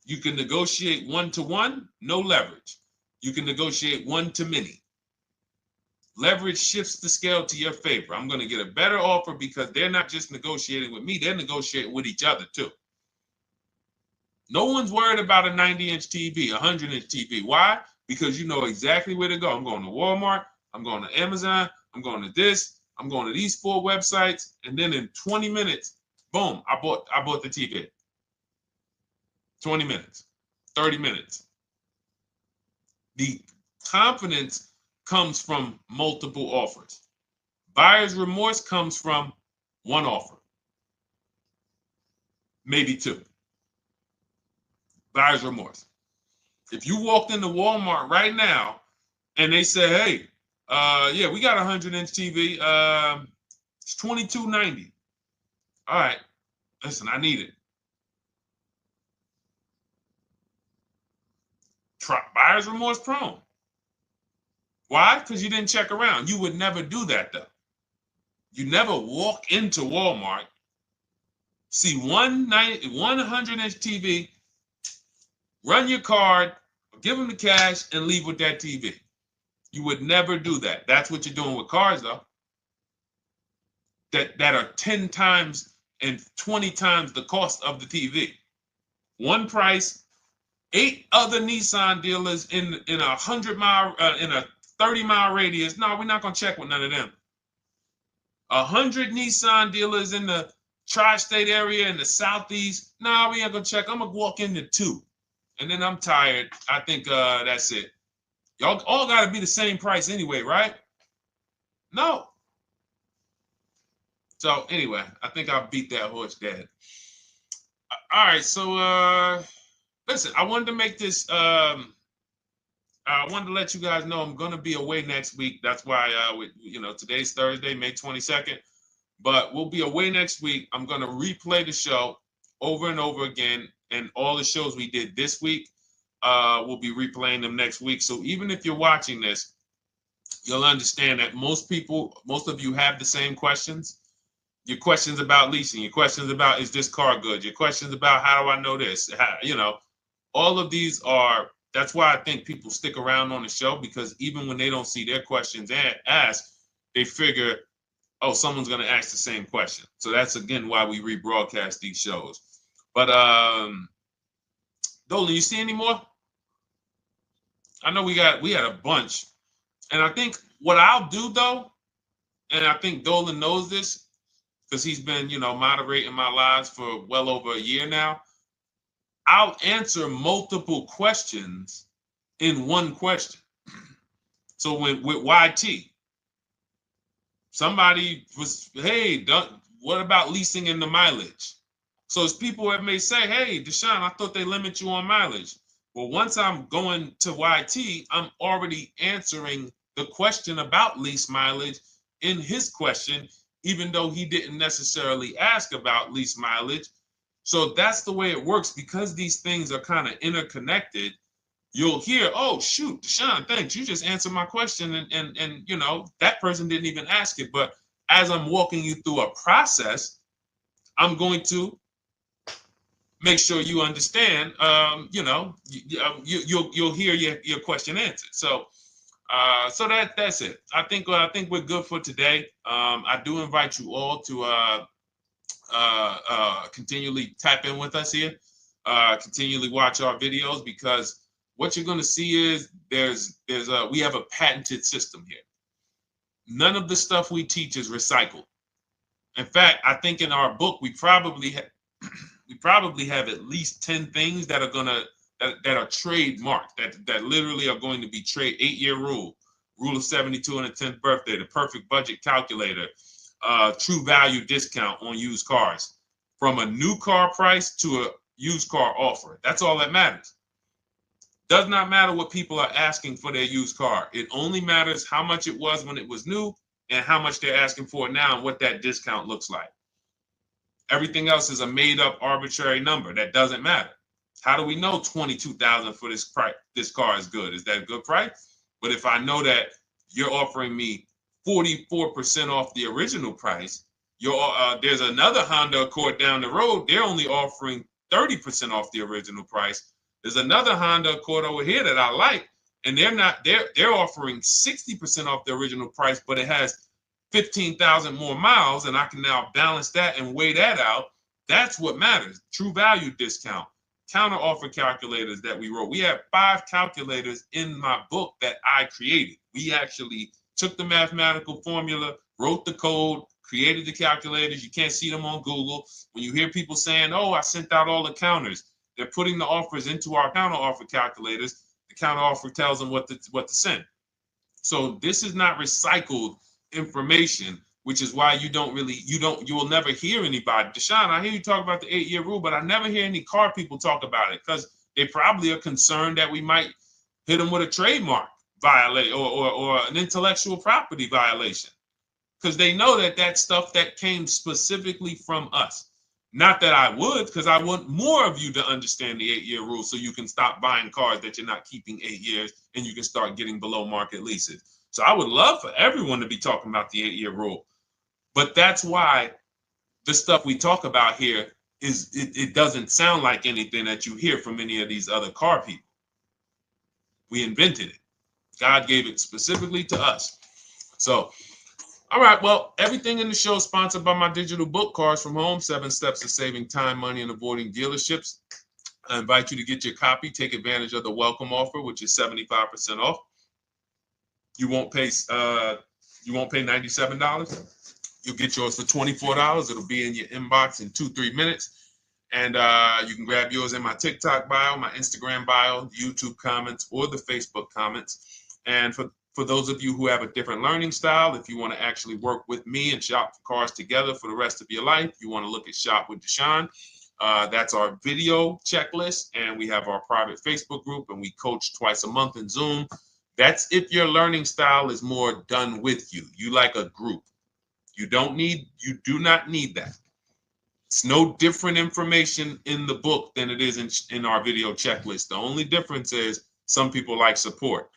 You can negotiate 1-to-1, no leverage. You can negotiate 1 to many. Leverage shifts the scale to your favor. I'm going to get a better offer because they're not just negotiating with me, they're negotiating with each other too. No one's worried about a 90-inch TV, a 100-inch TV. Why? Because you know exactly where to go. I'm going to Walmart, I'm going to Amazon, I'm going to this, I'm going to these 4 websites, and then in 20 minutes, boom, I bought the TV. 20 minutes, 30 minutes. The confidence comes from multiple offers. Buyer's remorse comes from one offer, maybe 2. Buyer's remorse. If you walked into Walmart right now and they say, hey, yeah, we got a 100-inch TV. It's $22.90. All right, listen, I need it. Buyer's remorse prone. Why? Because you didn't check around. You would never do that, though. You never walk into Walmart, see 100-inch TV, run your card, give them the cash, and leave with that TV. You would never do that. That's what you're doing with cars, though. That are 10 times and 20 times the cost of the TV. One price, 8 other Nissan dealers in a 100-mile, in a 30-mile radius. No, we're not going to check with none of them. 100 Nissan dealers in the tri-state area in the southeast. No, we ain't going to check. I'm going to walk into 2. And then I'm tired. I think that's it. Y'all all got to be the same price anyway, right? No. So anyway, I think I beat that horse dead. All right, so listen, I wanted to make this. I wanted to let you guys know I'm going to be away next week. That's why, today's Thursday, May 22nd. But we'll be away next week. I'm going to replay the show over and over again. And all the shows we did this week, we'll be replaying them next week. So even if you're watching this you'll understand that most of you have the same questions. Your questions about leasing, your questions about, is this car good? Your questions about, how do I know this? All of these are, that's why I think people stick around on the show, because even when they don't see their questions asked, they figure, oh, someone's going to ask the same question. So that's, again, why we rebroadcast these shows. But Dolan, you see any more? I know we had a bunch. And I think what I'll do, though, and I think Dolan knows this because he's been, moderating my lives for well over a year now, I'll answer multiple questions in one question. So with YT, somebody was, hey, what about leasing in the mileage? So as people that may say, hey, Deshone, I thought they limit you on mileage. Well, once I'm going to YT, I'm already answering the question about lease mileage in his question, even though he didn't necessarily ask about lease mileage. So that's the way it works. Because these things are kind of interconnected, you'll hear, oh, shoot, Deshone, thanks. You just answered my question. And that person didn't even ask it. But as I'm walking you through a process, I'm going to make sure you understand, you'll hear your question answered. So that's it. I think we're good for today. I do invite you all to continually tap in with us here, continually watch our videos, because what you're going to see is we have a patented system here. None of the stuff we teach is recycled. In fact, I think in our book we probably have at least 10 things that are trademarked, that literally are going to be 8-year rule of 72 on the 10th birthday, the perfect budget calculator, true value discount on used cars, from a new car price to a used car offer. That's all that matters. Does not matter what people are asking for their used car. It only matters how much it was when it was new and how much they're asking for it now and what that discount looks like. Everything else is a made up arbitrary number that doesn't matter. How do we know $22,000 for this price? This car is good. Is that a good price? But if I know that you're offering me 44% off the original price, there's another Honda Accord down the road. They're only offering 30% off the original price. There's another Honda Accord over here that I like, and they're offering 60% off the original price, but it has 15,000 more miles, and I can now balance that and weigh that out. That's what matters. True value discount, counter offer calculators that we wrote. We have 5 calculators in my book that I created. We actually took the mathematical formula, wrote the code, created the calculators. You can't see them on Google. When you hear people saying, oh, I sent out all the counters, they're putting the offers into our counter offer calculators. The counter offer tells them what to send. So this is not recycled information, which is why you will never hear anybody. Deshone, I hear you talk about the 8-year rule, but I never hear any car people talk about it, because they probably are concerned that we might hit them with a trademark violation or an intellectual property violation, because they know that that's stuff that came specifically from us. Not that I would, because I want more of you to understand the 8-year rule so you can stop buying cars that you're not keeping 8 years and you can start getting below market leases. So I would love for everyone to be talking about the 8-year rule. But that's why the stuff we talk about here it doesn't sound like anything that you hear from any of these other car people. We invented it. God gave it specifically to us. So, all right, well, everything in the show is sponsored by my digital book, Cars from Home, 7 Steps to Saving Time, Money, and Avoiding Dealerships. I invite you to get your copy. Take advantage of the welcome offer, which is 75% off. You won't pay $97. You'll get yours for $24. It'll be in your inbox in 2-3 minutes. And you can grab yours in my TikTok bio, my Instagram bio, YouTube comments, or the Facebook comments. And for those of you who have a different learning style, if you want to actually work with me and shop for cars together for the rest of your life, you want to look at Shop with Deshone. That's our video checklist. And we have our private Facebook group, and we coach twice a month in Zoom. That's if your learning style is more done with you. You like a group. You do not need that. It's no different information in the book than it is in our video checklist. The only difference is some people like support.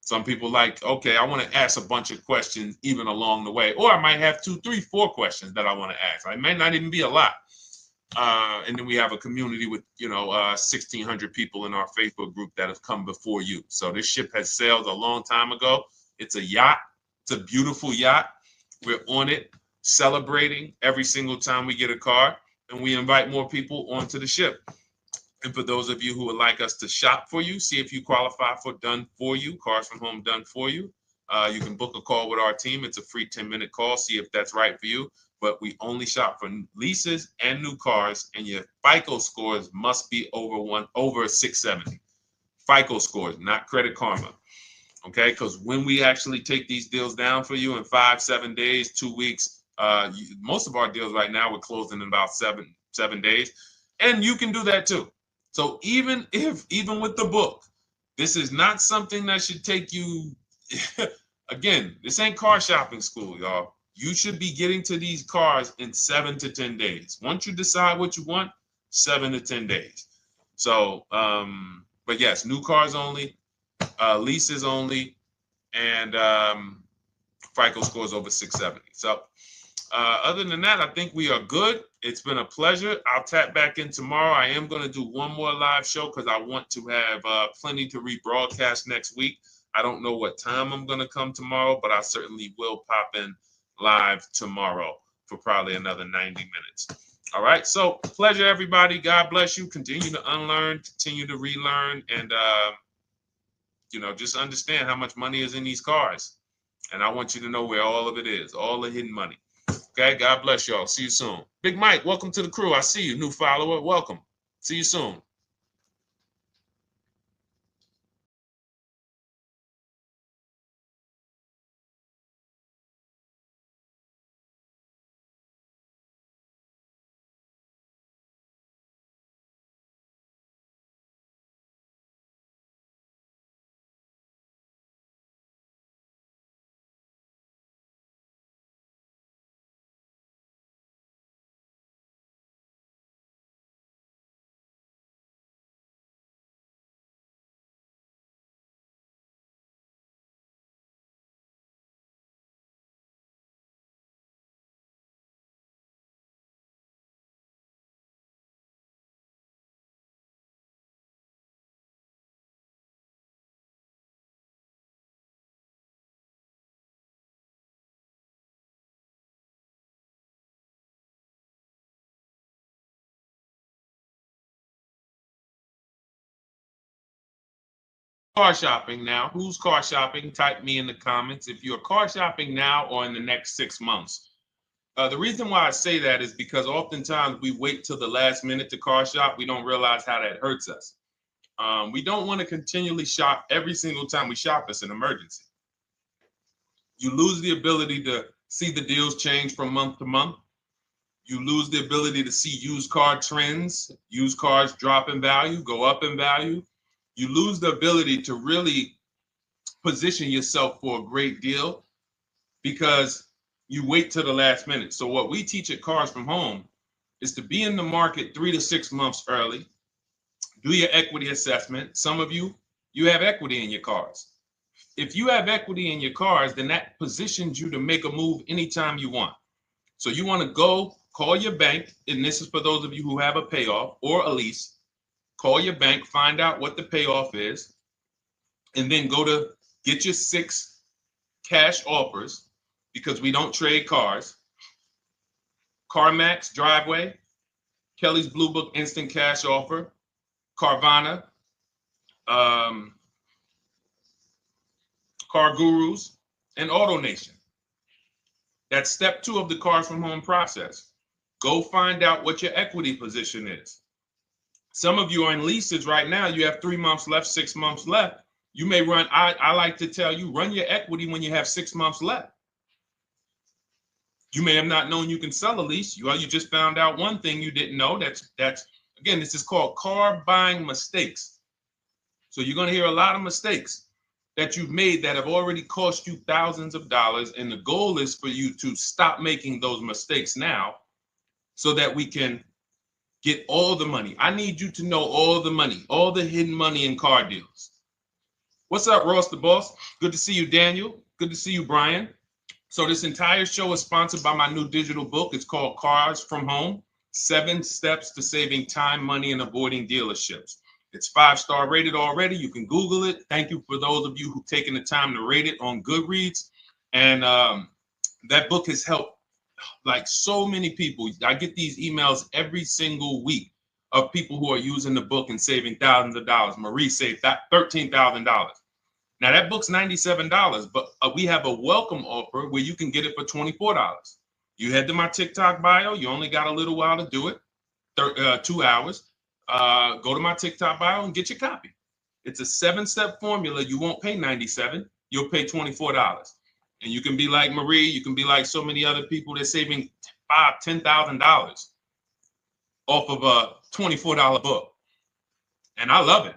Some people like, okay, I want to ask a bunch of questions even along the way, or I might have 2, 3, 4 questions that I want to ask. It may not even be a lot. And then we have a community with, 1,600 people in our Facebook group that have come before you. So this ship has sailed a long time ago. It's a yacht. It's a beautiful yacht. We're on it, celebrating every single time we get a car, and we invite more people onto the ship. And for those of you who would like us to shop for you, see if you qualify for Done For You, Cars from Home Done For You. You can book a call with our team. It's a free 10-minute call. See if that's right for you. But we only shop for leases and new cars, and your FICO scores must be over 670. FICO scores, not Credit Karma. Okay, because when we actually take these deals down for you in 5, 7 days, 2 weeks, most of our deals right now we're closing in about seven days, and you can do that too. So even with the book, this is not something that should take you. Again, this ain't car shopping school, y'all. You should be getting to these cars in 7 to 10 days. Once you decide what you want, 7 to 10 days. So, but yes, new cars only. Leases only, and FICO scores over 670. So other than that, I think we are good. It's been a pleasure. I'll tap back in tomorrow. I am going to do one more live show because I want to have plenty to rebroadcast next week. I don't know what time I'm going to come tomorrow, but I certainly will pop in live tomorrow for probably another 90 minutes. All right. So pleasure, everybody. God bless you. Continue to unlearn, continue to relearn, and just understand how much money is in these cars. And I want you to know where all of it is, all the hidden money. Okay, God bless y'all. See you soon. Big Mike, welcome to the crew. I see you, new follower. Welcome. See you soon. Car shopping now. Who's car shopping? Type me in the comments if you're car shopping now or in the next 6 months. The reason why I say that is because oftentimes we wait till the last minute to car shop. We don't realize how that hurts us. We don't want to continually shop every single time we shop. It's an emergency. You lose the ability to see the deals change from month to month. You lose the ability to see used car trends, used cars drop in value, go up in value. You lose the ability to really position yourself for a great deal because you wait till the last minute. So what we teach at Cars from Home is to be in the market 3 to 6 months early. Do your equity assessment. Some of you have equity in your cars. If you have equity in your cars, then that positions you to make a move anytime you want. So you want to go call your bank, and this is for those of you who have a payoff or a lease. Call your bank, find out what the payoff is, and then go to get your 6 cash offers because we don't trade cars. CarMax, Driveway, Kelly's Blue Book Instant Cash Offer, Carvana, Car Gurus, and AutoNation. That's step 2 of the Cars from Home process. Go find out what your equity position is. Some of you are in leases right now. You have 3 months left, 6 months left. You may run, I like to tell you, run your equity when you have 6 months left. You may have not known you can sell a lease. You just found out one thing you didn't know. That's again, this is called car buying mistakes. So you're going to hear a lot of mistakes that you've made that have already cost you thousands of dollars. And the goal is for you to stop making those mistakes now so that we can get all the money. I need you to know all the money, all the hidden money in car deals. What's up, Ross the Boss? Good to see you, Daniel. Good to see you, Brian. So this entire show is sponsored by my new digital book. It's called Cars from Home, 7 Steps to Saving Time, Money, and Avoiding Dealerships. It's 5-star rated already. You can Google it. Thank you for those of you who've taken the time to rate it on Goodreads. And that book has helped like so many people. I get these emails every single week of people who are using the book and saving thousands of dollars. Marie saved $13,000. Now that book's $97, but we have a welcome offer where you can get it for $24. You head to my TikTok bio. You only got a little while to do it, 2 hours. Go to my TikTok bio and get your copy. It's a 7-step formula. You won't pay $97. You'll pay $24. And you can be like Marie. You can be like so many other people. They're saving $5,000, $10,000 off of a $24 book. And I love it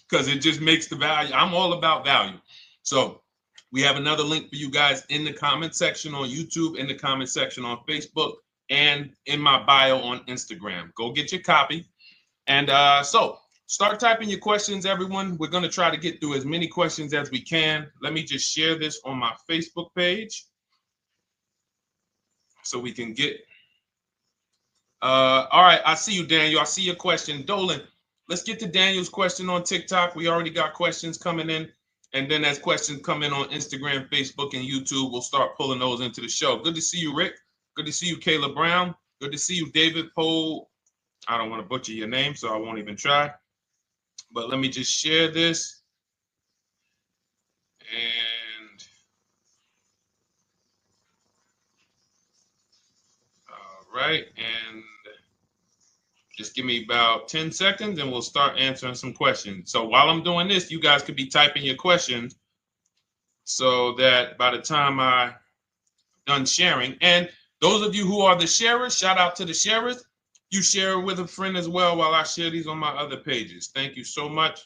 because it just makes the value. I'm all about value. So we have another link for you guys in the comment section on YouTube, in the comment section on Facebook, and in my bio on Instagram. Go get your copy. And so start typing your questions, everyone. We're going to try to get through as many questions as we can. Let me just share this on my Facebook page so we can get. All right. I see you, Daniel. I see your question. Dolan, let's get to Daniel's question on TikTok. We already got questions coming in. And then as questions come in on Instagram, Facebook, and YouTube, we'll start pulling those into the show. Good to see you, Rick. Good to see you, Kayla Brown. Good to see you, David Poe. I don't want to butcher your name, so I won't even try. But let me just share this. And all right. And just give me about 10 seconds and we'll start answering some questions. So while I'm doing this, you guys could be typing your questions so that by the time I'm done sharing, and those of you who are the sharers, shout out to the sharers. You share it with a friend as well while I share these on my other pages. Thank you so much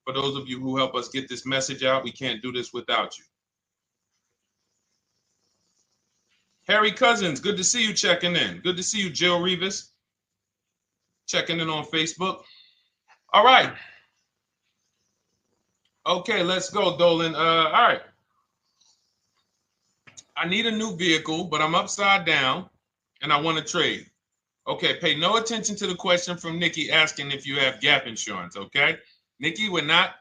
for those of you who help us get this message out. We can't do this without you. Harry Cousins, good to see you checking in. Good to see you, Jill Rivas. Checking in on Facebook. All right. Okay, let's go, Dolan. All right. I need a new vehicle, but I'm upside down and I want to trade. Okay, pay no attention to the question from Nikki asking if you have gap insurance, okay? Nikki, we're not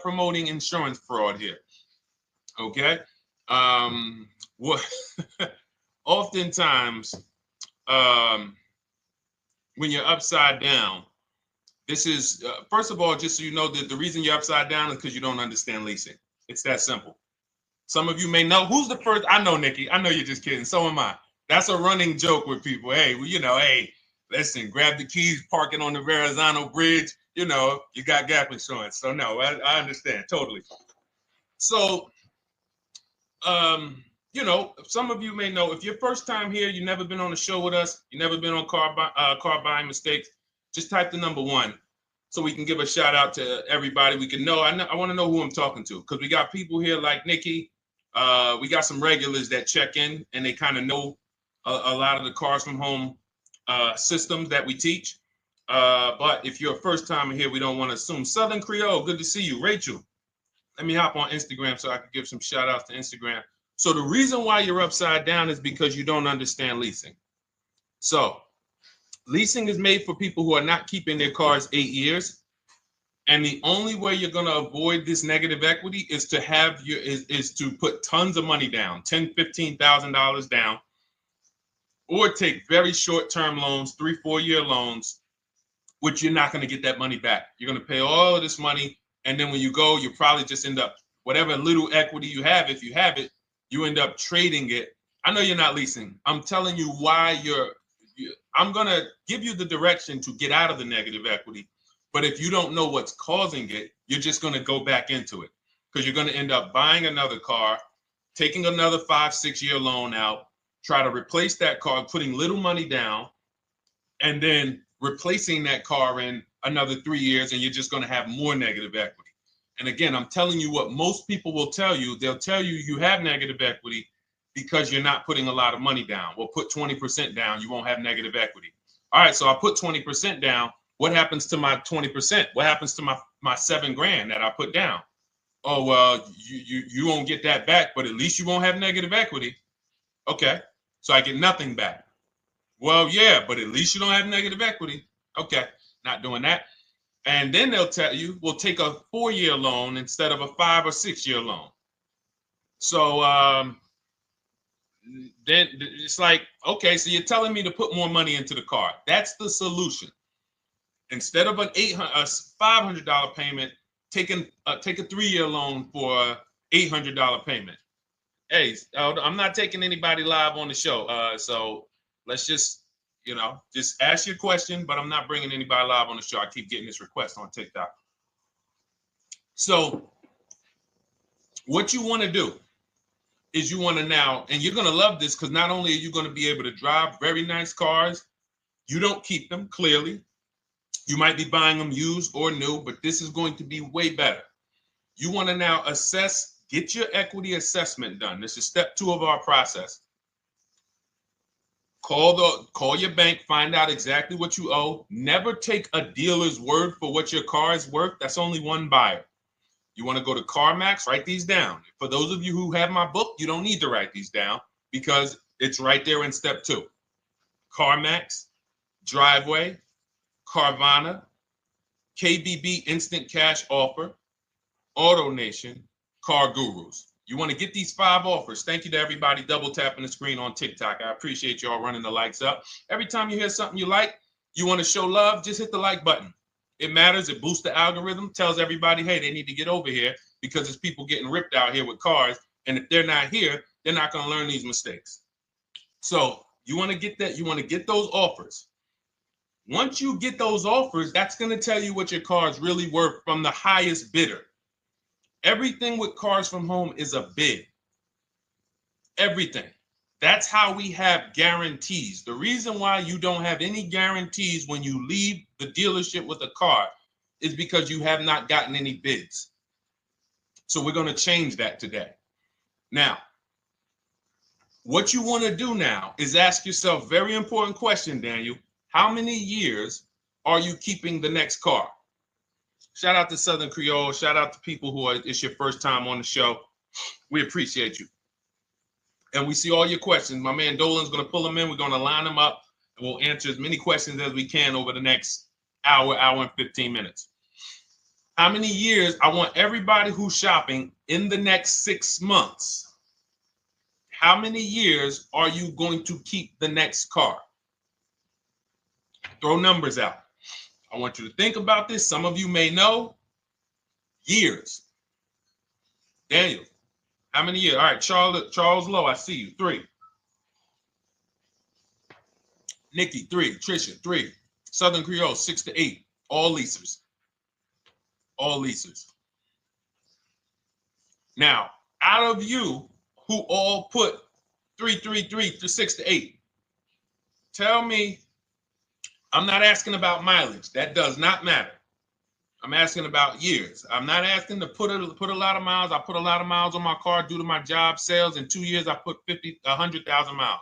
promoting insurance fraud here. Okay? What oftentimes when you're upside down, this is, first of all, just so you know that the reason you're upside down is because you don't understand leasing. It's that simple. Some of you may know, who's the first? I know, Nikki. I know you're just kidding. So am I. That's a running joke with people. Hey, well, you know, hey, listen, grab the keys, park it on the Verrazano Bridge. You know, you got gap insurance. So no, I understand totally. So, you know, some of you may know, if you're first time here, you've never been on a show with us, you've never been on car buying mistakes, just type the number 1 so we can give a shout out to everybody. We can know. I want to know who I'm talking to because we got people here like Nikki. We got some regulars that check in and they kind of know a lot of the Cars from Home systems that we teach. But if you're a first timer here, we don't want to assume. Southern Creole, good to see you. Rachel, let me hop on Instagram so I can give some shout outs to Instagram. So the reason why you're upside down is because you don't understand leasing. So leasing is made for people who are not keeping their cars 8 years. And the only way you're going to avoid this negative equity is to have is to put tons of money down, $10,000, $15,000 down, or take very short-term loans, 3-4 year loans, which you're not going to get that money back. You're going to pay all of this money. And then when you go, you probably just end up, whatever little equity you have, if you have it, you end up trading it. I know you're not leasing. I'm telling you why I'm going to give you the direction to get out of the negative equity. But if you don't know what's causing it, you're just going to go back into it because you're going to end up buying another car, taking another 5-6 year loan out, try to replace that car, putting little money down, and then replacing that car in another 3 years, and you're just going to have more negative equity. And again, I'm telling you what most people will tell you. They'll tell you you have negative equity because you're not putting a lot of money down. Well, put 20% down, you won't have negative equity. All right, so I put 20% down. What happens to my 20%? What happens to my my $7,000 that I put down. Oh, well, you won't get that back, but at least you won't have negative equity. Okay, so I get nothing back. Well, yeah, but at least you don't have negative equity. Okay, not doing that. And then they'll tell you, we'll take a 4-year loan instead of a 5 or 6-year loan. So then it's like, okay, so you're telling me to put more money into the car. That's the solution. Instead of a $500 payment, take a 3-year loan for a $800 payment. Hey, I'm not taking anybody live on the show. So let's just ask your question, but I'm not bringing anybody live on the show. I keep getting this request on TikTok. So what you want to do is you want to now, and you're going to love this because not only are you going to be able to drive very nice cars, you don't keep them, clearly. You might be buying them used or new, but this is going to be way better. You want to now assess, get your equity assessment done. This is step 2 of our process. Call your bank, find out exactly what you owe. Never take a dealer's word for what your car is worth. That's only one buyer. You want to go to CarMax, write these down. For those of you who have my book, you don't need to write these down because it's right there in step 2. CarMax, Driveway, Carvana, KBB Instant Cash Offer, AutoNation, Car Gurus. You want to get these 5 offers. Thank you to everybody double tapping the screen on TikTok. I appreciate y'all running the likes up. Every time you hear something you like, you want to show love, just hit the like button. It matters. It boosts the algorithm, tells everybody, hey, they need to get over here because there's people getting ripped out here with cars. And if they're not here, they're not going to learn these mistakes. So you want to get that. You want to get those offers. Once you get those offers, that's going to tell you what your car is really worth from the highest bidder. Everything with Cars from Home is a bid. Everything. That's how we have guarantees. The reason why you don't have any guarantees when you leave the dealership with a car is because you have not gotten any bids. So we're going to change that today. Now, what you want to do now is ask yourself, very important question, Daniel. How many years are you keeping the next car? Shout out to Southern Creole. Shout out to people who it's your first time on the show. We appreciate you. And we see all your questions. My man Dolan's going to pull them in. We're going to line them up. And we'll answer as many questions as we can over the next hour and 15 minutes. How many years? I want everybody who's shopping in the next 6 months. How many years are you going to keep the next car? Throw numbers out. I want you to think about this. Some of you may know. Years. Daniel, how many years? All right, Charles Lowe, I see you. 3. Nikki, 3. Trisha, 3. Southern Creole, 6 to 8. All leasers. All leasers. Now, out of you who all put 3 to 6 to 8, tell me. I'm not asking about mileage. That does not matter. I'm asking about years. I'm not asking to put a lot of miles. I put a lot of miles on my car due to my job sales. In 2 years, I put 100,000 miles.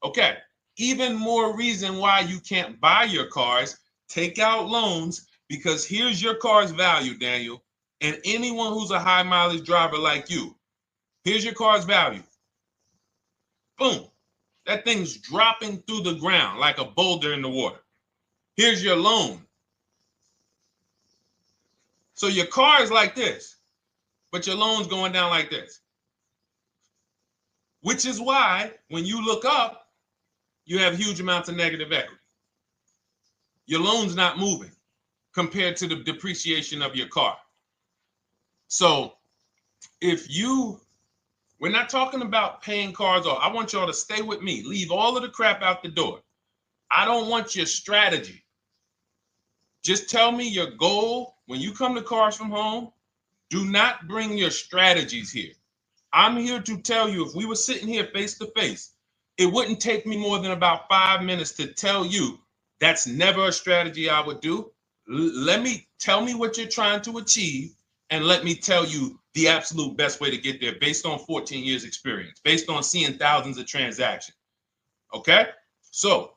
Okay. Even more reason why you can't buy your cars. Take out loans because here's your car's value, Daniel. And anyone who's a high mileage driver like you, here's your car's value. Boom. That thing's dropping through the ground like a boulder in the water. Here's your loan. So your car is like this, but your loan's going down like this. Which is why when you look up, you have huge amounts of negative equity. Your loan's not moving compared to the depreciation of your car. So we're not talking about paying cars off. I want y'all to stay with me. Leave all of the crap out the door. I don't want your strategy. Just tell me your goal. When you come to Cars from Home, do not bring your strategies here. I'm here to tell you, if we were sitting here face to face, it wouldn't take me more than about 5 minutes to tell you that's never a strategy I would do. Tell me what you're trying to achieve, and let me tell you the absolute best way to get there based on 14 years experience, based on seeing thousands of transactions. Okay? So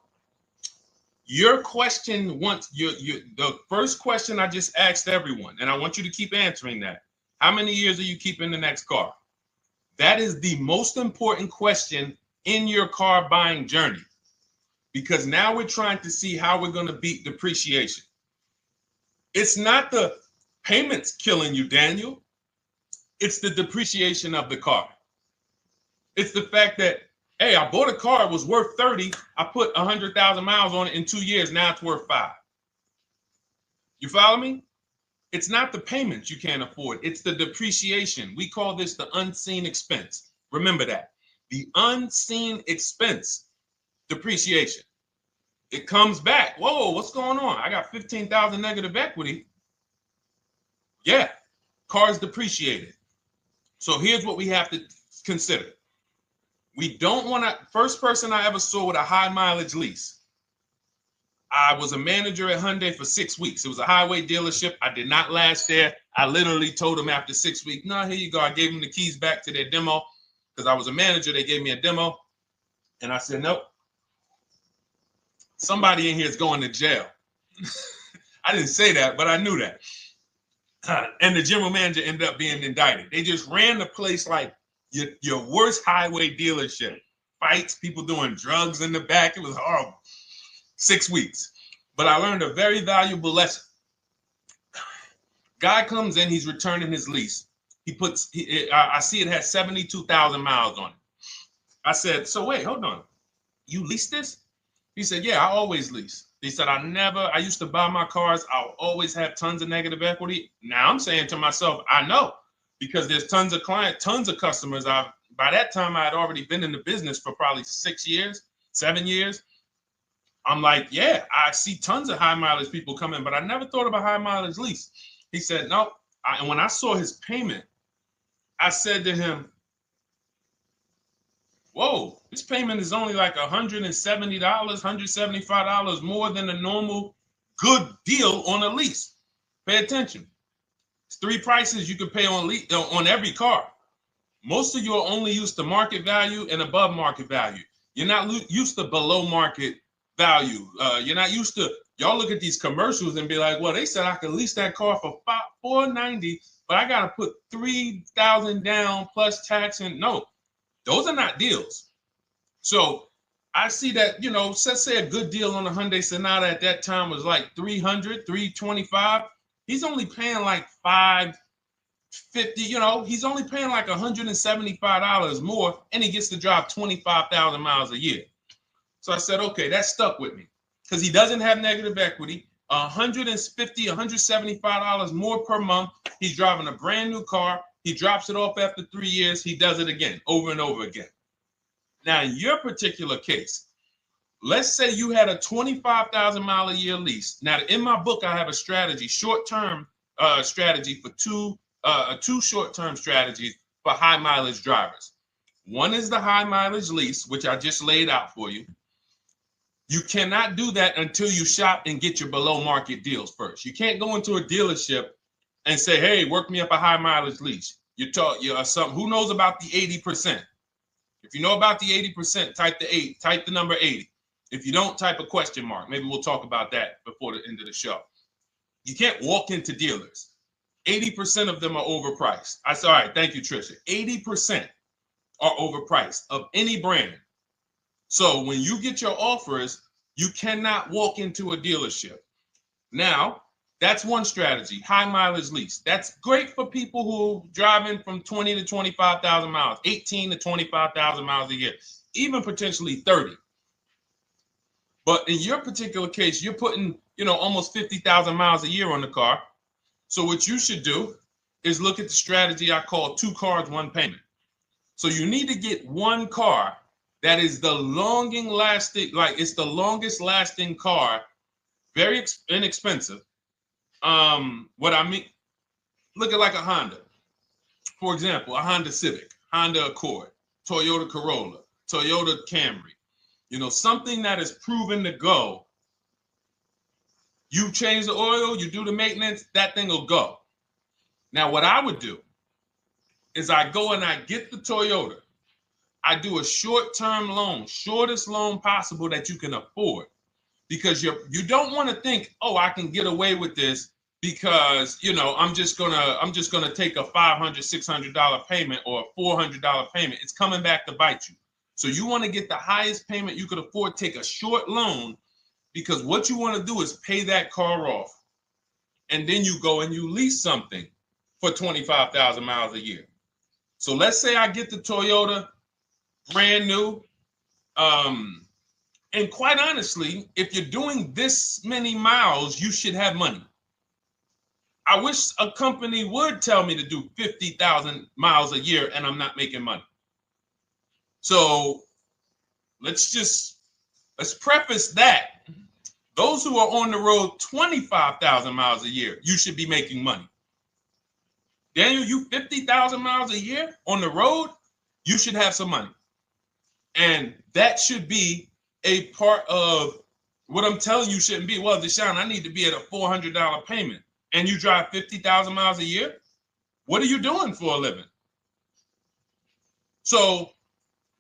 Your question the first question I just asked everyone, and I want you to keep answering that. How many years are you keeping the next car? That is the most important question in your car buying journey, because now we're trying to see how we're going to beat depreciation. It's not the payments killing you, Daniel. It's the depreciation of the car. It's the fact that, hey, I bought a car, it was worth 30. I put 100,000 miles on it in 2 years. Now it's worth 5. You follow me? It's not the payments you can't afford. It's the depreciation. We call this the unseen expense. Remember that. The unseen expense, depreciation. It comes back. Whoa, what's going on? I got 15,000 negative equity. Yeah, car's depreciated. So here's what we have to consider. We don't want to, first person I ever saw with a high mileage lease. I was a manager at Hyundai for 6 weeks. It was a highway dealership. I did not last there. I literally told them after 6 weeks, no, here you go. I gave them the keys back to their demo because I was a manager. They gave me a demo. And I said, nope. Somebody in here is going to jail. I didn't say that, but I knew that. And the general manager ended up being indicted. They just ran the place like your worst highway dealership. Fights, people doing drugs in the back. It was horrible. 6 weeks. But I learned a very valuable lesson. Guy comes in, he's returning his lease. I see it has 72,000 miles on it. I said, so wait, hold on. You leased this? He said, yeah, I always lease. He said, I used to buy my cars. I'll always have tons of negative equity. Now I'm saying to myself, I know, because there's tons of clients, tons of customers. By that time, I had already been in the business for probably 6 years, 7 years. I'm like, yeah, I see tons of high mileage people coming, but I never thought of a high mileage lease. He said, no. And when I saw his payment, I said to him, whoa, this payment is only like $170, $175 more than a normal good deal on a lease. Pay attention. It's 3 prices you can pay on every car. Most of you are only used to market value and above market value. You're not used to below market value. You're not used to, y'all look at these commercials and be like, well, they said I could lease that car for $490, but I got to put $3,000 down plus tax. And no, those are not deals. So I see that, let's say a good deal on a Hyundai Sonata at that time was like $300, $325. He's only paying like $550, he's only paying like $175 more, and he gets to drive 25,000 miles a year. So I said, okay, that stuck with me because he doesn't have negative equity. $150, $175 more per month. He's driving a brand new car. He drops it off after 3 years. He does it again, over and over again. Now, in your particular case, let's say you had a 25,000 mile a year lease. Now, in my book, I have a strategy, short-term strategy for two short-term strategies for high mileage drivers. One is the high mileage lease, which I just laid out for you. You cannot do that until you shop and get your below market deals first. You can't go into a dealership and say, hey, work me up a high mileage lease. Who knows about the 80%? If you know about the 80%, type the number 80. If you don't, type a question mark. Maybe we'll talk about that before the end of the show. You can't walk into dealers. 80% of them are overpriced. I said, all right, thank you, Trisha. 80% are overpriced of any brand. So when you get your offers, you cannot walk into a dealership. Now, that's one strategy, high mileage lease. That's great for people who are driving from 20 to 25,000 miles, 18 to 25,000 miles a year, even potentially 30. But in your particular case, you're putting, almost 50,000 miles a year on the car. So what you should do is look at the strategy I call 2 cars, 1 payment. So you need to get one car that is the longest lasting car, very inexpensive. What I mean, look at like a Honda. For example, a Honda Civic, Honda Accord, Toyota Corolla, Toyota Camry. Something that is proven to go. You change the oil, you do the maintenance, that thing will go. Now, what I would do is I go and I get the Toyota. I do a short-term loan, shortest loan possible that you can afford. because you don't want to think, oh, I can get away with this because, you know, I'm just gonna take a $500, $600 payment or a $400 payment. It's coming back to bite you. So you want to get the highest payment you could afford, take a short loan, because what you want to do is pay that car off. And then you go and you lease something for 25,000 miles a year. So let's say I get the Toyota brand new. And quite honestly, if you're doing this many miles, you should have money. I wish a company would tell me to do 50,000 miles a year and I'm not making money. So let's preface that. Those who are on the road 25,000 miles a year, you should be making money. Daniel, you 50,000 miles a year on the road, you should have some money. And that should be a part of what I'm telling you shouldn't be. Well, Deshone, I need to be at a $400 payment. And you drive 50,000 miles a year? What are you doing for a living? So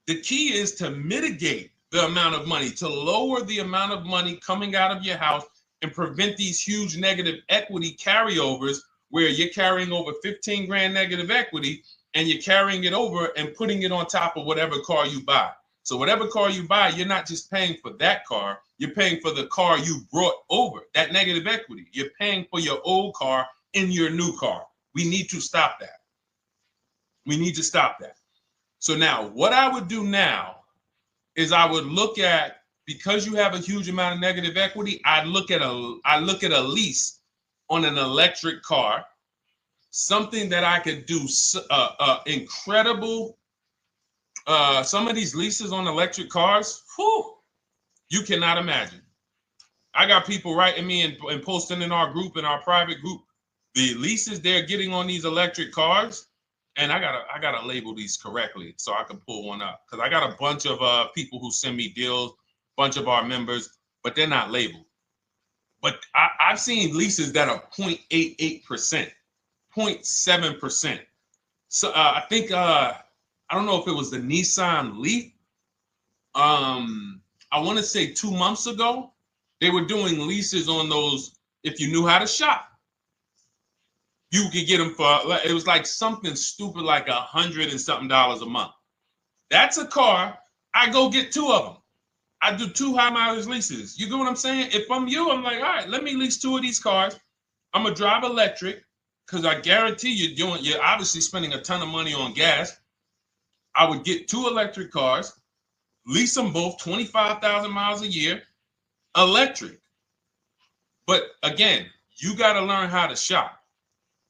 the key is to mitigate the amount of money, to lower the amount of money coming out of your house and prevent these huge negative equity carryovers where you're carrying over 15 grand negative equity and you're carrying it over and putting it on top of whatever car you buy. So whatever car you buy, you're not just paying for that car, you're paying for the car you brought over, that negative equity. You're paying for your old car in your new car. We need to stop that. We need to stop that. So now what I would do now is I would look at, because you have a huge amount of negative equity, I look at a lease on an electric car, something that I could do incredible. Some of these leases on electric cars, whew, you cannot imagine. I got people writing me and posting in our group, in our private group, the leases they're getting on these electric cars. And I gotta label these correctly so I can pull one up, because I got a bunch of people who send me deals, bunch of our members, but they're not labeled. But I've seen leases that are 0.88%, 0.7%. So I think I don't know if it was the Nissan Leaf. I want to say 2 months ago, they were doing leases on those. If you knew how to shop, you could get them for, it was like something stupid like $100 and something a month. That's a car. I go get 2 of them. I do 2 high mileage leases. You get what I'm saying? If I'm you, I'm like, all right, let me lease 2 of these cars. I'm gonna drive electric, because I guarantee you're obviously spending a ton of money on gas. I would get 2 electric cars, lease them both 25,000 miles a year, electric. But again, you got to learn how to shop,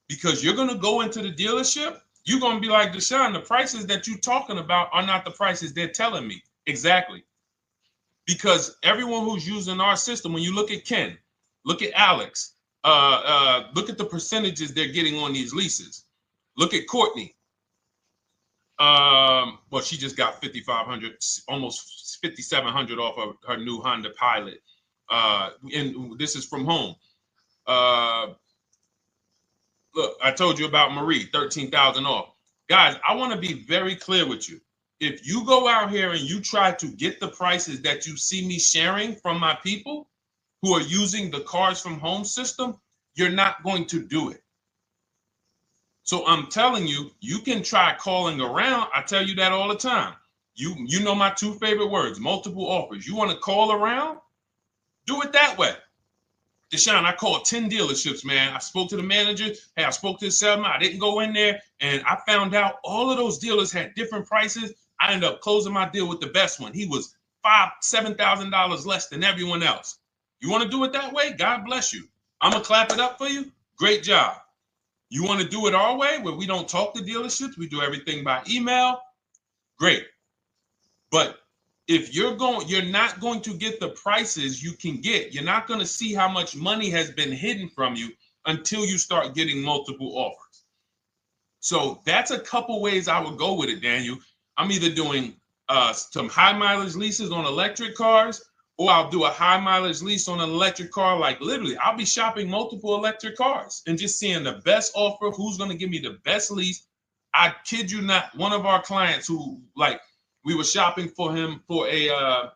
because you're going to go into the dealership. You're going to be like, Deshone, the prices that you're talking about are not the prices they're telling me. Exactly. Because everyone who's using our system, when you look at Ken, look at Alex, look at the percentages they're getting on these leases. Look at Courtney. Well, she just got 5,500, almost 5,700 off of her new Honda Pilot. And this is from home. Look, I told you about Marie, 13,000 off. Guys, I want to be very clear with you. If you go out here and you try to get the prices that you see me sharing from my people who are using the Cars from Home system, you're not going to do it. So I'm telling you, you can try calling around. I tell you that all the time. You know my 2 favorite words, multiple offers. You want to call around? Do it that way. Deshone, I called 10 dealerships, man. I spoke to the manager. Hey, I spoke to the salesman. I didn't go in there, and I found out all of those dealers had different prices. I ended up closing my deal with the best one. He was $5,000, $7,000 less than everyone else. You want to do it that way? God bless you. I'm going to clap it up for you. Great job. You want to do it our way, where we don't talk to dealerships, we do everything by email? Great. But if you're not going to get the prices you can get. You're not going to see how much money has been hidden from you until you start getting multiple offers. So that's a couple ways I would go with it, Daniel. I'm either doing some high mileage leases on electric cars, or I'll do a high mileage lease on an electric car. Like literally, I'll be shopping multiple electric cars and just seeing the best offer, who's going to give me the best lease. I kid you not, one of our clients who, like, we were shopping for him for a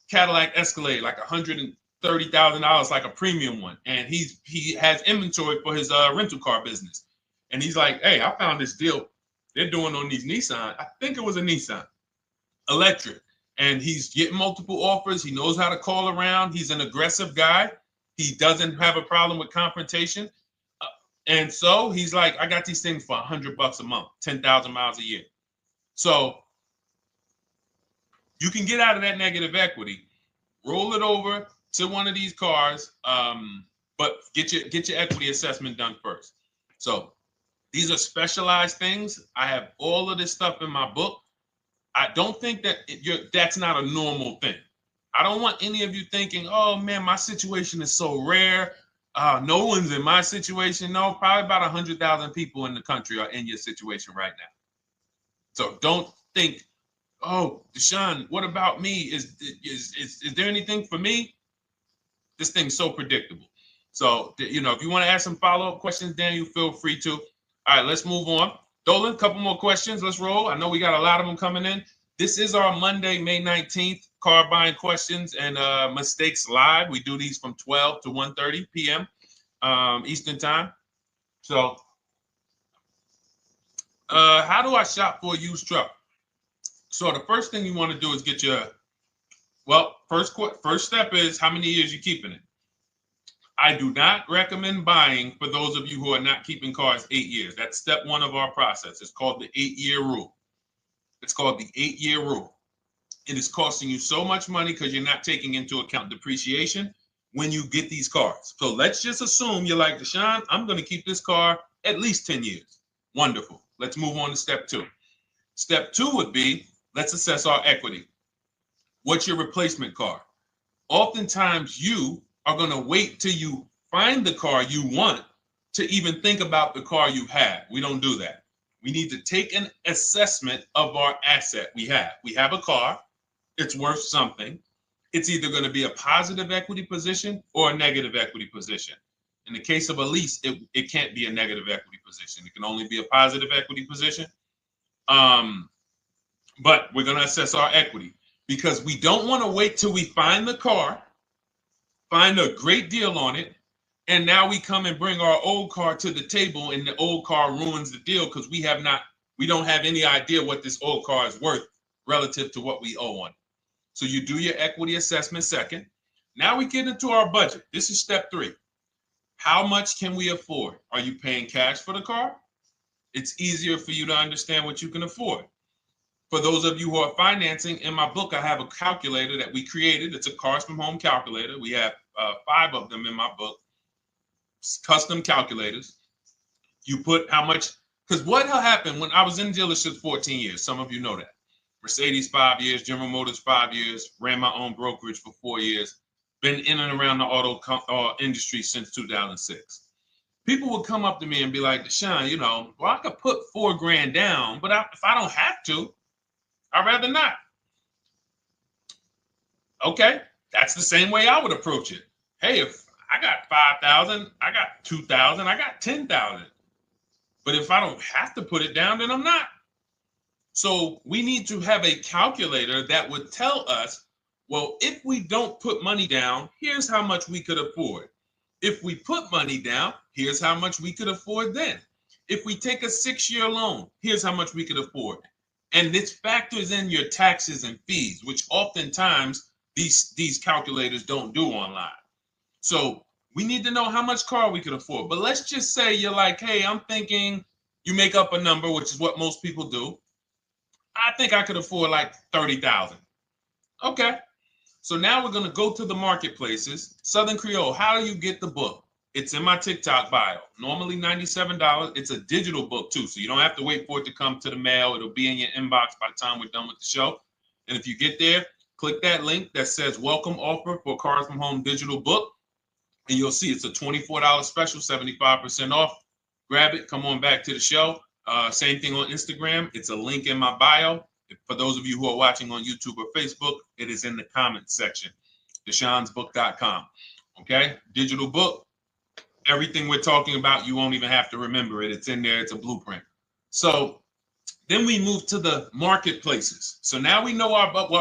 Cadillac Escalade, like $30,000, like a premium one, and he has inventory for his rental car business, and he's like, hey, I found this deal they're doing on these Nissan. I think it was a Nissan electric, and he's getting multiple offers. He knows how to call around. He's an aggressive guy. He doesn't have a problem with confrontation, and so he's like, I got these things for $100 a month, 10,000 miles a year. So you can get out of that negative equity, roll it over to one of these cars, but get your equity assessment done first. So these are specialized things. I have all of this stuff in my book. I don't think that that's not a normal thing. I don't want any of you thinking, oh man, my situation is so rare. No one's in my situation. No, probably about 100,000 people in the country are in your situation right now. So don't think, oh, Deshone, what about me? Is there anything for me? This thing's so predictable. So, if you want to ask some follow-up questions, Daniel, feel free to. All right, let's move on. Dolan, a couple more questions. Let's roll. I know we got a lot of them coming in. This is our Monday, May 19th, car buying questions and mistakes live. We do these from 12 to 1:30 p.m. Eastern time. So, how do I shop for a used truck? So the first thing you want to do is get your, first step is how many years you keeping it. I do not recommend buying for those of you who are not keeping cars 8 years. That's step one of our process. It's called the 8-year rule. It's called the 8-year rule. It is costing you so much money because you're not taking into account depreciation when you get these cars. So let's just assume you're like, Deshone, I'm going to keep this car at least 10 years. Wonderful. Let's move on to step two. Step two would be, let's assess our equity. What's your replacement car? Oftentimes you are going to wait till you find the car you want to even think about the car you have. We don't do that. We need to take an assessment of our asset we have. We have a car. It's worth something. It's either going to be a positive equity position or a negative equity position. In the case of a lease, it can't be a negative equity position. It can only be a positive equity position. But we're going to assess our equity because we don't want to wait till we find the car, find a great deal on it, and now we come and bring our old car to the table and the old car ruins the deal because we don't have any idea what this old car is worth relative to what we owe on it. So you do your equity assessment second. Now we get into our budget. This is step three. How much can we afford? Are you paying cash for the car? It's easier for you to understand what you can afford. For those of you who are financing, in my book, I have a calculator that we created. It's a Cars from Home calculator. We have 5 of them in my book, custom calculators. You put how much, because what happened when I was in dealerships 14 years, some of you know that. Mercedes 5 years, General Motors 5 years, ran my own brokerage for 4 years, been in and around the auto industry since 2006. People would come up to me and be like, Deshone, I could put $4,000 down, but if I don't have to, I'd rather not. Okay, that's the same way I would approach it. Hey, if I got 5,000, I got 2,000, I got 10,000. But if I don't have to put it down, then I'm not. So we need to have a calculator that would tell us, well, if we don't put money down, here's how much we could afford. If we put money down, here's how much we could afford then. If we take a 6-year loan, here's how much we could afford. And this factors in your taxes and fees, which oftentimes these calculators don't do online. So we need to know how much car we could afford. But let's just say you're like, hey, I'm thinking, you make up a number, which is what most people do. I think I could afford like 30,000. Okay. So now we're going to go to the marketplaces. Southern Creole, how do you get the book? It's in my TikTok bio. Normally $97. It's a digital book too, so you don't have to wait for it to come to the mail. It'll be in your inbox by the time we're done with the show. And if you get there, click that link that says welcome offer for Cars from Home digital book. And you'll see it's a $24 special, 75% off. Grab it. Come on back to the show. Same thing on Instagram. It's a link in my bio. For those of you who are watching on YouTube or Facebook, it is in the comments section. DeshonesBook.com. Okay? Digital book. Everything we're talking about, you won't even have to remember it. It's in there. It's a blueprint. So then we move to the marketplaces. So now we know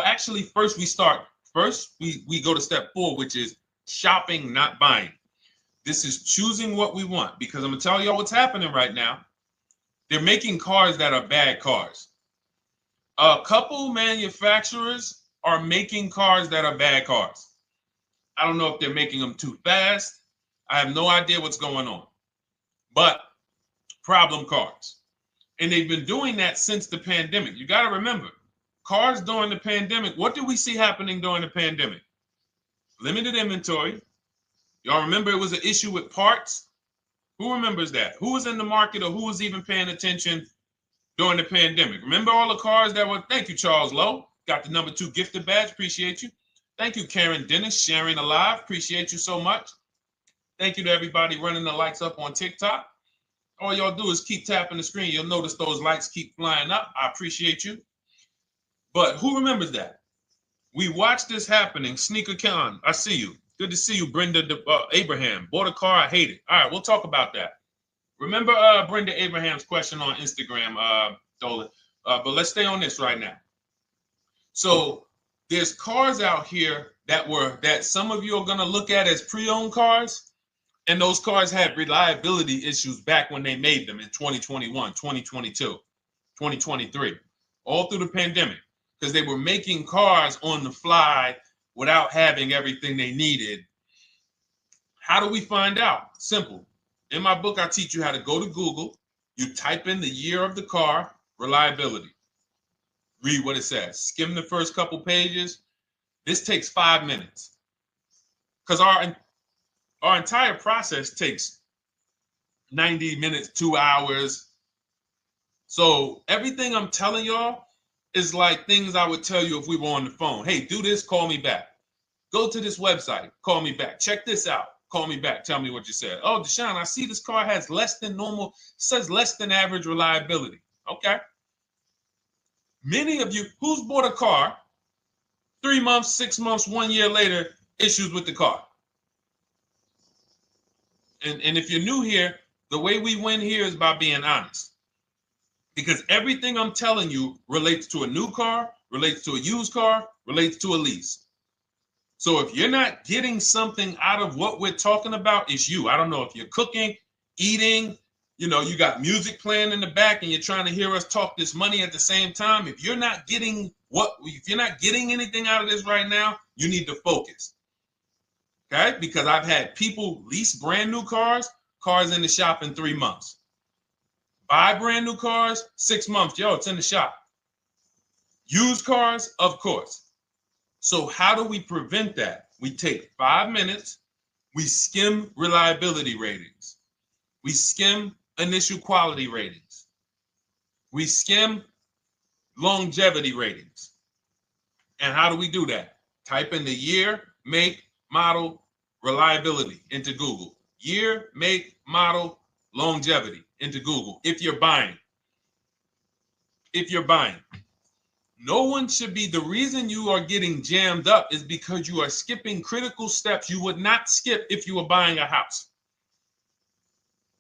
actually first we go to step 4, which is shopping, not buying. This is choosing what we want, because I'm gonna tell y'all what's happening right now. They're making cars that are bad cars. A couple manufacturers are making cars that are bad cars. I don't know if they're making them too fast. I have no idea what's going on, but problem cars. And they've been doing that since the pandemic. You got to remember, cars during the pandemic, what did we see happening during the pandemic? Limited inventory. Y'all remember it was an issue with parts? Who remembers that? Who was in the market, or who was even paying attention during the pandemic? Remember all the cars that were, thank you, Charles Lowe. Got the #2 gifted badge, appreciate you. Thank you, Karen Dennis, sharing alive, appreciate you so much. Thank you to everybody running the likes up on TikTok. All y'all do is keep tapping the screen. You'll notice those likes keep flying up. I appreciate you. But who remembers that? We watched this happening. Sneaker Con, I see you. Good to see you, Brenda Abraham. Bought a car, I hate it. All right, we'll talk about that. Remember Brenda Abraham's question on Instagram, Dolan. But let's stay on this right now. So there's cars out here that some of you are going to look at as pre-owned cars, and those cars had reliability issues back when they made them in 2021, 2022, 2023, all through the pandemic, because they were making cars on the fly without having everything they needed. How do we find out? Simple. In my book, I teach you how to go to Google. You type in the year of the car, reliability. Read what it says. Skim the first couple pages. This takes 5 minutes, because our entire process takes 90 minutes, 2 hours. So everything I'm telling y'all is like things I would tell you if we were on the phone. Hey, do this, call me back. Go to this website, call me back. Check this out, call me back. Tell me what you said. Oh, Deshone, I see this car has less than normal, says less than average reliability. Okay. Many of you, who's bought a car 3 months, 6 months, 1 year later, issues with the car? And if you're new here, the way we win here is by being honest. Because everything I'm telling you relates to a new car, relates to a used car, relates to a lease. So if you're not getting something out of what we're talking about, it's you. I don't know if you're cooking, eating, you got music playing in the back and you're trying to hear us talk this money at the same time. If you're not getting anything out of this right now, you need to focus. Okay? Because I've had people lease brand new cars in the shop in 3 months. Buy brand new cars, 6 months. Yo, it's in the shop. Used cars, of course. So how do we prevent that? We take 5 minutes. We skim reliability ratings. We skim initial quality ratings. We skim longevity ratings. And how do we do that? Type in the year, make, model, reliability into Google. Year, make, model, longevity into Google. If you're buying. No one should be, the reason you are getting jammed up is because you are skipping critical steps you would not skip if you were buying a house.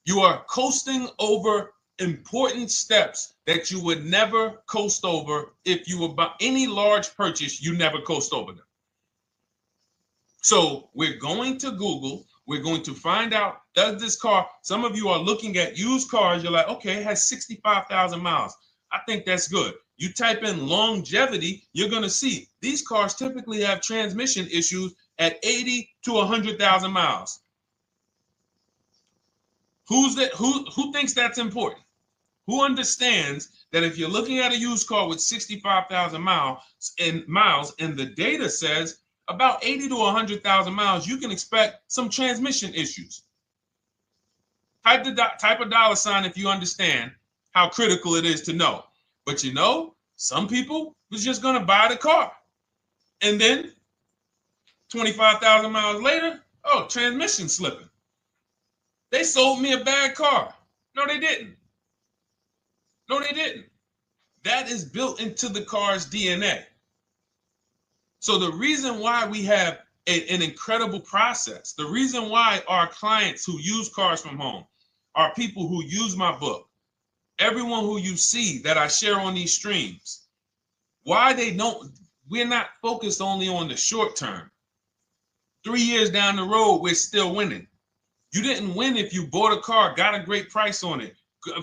You are coasting over important steps that you would never coast over if you were buying any large purchase. You never coast over them. So we're going to Google. We're going to find out, does this car, some of you are looking at used cars. You're like, okay, it has 65,000 miles. I think that's good. You type in longevity, you're going to see these cars typically have transmission issues at 80 to 100,000 miles. Who thinks that's important? Who understands that if you're looking at a used car with 65,000 miles and the data says about 80 to 100,000 miles, you can expect some transmission issues. Type a dollar sign if you understand how critical it is to know. But some people was just going to buy the car. And then 25,000 miles later, transmission slipping. They sold me a bad car. No, they didn't. That is built into the car's DNA. So the reason why we have an incredible process, the reason why our clients who use cars from home are people who use my book, everyone who you see that I share on these streams, we're not focused only on the short term. 3 years down the road, we're still winning. You didn't win if you bought a car, got a great price on it,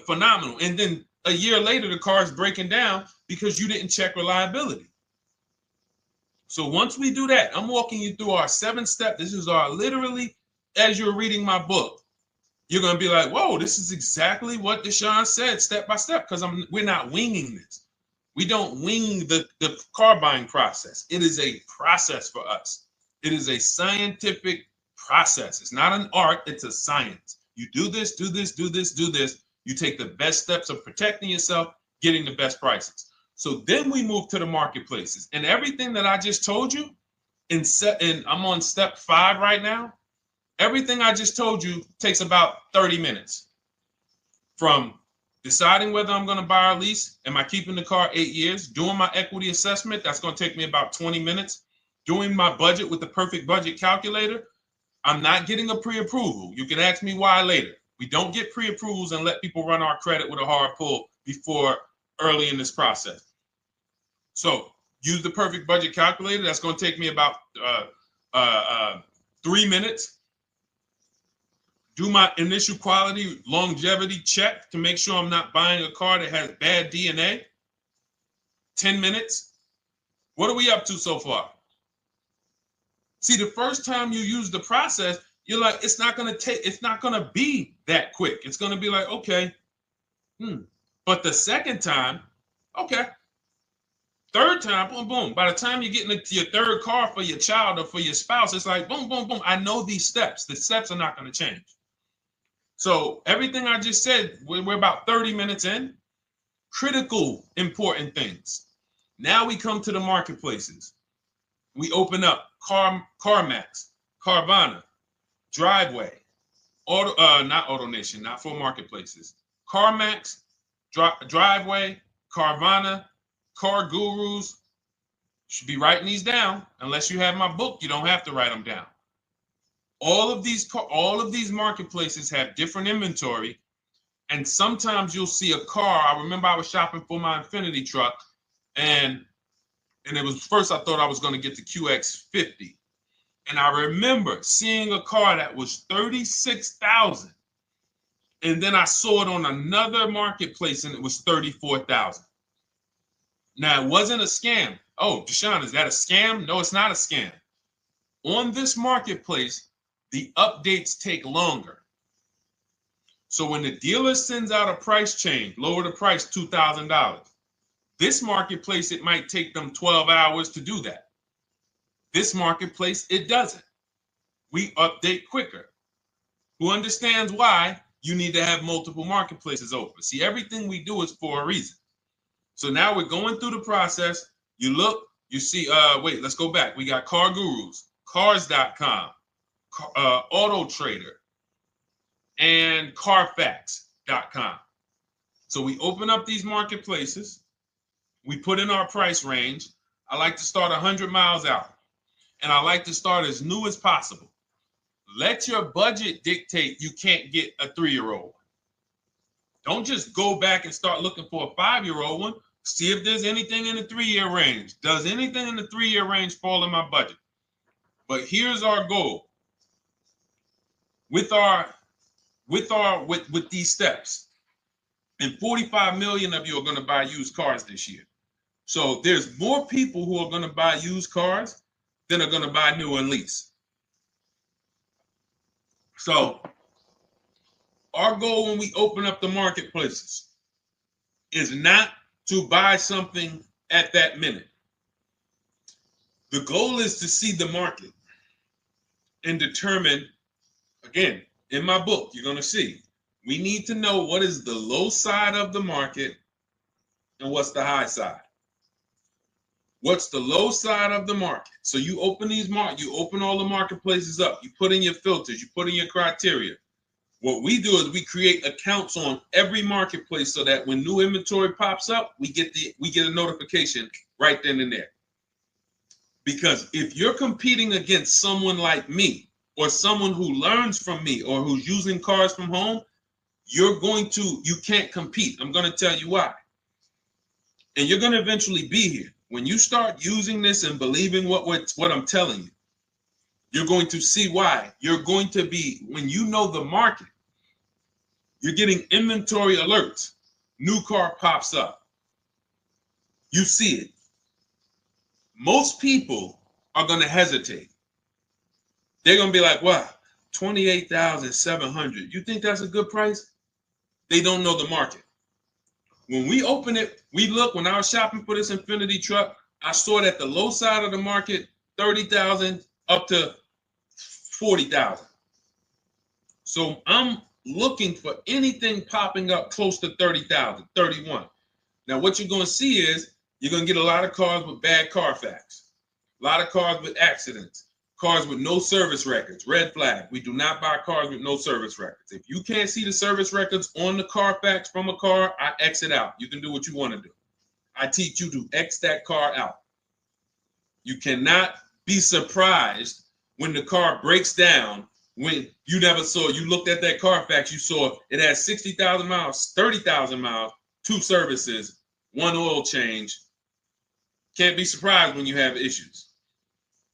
phenomenal, and then a year later the car is breaking down because you didn't check reliability. So once we do that, I'm walking you through our 7-step. This is our literally, as you're reading my book, you're going to be like, whoa, this is exactly what Deshone said, step by step, because we're not winging this. We don't wing the car buying process. It is a process for us. It is a scientific process. It's not an art, it's a science. You do this, do this, do this, do this. You take the best steps of protecting yourself, getting the best prices. So then we move to the marketplaces. And everything that I just told you, and I'm on step 5 right now, everything I just told you takes about 30 minutes. From deciding whether I'm going to buy or lease, am I keeping the car 8 years, doing my equity assessment, that's going to take me about 20 minutes, doing my budget with the perfect budget calculator. I'm not getting a pre-approval. You can ask me why later. We don't get pre-approvals and let people run our credit with a hard pull before early in this process. So use the perfect budget calculator. That's going to take me about 3 minutes. Do my initial quality longevity check to make sure I'm not buying a car that has bad DNA. 10 minutes. What are we up to so far? See, the first time you use the process, you're like, it's not going to be that quick. It's going to be like, okay. But the second time, okay. Third time, boom, boom. By the time you're getting into your third car for your child or for your spouse, it's like, boom, boom, boom. I know these steps. The steps are not going to change. So everything I just said, we're about 30 minutes in. Critical, important things. Now we come to the marketplaces. We open up CarMax, Carvana, Driveway, not AutoNation, not for marketplaces. CarMax, Driveway, Carvana, Car Gurus. Should be writing these down. Unless you have my book, you don't have to write them down. All of these marketplaces have different inventory, and sometimes you'll see a car. I remember I was shopping for my Infinity truck, and it was first I thought I was going to get the QX50, and I remember seeing a car that was $36,000, and then I saw it on another marketplace, and it was $34,000. Now it wasn't a scam. Oh, Deshone, is that a scam? No, it's not a scam. On this marketplace, the updates take longer. So when the dealer sends out a price change, lower the price $2,000. This marketplace, it might take them 12 hours to do that. This marketplace, it doesn't. We update quicker. Who understands why you need to have multiple marketplaces open? See, everything we do is for a reason. So now we're going through the process. You look, you see, wait, let's go back. We got Car Gurus, Cars.com, Auto Trader, and Carfax.com. So we open up these marketplaces. We put in our price range. I like to start 100 miles out, and I like to start as new as possible. Let your budget dictate you can't get a 3-year-old. Don't just go back and start looking for a 5-year-old one. See if there's anything in the 3-year range. Does anything in the 3-year range fall in my budget? But here's our goal. With these steps, and 45 million of you are going to buy used cars this year. So there's more people who are going to buy used cars than are going to buy new and lease. So our goal when we open up the marketplaces is not to buy something at that minute. The goal is to see the market and determine, again, in my book, you're going to see, we need to know what is the low side of the market and what's the high side. What's the low side of the market? So you open you open all the marketplaces up. You put in your filters. You put in your criteria. What we do is we create accounts on every marketplace so that when new inventory pops up, we get a notification right then and there. Because if you're competing against someone like me or someone who learns from me or who's using cars from home, you can't compete. I'm going to tell you why. And you're going to eventually be here. When you start using this and believing what I'm telling you, You're going to see why. You're going to be, when you know the market, you're getting inventory alerts. New car pops up. You see it. Most people are going to hesitate. They're going to be like, wow, 28,700. You think that's a good price? They don't know the market. When we open it, we look, when I was shopping for this Infiniti truck, I saw it at the low side of the market, 30,000 up to 40,000. So I'm looking for anything popping up close to 30,000, 31. Now, what you're going to see is you're going to get a lot of cars with bad Carfax, a lot of cars with accidents, cars with no service records, red flag. We do not buy cars with no service records. If you can't see the service records on the Carfax from a car, I exit out. You can do what you want to do. I teach you to X that car out. You cannot be surprised when the car breaks down, when you never saw, you looked at that Carfax, you saw it has 60,000 miles, 30,000 miles, 2 services, 1 oil change. Can't be surprised when you have issues.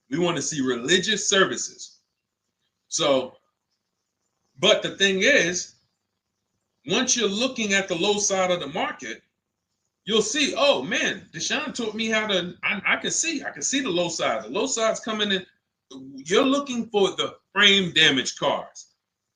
We want to see religious services. So, but the thing is, once you're looking at the low side of the market, you'll see, oh man, Deshone taught me how to, I can see the low side. The low side's coming in. You're looking for the frame damage cars.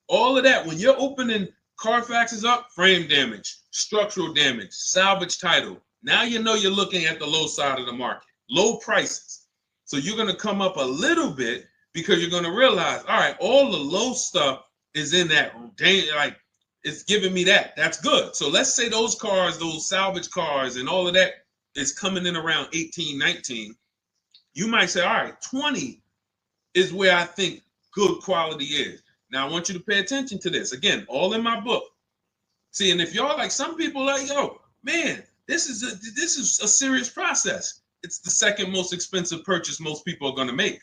All of that, when you're opening Carfaxes up, frame damage, structural damage, salvage title. Now you know you're looking at the low side of the market, low prices. So you're going to come up a little bit because you're going to realize, all right, all the low stuff is in that, like, it's giving me that. That's good. So let's say those cars, those salvage cars and all of that is coming in around 18, 19. You might say, all right, 20 is where I think good quality is. Now, I want you to pay attention to this. Again, all in my book. See, and if y'all like, some people like, yo, man, this is a serious process. It's the second most expensive purchase most people are going to make.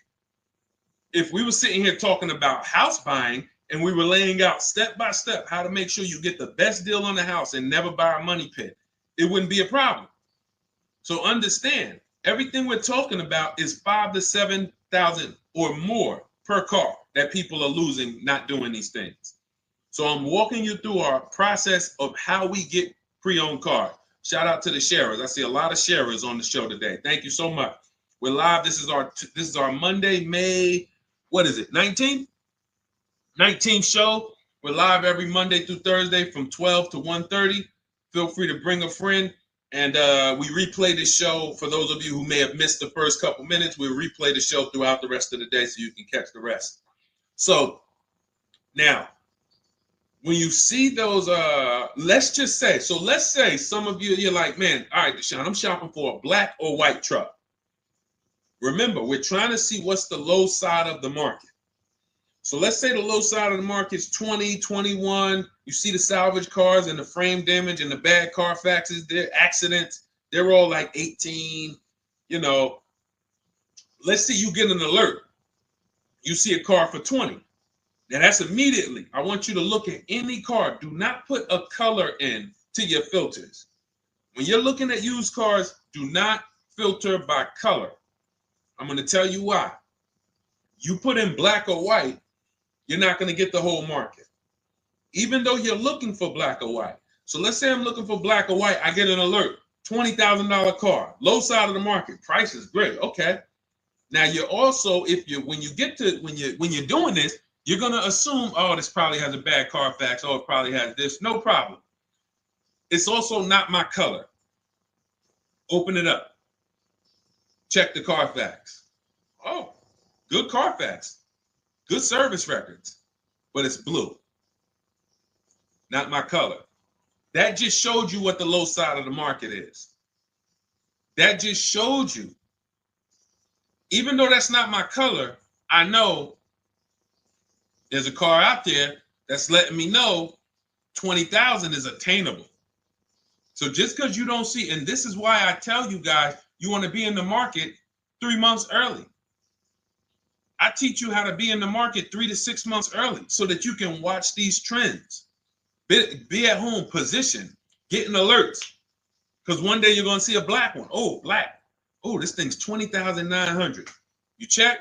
If we were sitting here talking about house buying and we were laying out step by step how to make sure you get the best deal on the house and never buy a money pit, it wouldn't be a problem. So understand, everything we're talking about is 5,000 to 7,000 or more per car that people are losing not doing these things. So I'm walking you through our process of how we get pre-owned cars. Shout out to the sharers. I see a lot of sharers on the show today. Thank you so much. We're live. This is our Monday, May, what is it, 19th? 19th show. We're live every Monday through Thursday from 12 to 1:30. Feel free to bring a friend. And we replay the show. For those of you who may have missed the first couple minutes, we'll replay the show throughout the rest of the day so you can catch the rest. So now, when you see those, let's say some of you, you're like, man, all right, Deshone, I'm shopping for a black or white truck. Remember, we're trying to see what's the low side of the market. So let's say the low side of the market is 20, 21. You see the salvage cars and the frame damage and the bad Carfaxes, their accidents, they're all like 18, you know. Let's say you get an alert. You see a car for 20. Now that's immediately, I want you to look at any car. Do not put a color in to your filters. When you're looking at used cars, do not filter by color. I'm going to tell you why. You put in black or white, you're not going to get the whole market, even though you're looking for black or white. So let's say I'm looking for black or white. I get an alert, $20,000 car, low side of the market. Price is great. Okay. Now you're also, when you're doing this, you're going to assume, oh, this probably has a bad Carfax. Oh, it probably has this. No problem. It's also not my color. Open it up. Check the Carfax. Oh, good Carfax. Good service records. But it's blue. Not my color. That just showed you what the low side of the market is. That just showed you. Even though that's not my color, I know there's a car out there that's letting me know 20,000 is attainable. So just because you don't see, and this is why I tell you guys, you want to be in the market 3 months early. I teach you how to be in the market 3 to 6 months early so that you can watch these trends. Be at home, position, getting alerts. Because one day you're going to see a black one. Oh, black. Oh, this thing's 20,900. You check.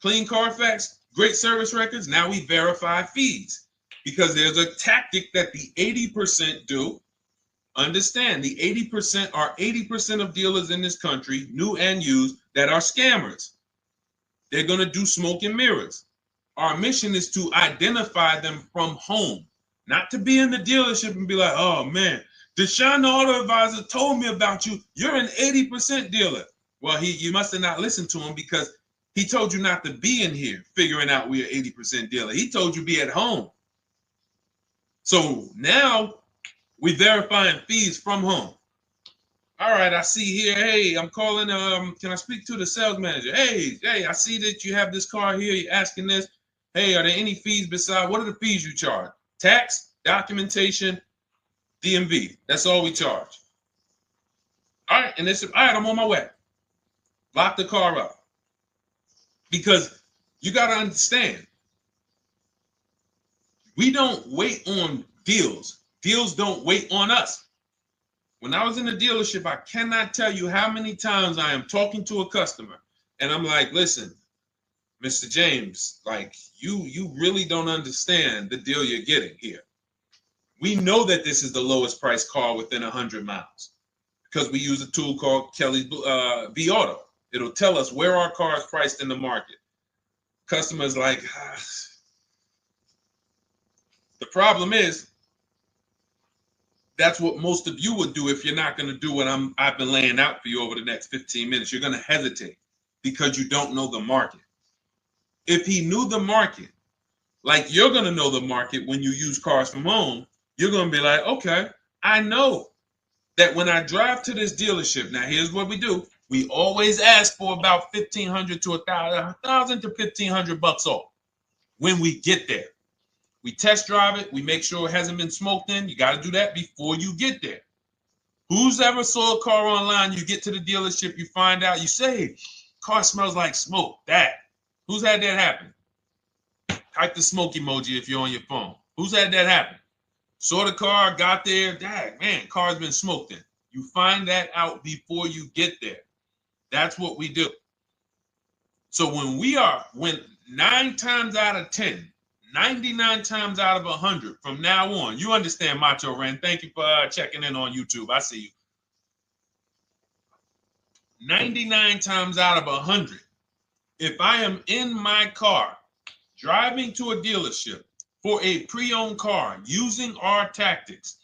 clean Carfax, great service records. Now we verify fees because there's a tactic that the 80% do. Understand, the 80% are 80% of dealers in this country, new and used, that are scammers. They're going to do smoke and mirrors. Our mission is to identify them from home, not to be in the dealership and be like, oh man, Deshone the Auto Advisor told me about you. You're an 80% dealer. Well, you must have not listened to him because he told you not to be in here figuring out we're 80% dealer. He told you be at home. So now we verifying fees from home. All right, I see here. Hey, I'm calling. Can I speak to the sales manager? Hey, I see that you have this car here. You're asking this. Hey, are there any fees besides? What are the fees you charge? Tax, documentation, DMV. That's all we charge. All right, and they said, all right, I'm on my way. Lock the car up. Because you got to understand, we don't wait on deals. Deals don't wait on us. When I was in the dealership, I cannot tell you how many times I am talking to a customer and I'm like, listen, Mr. James, like you really don't understand the deal you're getting here. We know that this is the lowest price car within 100 miles because we use a tool called Kelly's V Auto. It'll tell us where our car is priced in the market. Customers like, the problem is, that's what most of you would do if you're not going to do what I've been laying out for you over the next 15 minutes. You're going to hesitate because you don't know the market. If he knew the market, like you're going to know the market when you use cars from home, you're going to be like, okay, I know that when I drive to this dealership, now here's what we do. We always ask for about $1,500 to $1,000 to $1,500 off when we get there. We test drive it. We make sure it hasn't been smoked in. You got to do that before you get there. Who's ever saw a car online? You get to the dealership, you find out, you say, car smells like smoke. That. Who's had that happen? Type the smoke emoji if you're on your phone. Who's had that happen? Saw the car, got there, dang, man, car's been smoked in. You find that out before you get there. That's what we do. So when 9 times out of 10, 99 times out of 100 from now on, you understand, Macho Ren. Thank you for checking in on YouTube. I see you. 99 times out of 100, if I am in my car driving to a dealership for a pre-owned car using our tactics,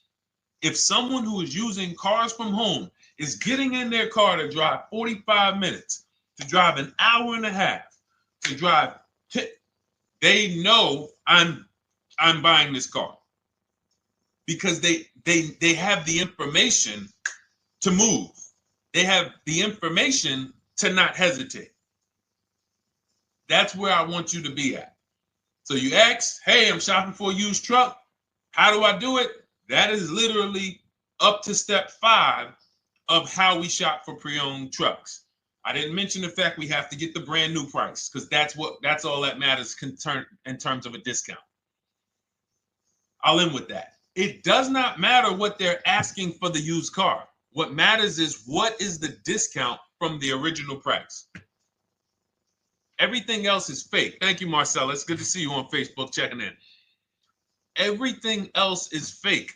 if someone who is using cars from home is getting in their car to drive 45 minutes, to drive an hour and a half, to drive, they know I'm buying this car because they have the information to move. They have the information to not hesitate. That's where I want you to be at. So you ask, hey, I'm shopping for a used truck. How do I do it? That is literally up to step 5 of how we shop for pre-owned trucks. I didn't mention the fact we have to get the brand new price because that's all that matters in terms of a discount. I'll end with that. It does not matter what they're asking for the used car. What matters is what is the discount from the original price. Everything else is fake. Thank you, Marcella. It's good to see you on Facebook checking in. Everything else is fake.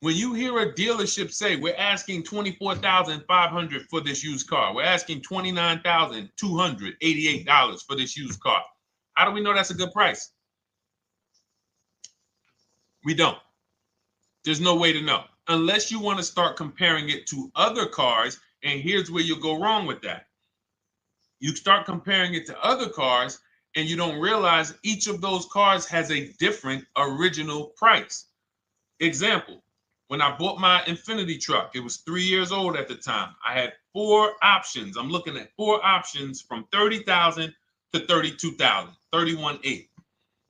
When you hear a dealership say, we're asking $24,500 for this used car, we're asking $29,288 for this used car, how do we know that's a good price? We don't. There's no way to know. Unless you want to start comparing it to other cars, and here's where you'll go wrong with that. You start comparing it to other cars, and you don't realize each of those cars has a different original price. Example. When I bought my Infinity truck, it was 3 years old at the time. I had 4 options. I'm looking at 4 options from $30,000 to $32,000, $31,800.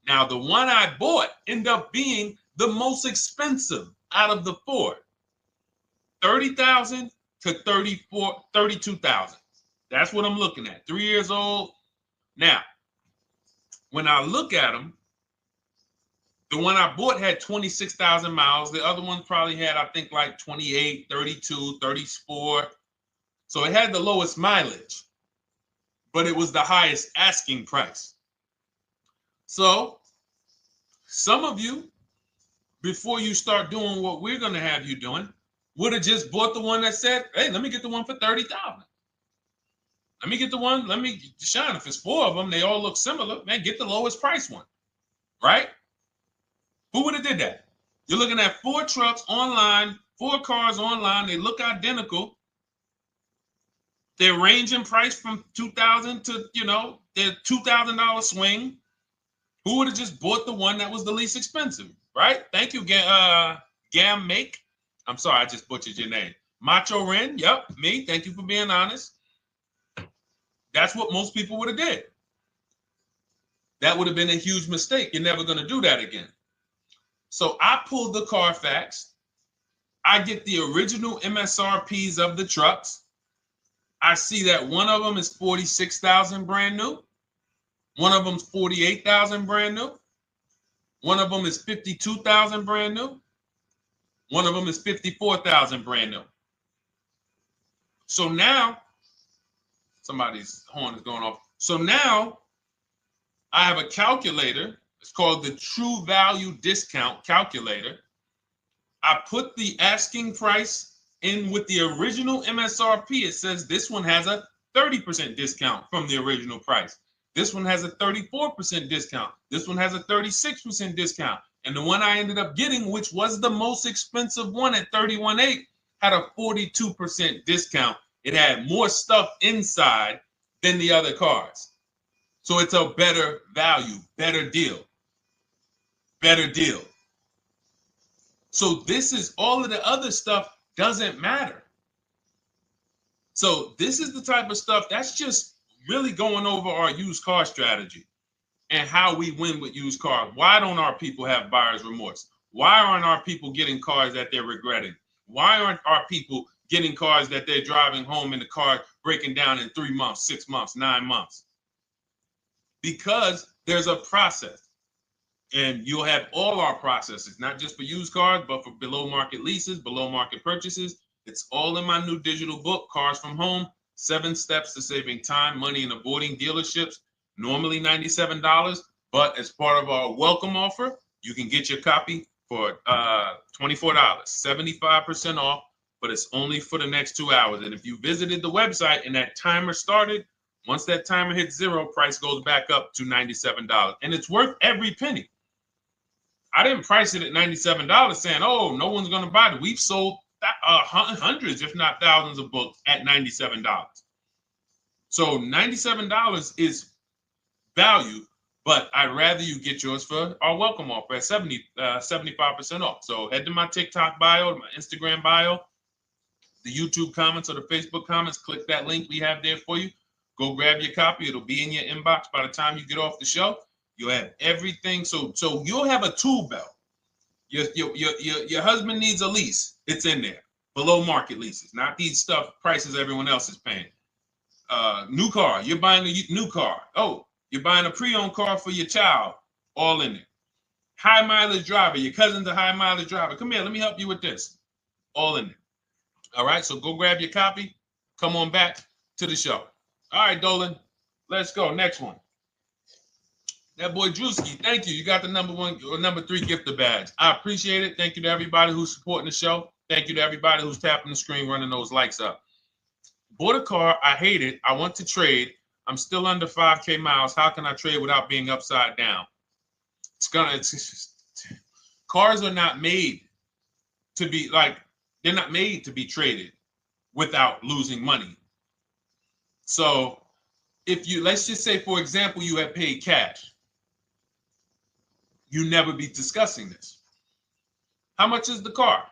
Now, the one I bought ended up being the most expensive out of the 4. $30,000 to $32,000. That's what I'm looking at. 3 years old. Now, when I look at them, the one I bought had 26,000 miles. The other one probably had, I think, like 28, 32, 34. So it had the lowest mileage. but it was the highest asking price. So some of you, before you start doing what we're going to have you doing, would have just bought the one that said, hey, let me get the one for $30,000. Let me get the one, Deshone, if it's 4 of them, they all look similar, man, get the lowest price one, right? Who would have did that? You're looking at 4 trucks online, 4 cars online, they look identical. They're ranging price from $2,000 to, their $2,000 swing. Who would have just bought the one that was the least expensive, right? Thank you, Gam Make. I'm sorry, I just butchered your name. Macho Ren, yep, me. Thank you for being honest. That's what most people would have did. That would have been a huge mistake. You're never going to do that again. So I pulled the Carfax. I get the original MSRPs of the trucks. I see that one of them is 46,000 brand new. One of them's 48,000 brand new. One of them is 52,000 brand new. One of them is 54,000 brand new. So now, somebody's horn is going off. So now I have a calculator. It's called the True Value Discount Calculator. I put the asking price in with the original MSRP. It says this one has a 30% discount from the original price. This one has a 34% discount. This one has a 36% discount. And the one I ended up getting, which was the most expensive one at $31,800, had a 42% discount. It had more stuff inside than the other cars. So it's a better value, better deal. Better deal. So this is all of the other stuff doesn't matter. So this is the type of stuff that's just really going over our used car strategy and how we win with used cars. Why don't our people have buyer's remorse? Why aren't our people getting cars that they're regretting? Why aren't our people getting cars that they're driving home and the car breaking down in 3 months, 6 months, 9 months? Because there's a process. And you'll have all our processes, not just for used cars, but for below market leases, below market purchases. It's all in my new digital book, Cars from Home, 7 Steps to Saving Time, Money, and Avoiding Dealerships. Normally $97, but as part of our welcome offer, you can get your copy for $24, 75% off, but it's only for the next 2 hours. And if you visited the website and that timer started, once that timer hits 0, price goes back up to $97. And it's worth every penny. I didn't price it at $97 saying, oh, no one's going to buy it. We've sold hundreds, if not thousands of books at $97. So $97 is value, but I'd rather you get yours for our welcome offer at 75% off. So head to my TikTok bio, my Instagram bio, the YouTube comments or the Facebook comments, click that link we have there for you. Go grab your copy. It'll be in your inbox by the time you get off the show. You'll have everything. So you'll have a tool belt. Your husband needs a lease. It's in there. Below market leases, not these stuff prices everyone else is paying. New car. You're buying a new car. Oh, you're buying a pre-owned car for your child. All in there. High mileage driver. Your cousin's a high mileage driver. Come here. Let me help you with this. All in there. All right. So go grab your copy. Come on back to the show. All right, Dolan. Let's go. Next one. That boy Drewski, thank you. You got the number 1 or number 3 gifter badge. I appreciate it. Thank you to everybody who's supporting the show. Thank you to everybody who's tapping the screen, running those likes up. Bought a car. I hate it. I want to trade. I'm still under 5K miles. How can I trade without being upside down? Cars are not made to be they're not made to be traded without losing money. So if you, let's just say, for example, you have paid cash, you never be discussing this. How much is the car?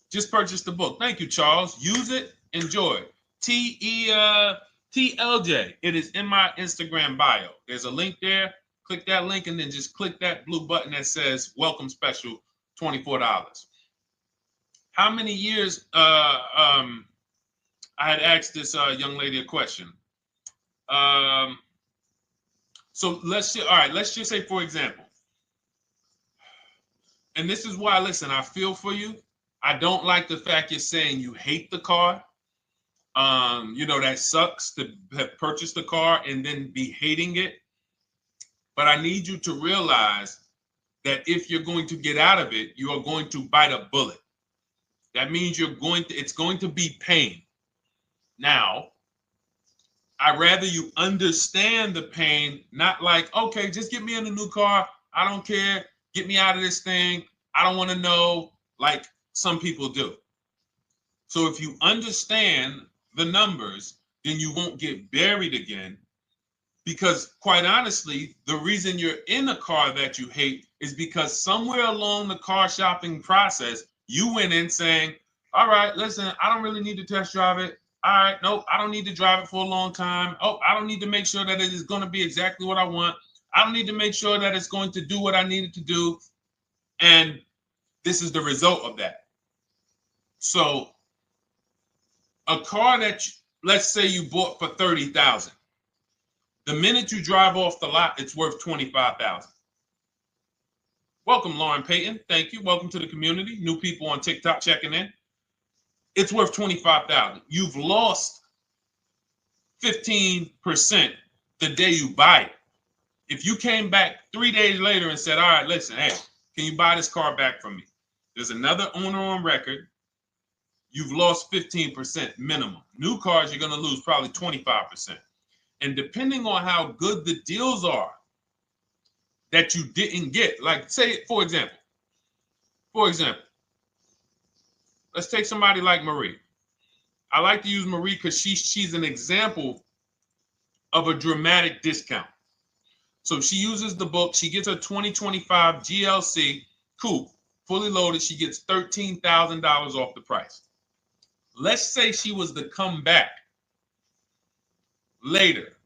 Just purchase the book. Thank you, Charles. Use it, enjoy it. TLJ. It is in my Instagram bio. There's a link there. Click that link and then just click that blue button that says welcome special, $24. How many years I had asked this young lady a question. So let's just say, for example, and this is why, listen, I feel for you. I don't like the fact you're saying you hate the car. That sucks to have purchased a car and then be hating it. But I need you to realize that if you're going to get out of it, you are going to bite a bullet. That means it's going to be pain. Now, I'd rather you understand the pain, not like, okay, just get me in a new car. I don't care. Get me out of this thing. I don't want to know, like some people do. So if you understand the numbers, then you won't get buried again. Because quite honestly, the reason you're in a car that you hate is because somewhere along the car shopping process, you went in saying, all right, listen, I don't really need to test drive it. All right, nope, I don't need to drive it for a long time. Oh, I don't need to make sure that it is going to be exactly what I want. I don't need to make sure that it's going to do what I need it to do. And this is the result of that. So a car that, let's say you bought for $30,000. The minute you drive off the lot, it's worth $25,000. Welcome, Lauren Payton. Thank you. Welcome to the community. New people on TikTok checking in. It's worth $25,000. You've lost 15% the day you buy it. If you came back 3 days later and said, all right, listen, hey, can you buy this car back from me? There's another owner on record. You've lost 15% minimum. New cars, you're going to lose probably 25%. And depending on how good the deals are that you didn't get, like say, for example, let's take somebody like Marie. I like to use Marie because she's an example of a dramatic discount. So she uses the book. She gets her 2025 GLC coupe, fully loaded. She gets $13,000 off the price. Let's say she was to come back later,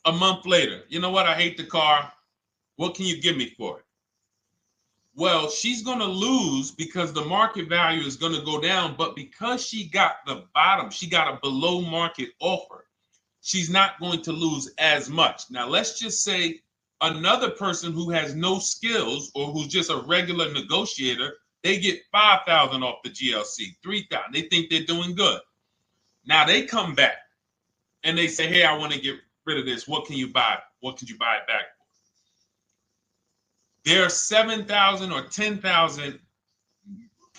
a month later. You know what? I hate the car. What can you give me for it? Well, she's going to lose because the market value is going to go down. But because she got the bottom, she got a below market offer, she's not going to lose as much. Now, let's just say another person who has no skills or who's just a regular negotiator, they get $5,000 off the GLC, $3,000. They think they're doing good. Now they come back and they say, hey, I want to get rid of this. What can you buy? What could you buy it back for? They're 7,000 or 10,000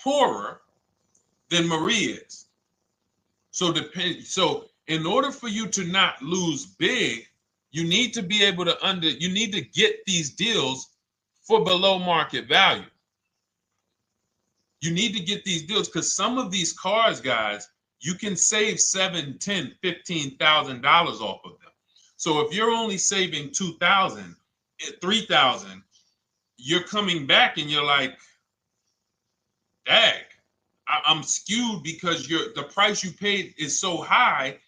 poorer than Marie is. So in order for you to not lose big, you need to be able to you need to get these deals for below market value. You need to get these deals because some of these cars, guys, you can save $7,000, $10,000, $15,000 off of them. So if you're only saving $2,000, $3,000, you're coming back and you're like, dang, I'm skewed because the price you paid is so high.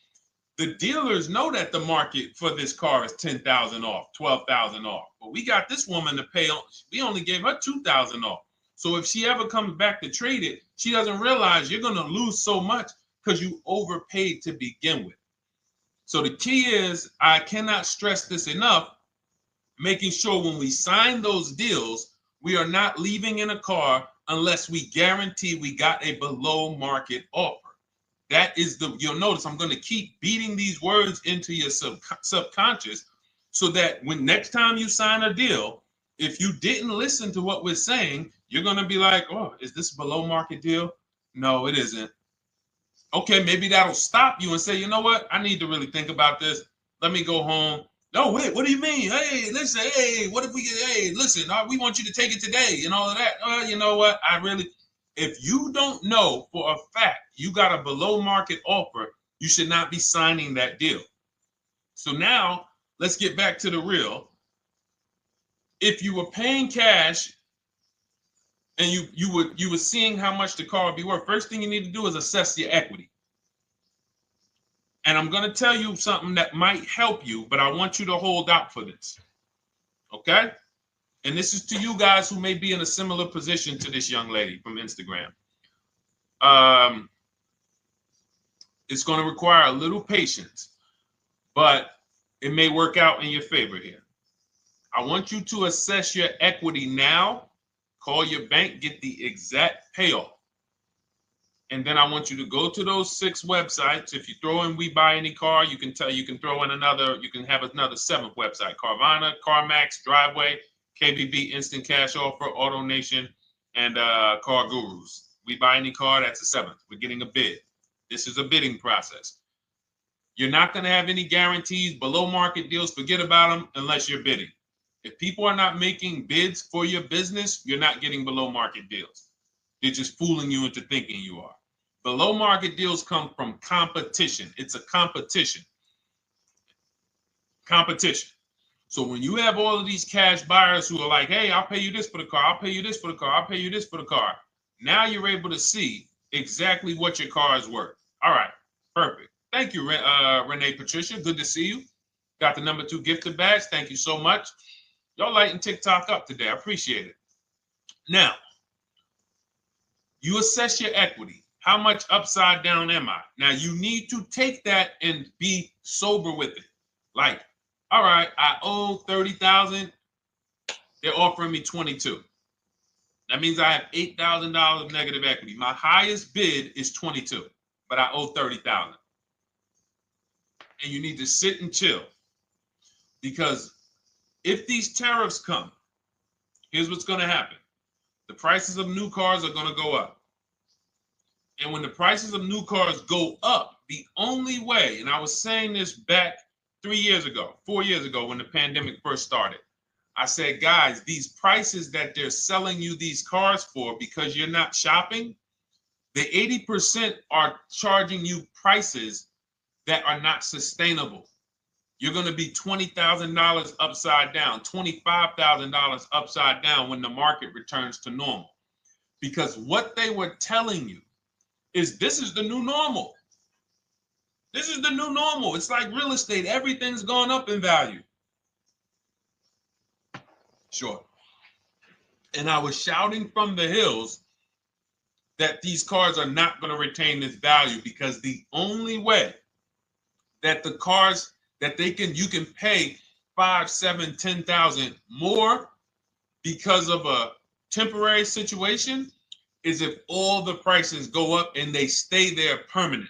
The dealers know that the market for this car is $10,000 off, $12,000 off. But we got this woman to pay. We only gave her $2,000 off. So if she ever comes back to trade it, she doesn't realize you're going to lose so much because you overpaid to begin with. So the key is, I cannot stress this enough, making sure when we sign those deals, we are not leaving in a car unless we guarantee we got a below market offer. That is you'll notice I'm going to keep beating these words into your subconscious so that when next time you sign a deal, if you didn't listen to what we're saying, you're going to be like, oh, is this a below market deal? No, it isn't. Okay, maybe that'll stop you and say, you know what? I need to really think about this. Let me go home. No, wait, what do you mean? Hey, listen, hey, what if we get, hey, listen, we want you to take it today and all of that. You know what? If you don't know for a fact you got a below market offer, you should not be signing that deal. So now let's get back to the real. If you were paying cash and you were seeing how much the car would be worth, first thing you need to do is assess your equity. And I'm going to tell you something that might help you, but I want you to hold out for this. Okay? And this is to you guys who may be in a similar position to this young lady from Instagram. It's going to require a little patience, but it may work out in your favor here. I want you to assess your equity now. Call your bank, get the exact payoff. And then I want you to go to those 6 websites. If you throw in We Buy Any Car, you can throw in you can have another 7th website: Carvana, CarMax, Driveway, KBB, Instant Cash Offer, AutoNation, and Car Gurus. We Buy Any Car, that's the 7th. We're getting a bid. This is a bidding process. You're not going to have any guarantees, below market deals. Forget about them unless you're bidding. If people are not making bids for your business, you're not getting below market deals. They're just fooling you into thinking you are. Below market deals come from competition. It's a competition. Competition. So when you have all of these cash buyers who are like, hey, I'll pay you this for the car, I'll pay you this for the car, I'll pay you this for the car. Now you're able to see exactly what your car is worth. All right, perfect. Thank you, Renee Patricia. Good to see you. Got the number 2 gifted badge. Thank you so much. Y'all lighting TikTok up today. I appreciate it. Now, you assess your equity. How much upside down am I? Now, you need to take that and be sober with it. Like, all right, I owe $30,000. They're offering me 22. That means I have $8,000 of negative equity. My highest bid is 22, but I owe 30,000. And you need to sit and chill, because if these tariffs come, here's what's going to happen. The prices of new cars are going to go up. And when the prices of new cars go up, the only way, and I was saying this back 4 years ago, when the pandemic first started, I said, guys, these prices that they're selling you these cars for, because you're not shopping, the 80% are charging you prices that are not sustainable. You're going to be $20,000 upside down, $25,000 upside down when the market returns to normal. Because what they were telling you is this is the new normal. This is the new normal. It's like real estate. Everything's gone up in value. Sure. And I was shouting from the hills that these cars are not going to retain this value, because the only way that the cars that you can pay 5, 7, 10,000 more because of a temporary situation is if all the prices go up and they stay there permanently.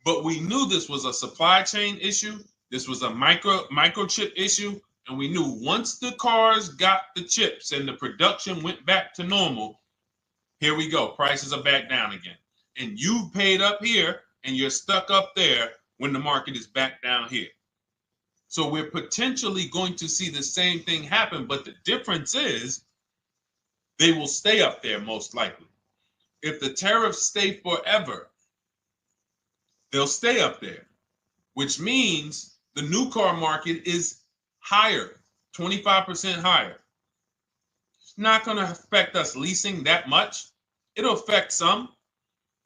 But we knew this was a supply chain issue. This was a microchip issue. And we knew once the cars got the chips and the production went back to normal, here we go. Prices are back down again. And you paid up here and you're stuck up there when the market is back down here. So we're potentially going to see the same thing happen, but the difference is they will stay up there most likely. If the tariffs stay forever, they'll stay up there, which means the new car market is higher, 25% higher. It's not going to affect us leasing that much. It'll affect some,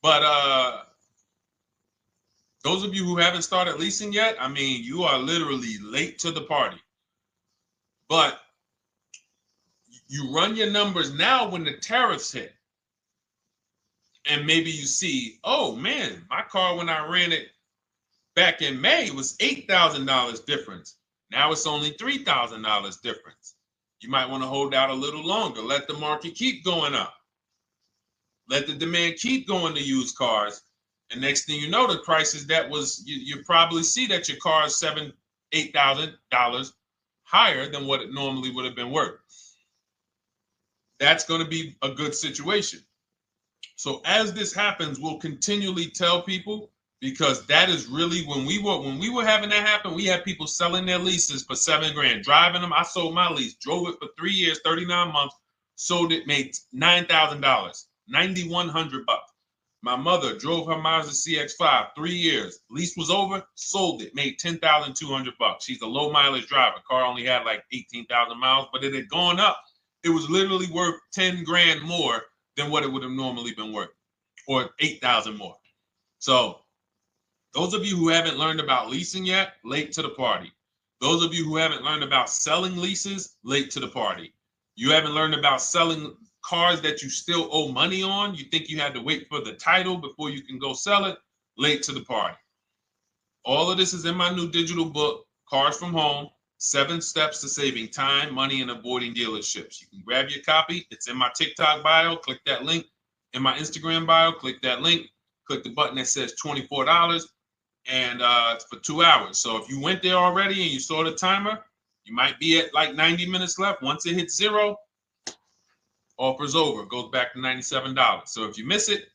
but those of you who haven't started leasing yet, I mean, you are literally late to the party. But you run your numbers now when the tariffs hit. And maybe you see, oh man, my car when I ran it back in May was $8,000 difference. Now it's only $3,000 difference. You might want to hold out a little longer. Let the market keep going up. Let the demand keep going to used cars. And next thing you know, the prices that was, you probably see that your car is $7,000, $8,000 higher than what it normally would have been worth. That's going to be a good situation. So as this happens, we'll continually tell people, because that is really when we were having that happen, we had people selling their leases for $7,000, driving them. I sold my lease, drove it for 3 years, 39 months, sold it, made $9,000, $9,100. My mother drove her Mazda CX-5, 3 years, lease was over, sold it, made $10,200. She's a low mileage driver. Car only had like 18,000 miles, but it had gone up. It was literally worth $10,000 more than what it would have normally been worth, or 8,000 more. So those of you who haven't learned about leasing yet, late to the party. Those of you who haven't learned about selling leases, late to the party. You haven't learned about selling cars that you still owe money on. You think you had to wait for the title before you can go sell it, late to the party. All of this is in my new digital book, Cars from Home, 7 Steps to Saving Time, Money, and Avoiding Dealerships. You can grab your copy. It's in my TikTok bio. Click that link in my Instagram bio. Click that link. Click the button that says $24, and it's for 2 hours. So if you went there already and you saw the timer, you might be at like 90 minutes left. Once it hits 0, offer's over. It goes back to $97. So if you miss it,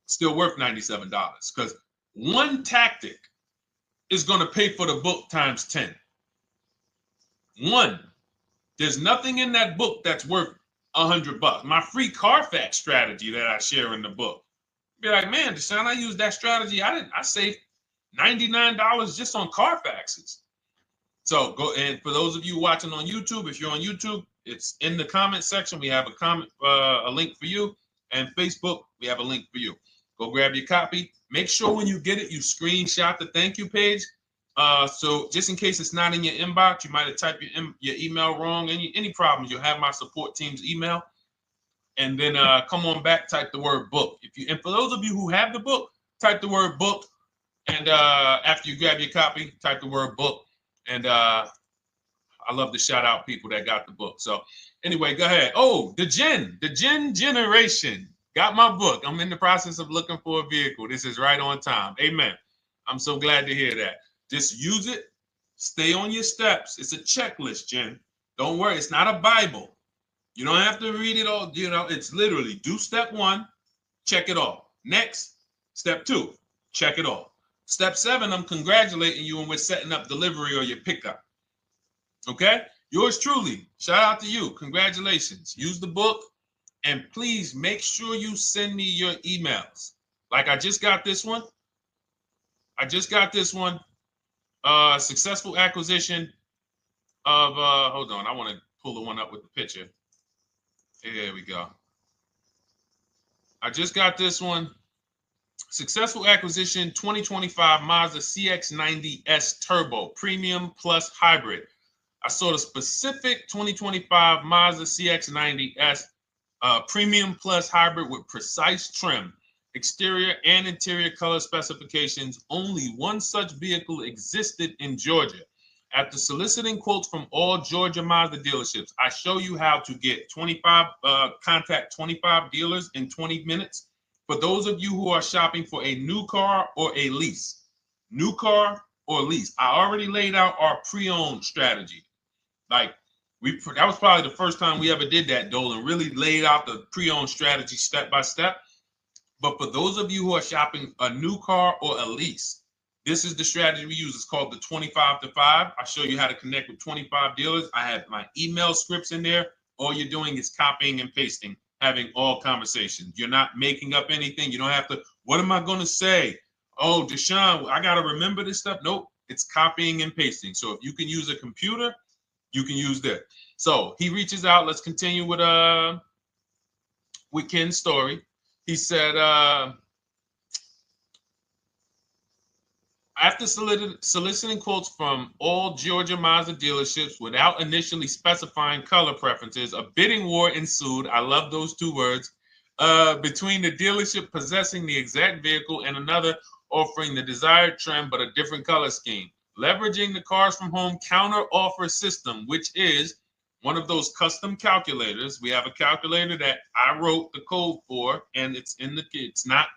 still worth $97, because one tactic is going to pay for the book times 10. One. There's nothing in that book that's worth $100. My free Carfax strategy that I share in the book. Be like, man, Deshone, I used that strategy. I saved $99 just on Carfaxes. So go, and for those of you watching on YouTube, if you're on YouTube, it's in the comment section. We have a link for you, and Facebook, we have a link for you. Go grab your copy. Make sure when you get it, you screenshot the thank you page. So just in case it's not in your inbox, you might have typed your email wrong. Any problems, you'll have my support team's email. And then come on back, type the word book. And for those of you who have the book, type the word book. And after you grab your copy, type the word book. And I love to shout out people that got the book. So anyway, go ahead. Oh, the Gen Generation got my book. I'm in the process of looking for a vehicle. This is right on time. Amen. I'm so glad to hear that. Just use it. Stay on your steps. It's a checklist, Jen. Don't worry. It's not a Bible. You don't have to read it all. You know, it's literally do step 1, check it off. Next, step 2, check it off. Step 7, I'm congratulating you and we're setting up delivery or your pickup. Okay? Yours truly. Shout out to you. Congratulations. Use the book, and please make sure you send me your emails. Like I just got this one. Successful acquisition of, hold on, I want to pull the one up with the picture. There we go. I just got this one. Successful acquisition 2025 Mazda CX-90S Turbo Premium Plus Hybrid. I saw the specific 2025 Mazda CX-90S Premium Plus Hybrid with precise trim, exterior and interior color specifications. Only one such vehicle existed in Georgia. After soliciting quotes from all Georgia Mazda dealerships, I show you how to get contact 25 dealers in 20 minutes. For those of you who are shopping for a new car or a lease, new car or lease, I already laid out our pre-owned strategy. Like that was probably the first time we ever did that, Dolan, really laid out the pre-owned strategy step by step. But for those of you who are shopping a new car or a lease, this is the strategy we use. It's called the 25 to 5. I show you how to connect with 25 dealers. I have my email scripts in there. All you're doing is copying and pasting, having all conversations. You're not making up anything. You don't have to, what am I going to say? Oh, Deshone, I got to remember this stuff. Nope, it's copying and pasting. So if you can use a computer, you can use that. So he reaches out. Let's continue with Ken's story. He said, after soliciting quotes from all Georgia Mazda dealerships without initially specifying color preferences, a bidding war ensued. I love those 2 words. Between the dealership possessing the exact vehicle and another offering the desired trim but a different color scheme. Leveraging the Cars from Home counter offer system, which is one of those custom calculators. We have a calculator that I wrote the code for, and it's not.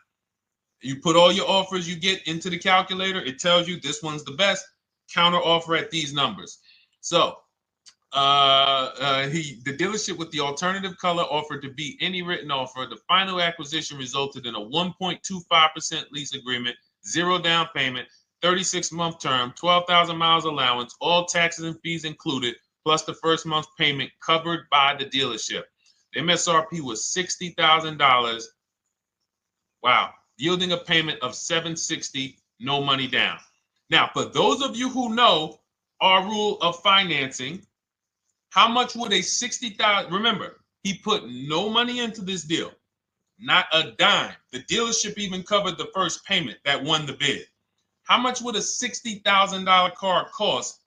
You put all your offers you get into the calculator. It tells you this one's the best. Counter offer at these numbers. So the dealership with the alternative color offered to beat any written offer. The final acquisition resulted in a 1.25% lease agreement, 0 down payment, 36-month term, 12,000 miles allowance, all taxes and fees included, plus the first month's payment covered by the dealership. The MSRP was $60,000. Wow. Yielding a payment of $760, no money down. Now, for those of you who know our rule of financing, how much would a $60,000? Remember, he put no money into this deal, not a dime. The dealership even covered the first payment that won the bid. How much would a $60,000 car cost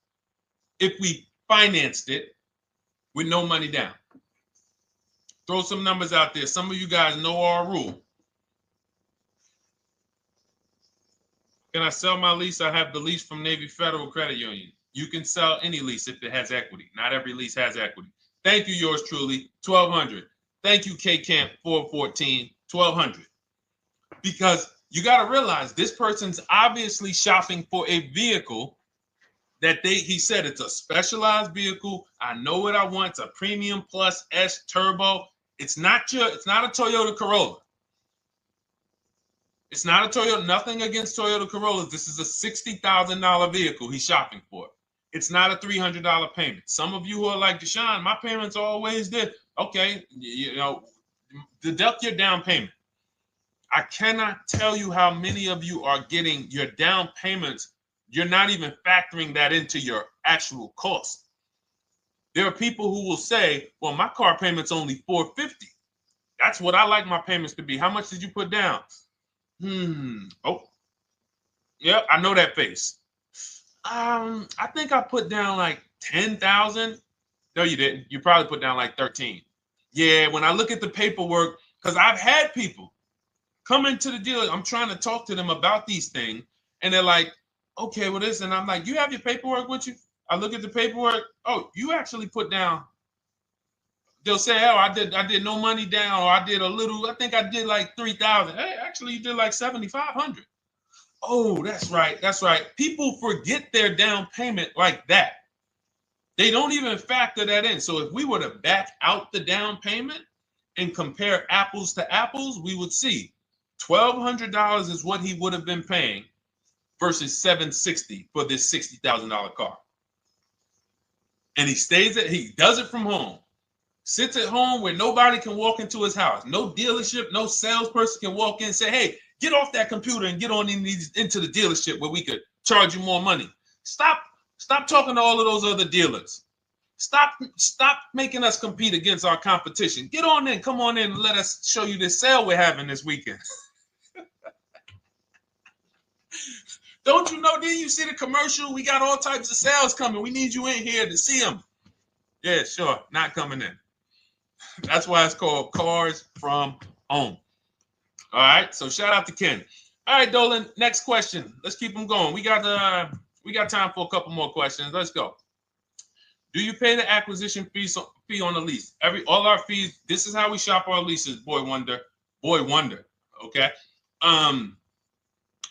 if we financed it with no money down? Throw some numbers out there. Some of you guys know our rule. Can I sell my lease? I have the lease from Navy Federal Credit Union. You can sell any lease if it has equity. Not every lease has equity. Thank you, yours truly, 1200. Thank you, K Camp 414. $1,200. Because you got to realize this person's obviously shopping for a vehicle that he said it's a specialized vehicle. I know what I want. It's a premium plus S turbo. It's not a Toyota Corolla. It's not a Toyota, nothing against Toyota Corollas. This is a $60,000 vehicle he's shopping for. It's not a $300 payment. Some of you who are like, Deshone, my payments are always there. Okay, deduct your down payment. I cannot tell you how many of you are getting your down payments. You're not even factoring that into your actual cost. There are people who will say, well, my car payment's only $450. That's what I like my payments to be. How much did you put down? Oh, yeah, I know that face. I think I put down like 10,000. No, you didn't. You probably put down like 13. Yeah, when I look at the paperwork, because I've had people come into the dealer, I'm trying to talk to them about these things, and they're like, okay, well, this, and I'm like, you have your paperwork with you? I look at the paperwork. Oh, you actually put down. They'll say, oh, I did no money down, or I did a little. I think I did like 3,000. Hey, actually, you did like 7,500. Oh, that's right. That's right. People forget their down payment like that. They don't even factor that in. So if we were to back out the down payment and compare apples to apples, we would see $1,200 is what he would have been paying versus $760 for this $60,000 car. And he does it from home. Sits at home where nobody can walk into his house. No dealership, no salesperson can walk in and say, hey, get off that computer and get on into the dealership where we could charge you more money. Stop talking to all of those other dealers. Stop making us compete against our competition. Get on in, come on in and let us show you this sale we're having this weekend. Don't you know, didn't you see the commercial? We got all types of sales coming. We need you in here to see them. Yeah, sure, not coming in. That's why it's called Cars from Home. All right, so shout out to Ken. All right, Dolan, next question. Let's keep them going. We got time for a couple more questions. Let's go. Do you pay the acquisition fee on the lease? All our fees, this is how we shop our leases, Boy Wonder. Okay.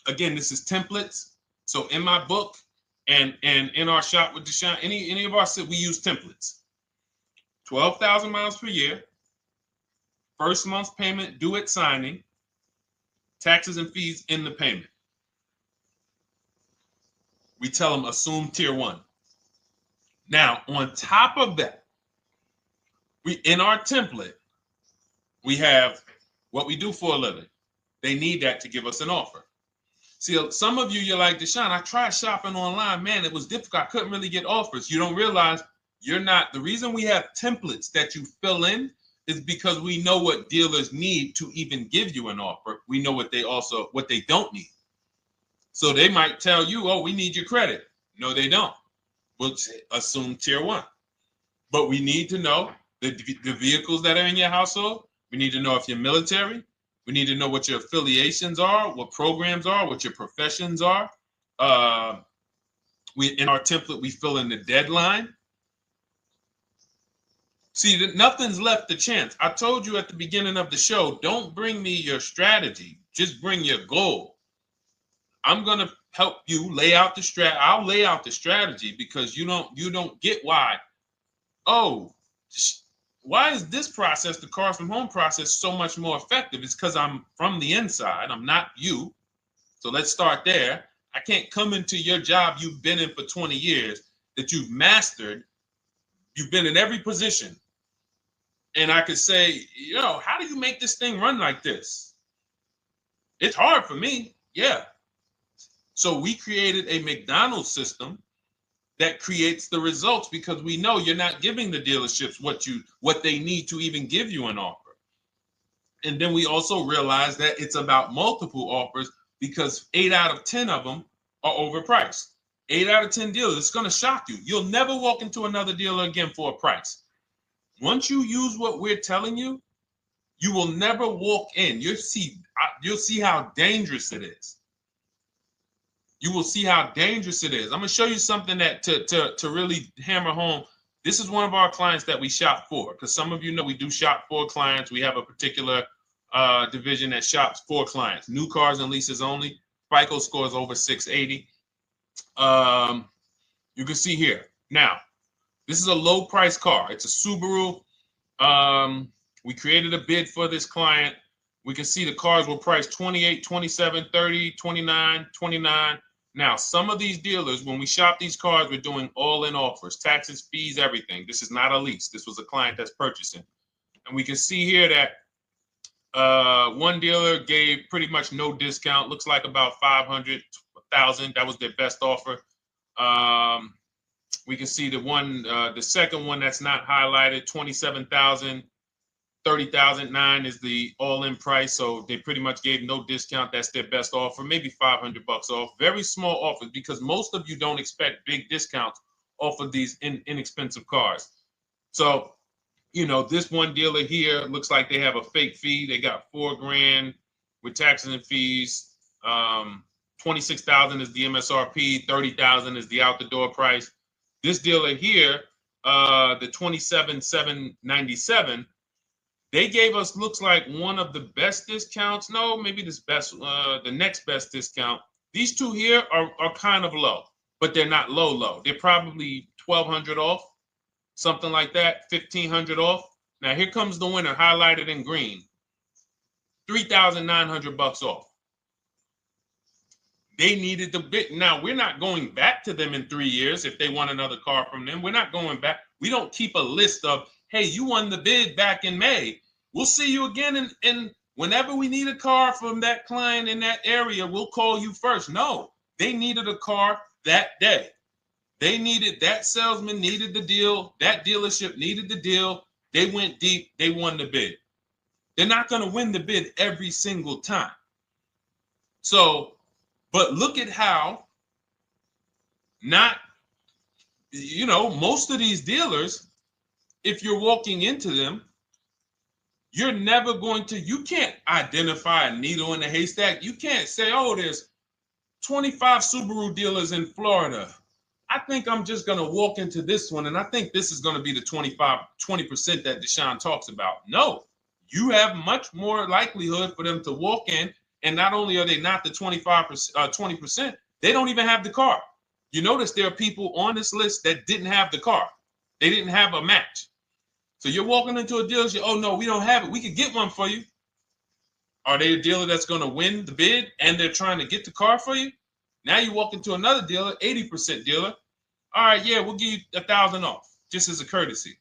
Again, this is templates. So in my book and in our shop with Deshone, any of our we use templates. 12,000 miles per year, first month's payment due at signing, taxes and fees in the payment. We tell them assume tier 1. Now, on top of that, in our template, we have what we do for a living. They need that to give us an offer. See, some of you, you're like, Deshone, I tried shopping online. Man, it was difficult. I couldn't really get offers. You don't realize you're not. The reason we have templates that you fill in is because we know what dealers need to even give you an offer. We know what they don't need. So they might tell you, oh, we need your credit. No, they don't. We'll assume tier 1. But we need to know the vehicles that are in your household. We need to know if you're military. We need to know what your affiliations are, what programs are, what your professions are. In our template, we fill in the deadline. See, nothing's left to chance. I told you at the beginning of the show, don't bring me your strategy. Just bring your goal. I'm going to help you lay out the strat. I'll lay out the strategy because you don't get why. Oh, why is this process, the Cars from Home process, so much more effective? It's because I'm from the inside. I'm not you. So let's start there. I can't come into your job you've been in for 20 years that you've mastered. You've been in every position. And I could say, how do you make this thing run like this? It's hard for me. Yeah. So we created a McDonald's system that creates the results because we know you're not giving the dealerships what they need to even give you an offer. And then we also realize that it's about multiple offers because 8 out of 10 of them are overpriced. 8 out of 10 dealers, it's going to shock you. You'll never walk into another dealer again for a price. Once you use what we're telling you, you will never walk in. You'll see how dangerous it is. You will see how dangerous it is. I'm going to show you something that to really hammer home. This is one of our clients that we shop for because some of you know we do shop for clients. We have a particular division that shops for clients. New cars and leases only. FICO scores over 680. You can see here. Now, this is a low price car. It's a Subaru. We created a bid for this client. We can see the cars were priced 28, 27, 30, 29, 29. Now, some of these dealers, when we shop these cars, we're doing all-in offers, taxes, fees, everything. This is not a lease. This was a client that's purchasing. And we can see here that one dealer gave pretty much no discount. Looks like about 500,000. That was their best offer. We can see the second one that's not highlighted, 27,000. 30,009 is the all-in price, so they pretty much gave no discount. That's their best offer, maybe $500 off. Very small offers, because most of you don't expect big discounts off of these inexpensive cars. So, you know, this one dealer here looks like they have a fake fee. They got $4,000 with taxes and fees. 26,000 is the MSRP. 30,000 is the out the door price. This dealer here, the 27,797. They gave us, looks like, one of the best discounts. No, maybe the next best discount. These two here are kind of low, but they're not low. They're probably 1,200 off, something like that, 1,500 off. Now here comes the winner, highlighted in green, 3,900 bucks off. They needed the bid. Now, we're not going back to them in 3 years if they want another car from them. We're not going back. We don't keep a list of, hey, you won the bid back in May. We'll see you again. And whenever we need a car from that client in that area, we'll call you first. No, they needed a car that day. They needed, that salesman needed the deal. That dealership needed the deal. They went deep. They won the bid. They're not going to win the bid every single time. So, but look at how most of these dealers, if you're walking into them, you're never going to, you can't identify a needle in a haystack. You can't say, oh, there's 25 Subaru dealers in Florida. I think I'm just going to walk into this one, and I think this is going to be the 20% that Deshone talks about. No, you have much more likelihood for them to walk in, and not only are they not the 20%, they don't even have the car. You notice there are people on this list that didn't have the car. They didn't have a match. So you're walking into a dealership, oh no, we don't have it. We could get one for you. Are they a dealer that's going to win the bid and they're trying to get the car for you? Now you walk into another dealer, 80% dealer. All right, yeah, we'll give you 1,000 off, just as a courtesy.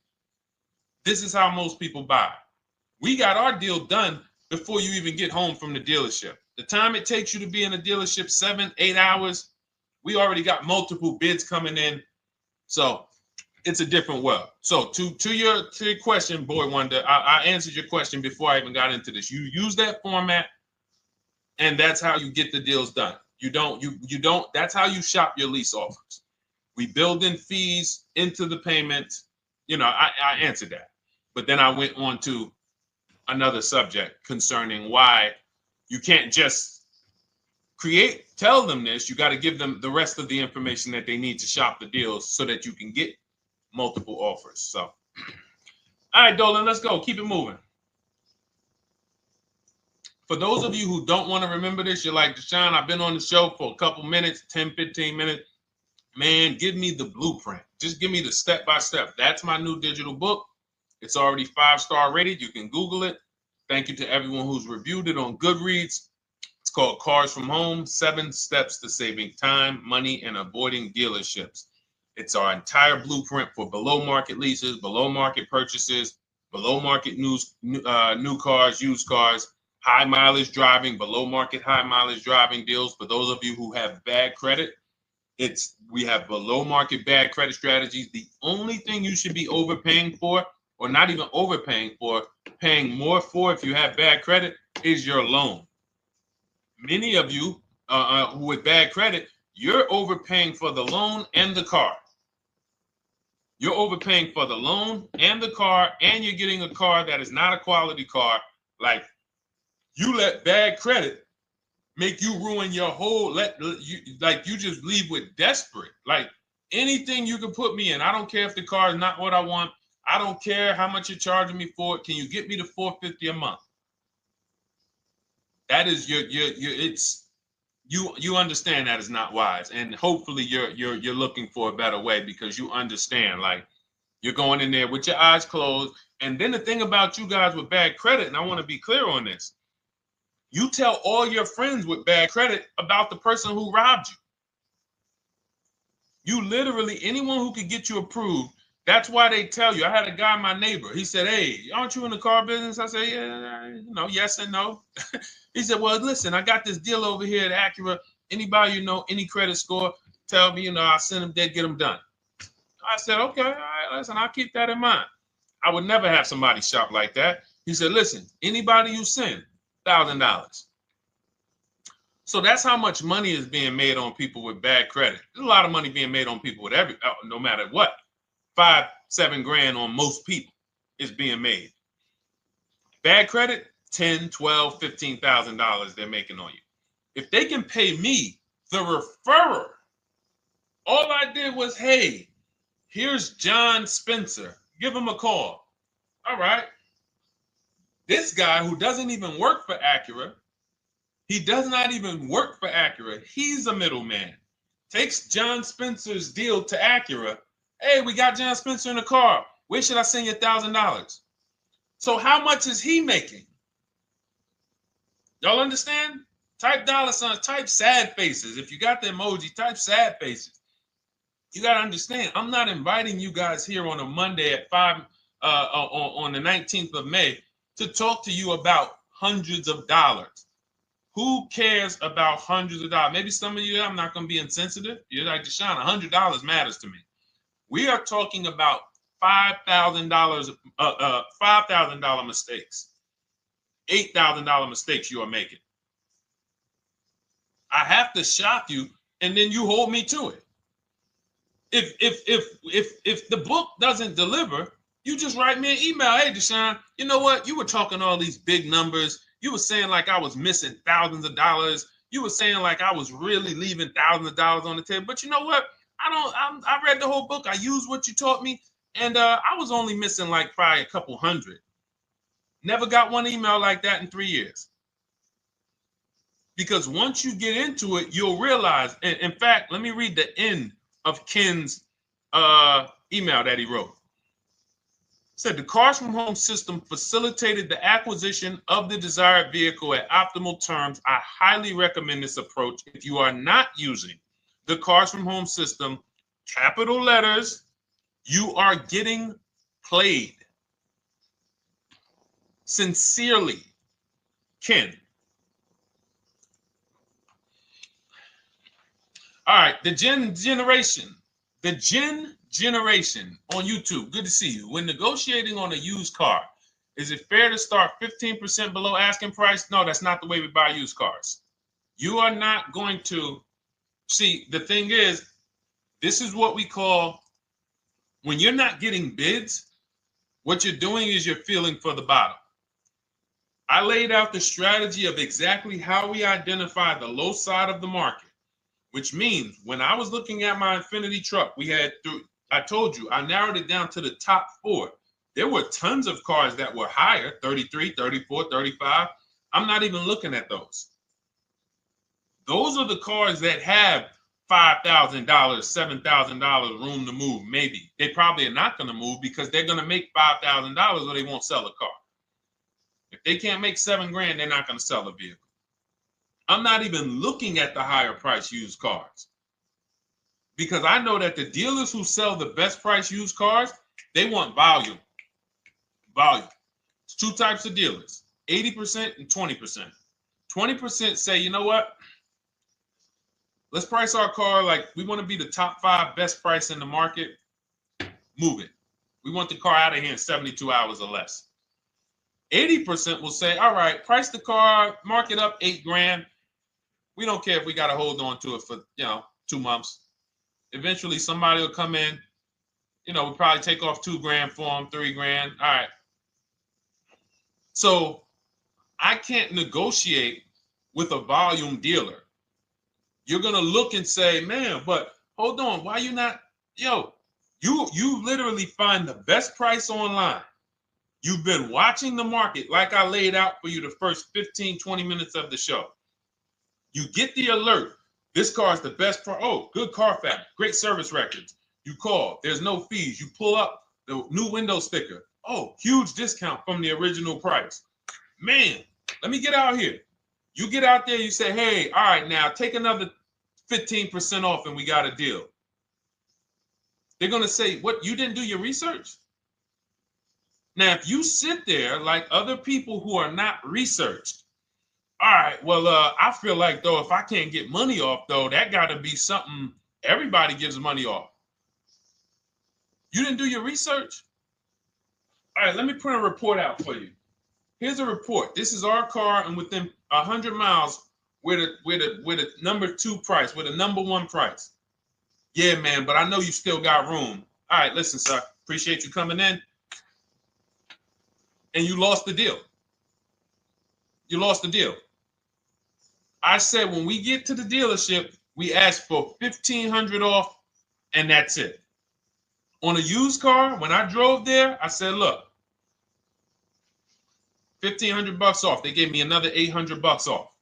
This is how most people buy. We got our deal done before you even get home from the dealership. The time it takes you to be in a dealership, 7-8 hours, we already got multiple bids coming in. So it's a different world. So to your question, Boy Wonder, I answered your question before I even got into this. You use that format, and that's how you get the deals done. You don't, that's how you shop your lease offers. We build in fees into the payment. I answered that. But then I went on to another subject concerning why you can't just tell them this. You got to give them the rest of the information that they need to shop the deals so that you can get multiple offers. So, all right, Dolan, let's go. Keep it moving. For those of you who don't want to remember this, you're like, Deshone, I've been on the show for a couple minutes, 10, 15 minutes. Man, give me the blueprint. Just give me the step-by-step. That's my new digital book. It's already 5-star rated. You can Google it. Thank you to everyone who's reviewed it on Goodreads. It's called Cars from Home, 7 Steps to Saving Time, Money, and Avoiding Dealerships. It's our entire blueprint for below market leases, below market purchases, below market new cars, used cars, high mileage driving, below market high mileage driving deals. For those of you who have bad credit, we have below market bad credit strategies. The only thing you should be overpaying for, or not even overpaying for, paying more for if you have bad credit, is your loan. Many of you who with bad credit, you're overpaying for the loan and the car. You're overpaying for the loan and the car, and you're getting a car that is not a quality car. Like, you let bad credit make you ruin your whole, you just leave with desperate. Like, anything you can put me in. I don't care if the car is not what I want. I don't care how much you're charging me for it. Can you get me to $450 a month? That is you understand that is not wise, and hopefully you're looking for a better way, because you understand, like, you're going in there with your eyes closed. And then the thing about you guys with bad credit, and I want to be clear on this, you tell all your friends with bad credit about the person who robbed you. You literally, anyone who could get you approved, that's why they tell you. I had a guy, my neighbor, he said, "Hey, aren't you in the car business?" I said, "Yeah, yes and no." He said, "Well, listen, I got this deal over here at Acura. Anybody any credit score, tell me, I'll send them there, get them done." I said, "Okay, all right, listen, I'll keep that in mind." I would never have somebody shop like that. He said, "Listen, anybody you send, $1,000. So that's how much money is being made on people with bad credit. There's a lot of money being made on people with no matter what. 5-7 grand on most people is being made. Bad credit, $10, $12, $15,000 they're making on you. If they can pay me, the referrer, all I did was, hey, here's John Spencer. Give him a call. All right. This guy who doesn't even work for Acura, he does not even work for Acura. He's a middleman. Takes John Spencer's deal to Acura. Hey, we got John Spencer in the car. Where should I send you $1,000? So how much is he making? Y'all understand? Type dollar signs, type sad faces. If you got the emoji, type sad faces. You got to understand, I'm not inviting you guys here on a Monday at 5 on the 19th of May to talk to you about hundreds of dollars. Who cares about hundreds of dollars? Maybe some of you, I'm not going to be insensitive. You're like, Deshone, $100 matters to me. We are talking about $5,000 mistakes, $8,000 mistakes you are making. I have to shock you, and then you hold me to it. If the book doesn't deliver, you just write me an email. Hey, Deshone, you know what? You were talking all these big numbers. You were saying like I was missing thousands of dollars. You were saying like I was really leaving thousands of dollars on the table. But you know what? I read the whole book. I used what you taught me, and I was only missing like probably a couple hundred. Never got one email like that in 3 years. Because once you get into it, you'll realize. In fact, let me read the end of Ken's email that he wrote. Said the Cars from Home system facilitated the acquisition of the desired vehicle at optimal terms. I highly recommend this approach. If you are not using the Cars from Home system, capital letters, you are getting played. Sincerely, Ken. All right, the Gen Generation on YouTube. Good to see you. When negotiating on a used car, is it fair to start 15% below asking price? No, that's not the way we buy used cars. You are not going to see. The thing is, this is what we call, when you're not getting bids, what you're doing is you're feeling for the bottom. I laid out the strategy of exactly how we identify the low side of the market, which means when I was looking at my Infiniti truck, I told you, I narrowed it down to the top 4. There were tons of cars that were higher, 33, 34, 35. I'm not even looking at those. Those are the cars that have $5,000, $7,000 room to move, maybe. They probably are not going to move because they're going to make $5,000 or they won't sell a car. If they can't make $7 grand, they're not going to sell a vehicle. I'm not even looking at the higher price used cars, because I know that the dealers who sell the best price used cars, they want volume. Volume. It's 2 types of dealers, 80% and 20%. 20% say, you know what? Let's price our car like we want to be the top 5 best price in the market. Move it. We want the car out of here in 72 hours or less. 80% will say, all right, price the car, mark it up $8 grand. We don't care if we got to hold on to it for, 2 months. Eventually, somebody will come in. We'll probably take off $2 grand for them, $3 grand. All right. So I can't negotiate with a volume dealer. You're going to look and say, man, but hold on. Why you not? You literally find the best price online. You've been watching the market like I laid out for you the first 15, 20 minutes of the show. You get the alert. This car is the best. Oh, good Carfax, great service records. You call. There's no fees. You pull up the new window sticker. Oh, huge discount from the original price. Man, let me get out here. You get out there. You say, hey, all right, now take another 15% off and we got a deal. They're going to say, what, you didn't do your research? Now, if you sit there like other people who are not researched, all right, well, I feel like, though, if I can't get money off, though, that got to be something everybody gives money off. You didn't do your research? All right, let me print a report out for you. Here's a report. This is our car, and within 100 miles, we're the number 2 price, we're the number 1 price. Yeah, man, but I know you still got room. All right, listen, sir, appreciate you coming in. And you lost the deal. You lost the deal. I said when we get to the dealership, we ask for $1,500 off, and that's it. On a used car, when I drove there, I said, look, $1,500 off. They gave me another $800 off.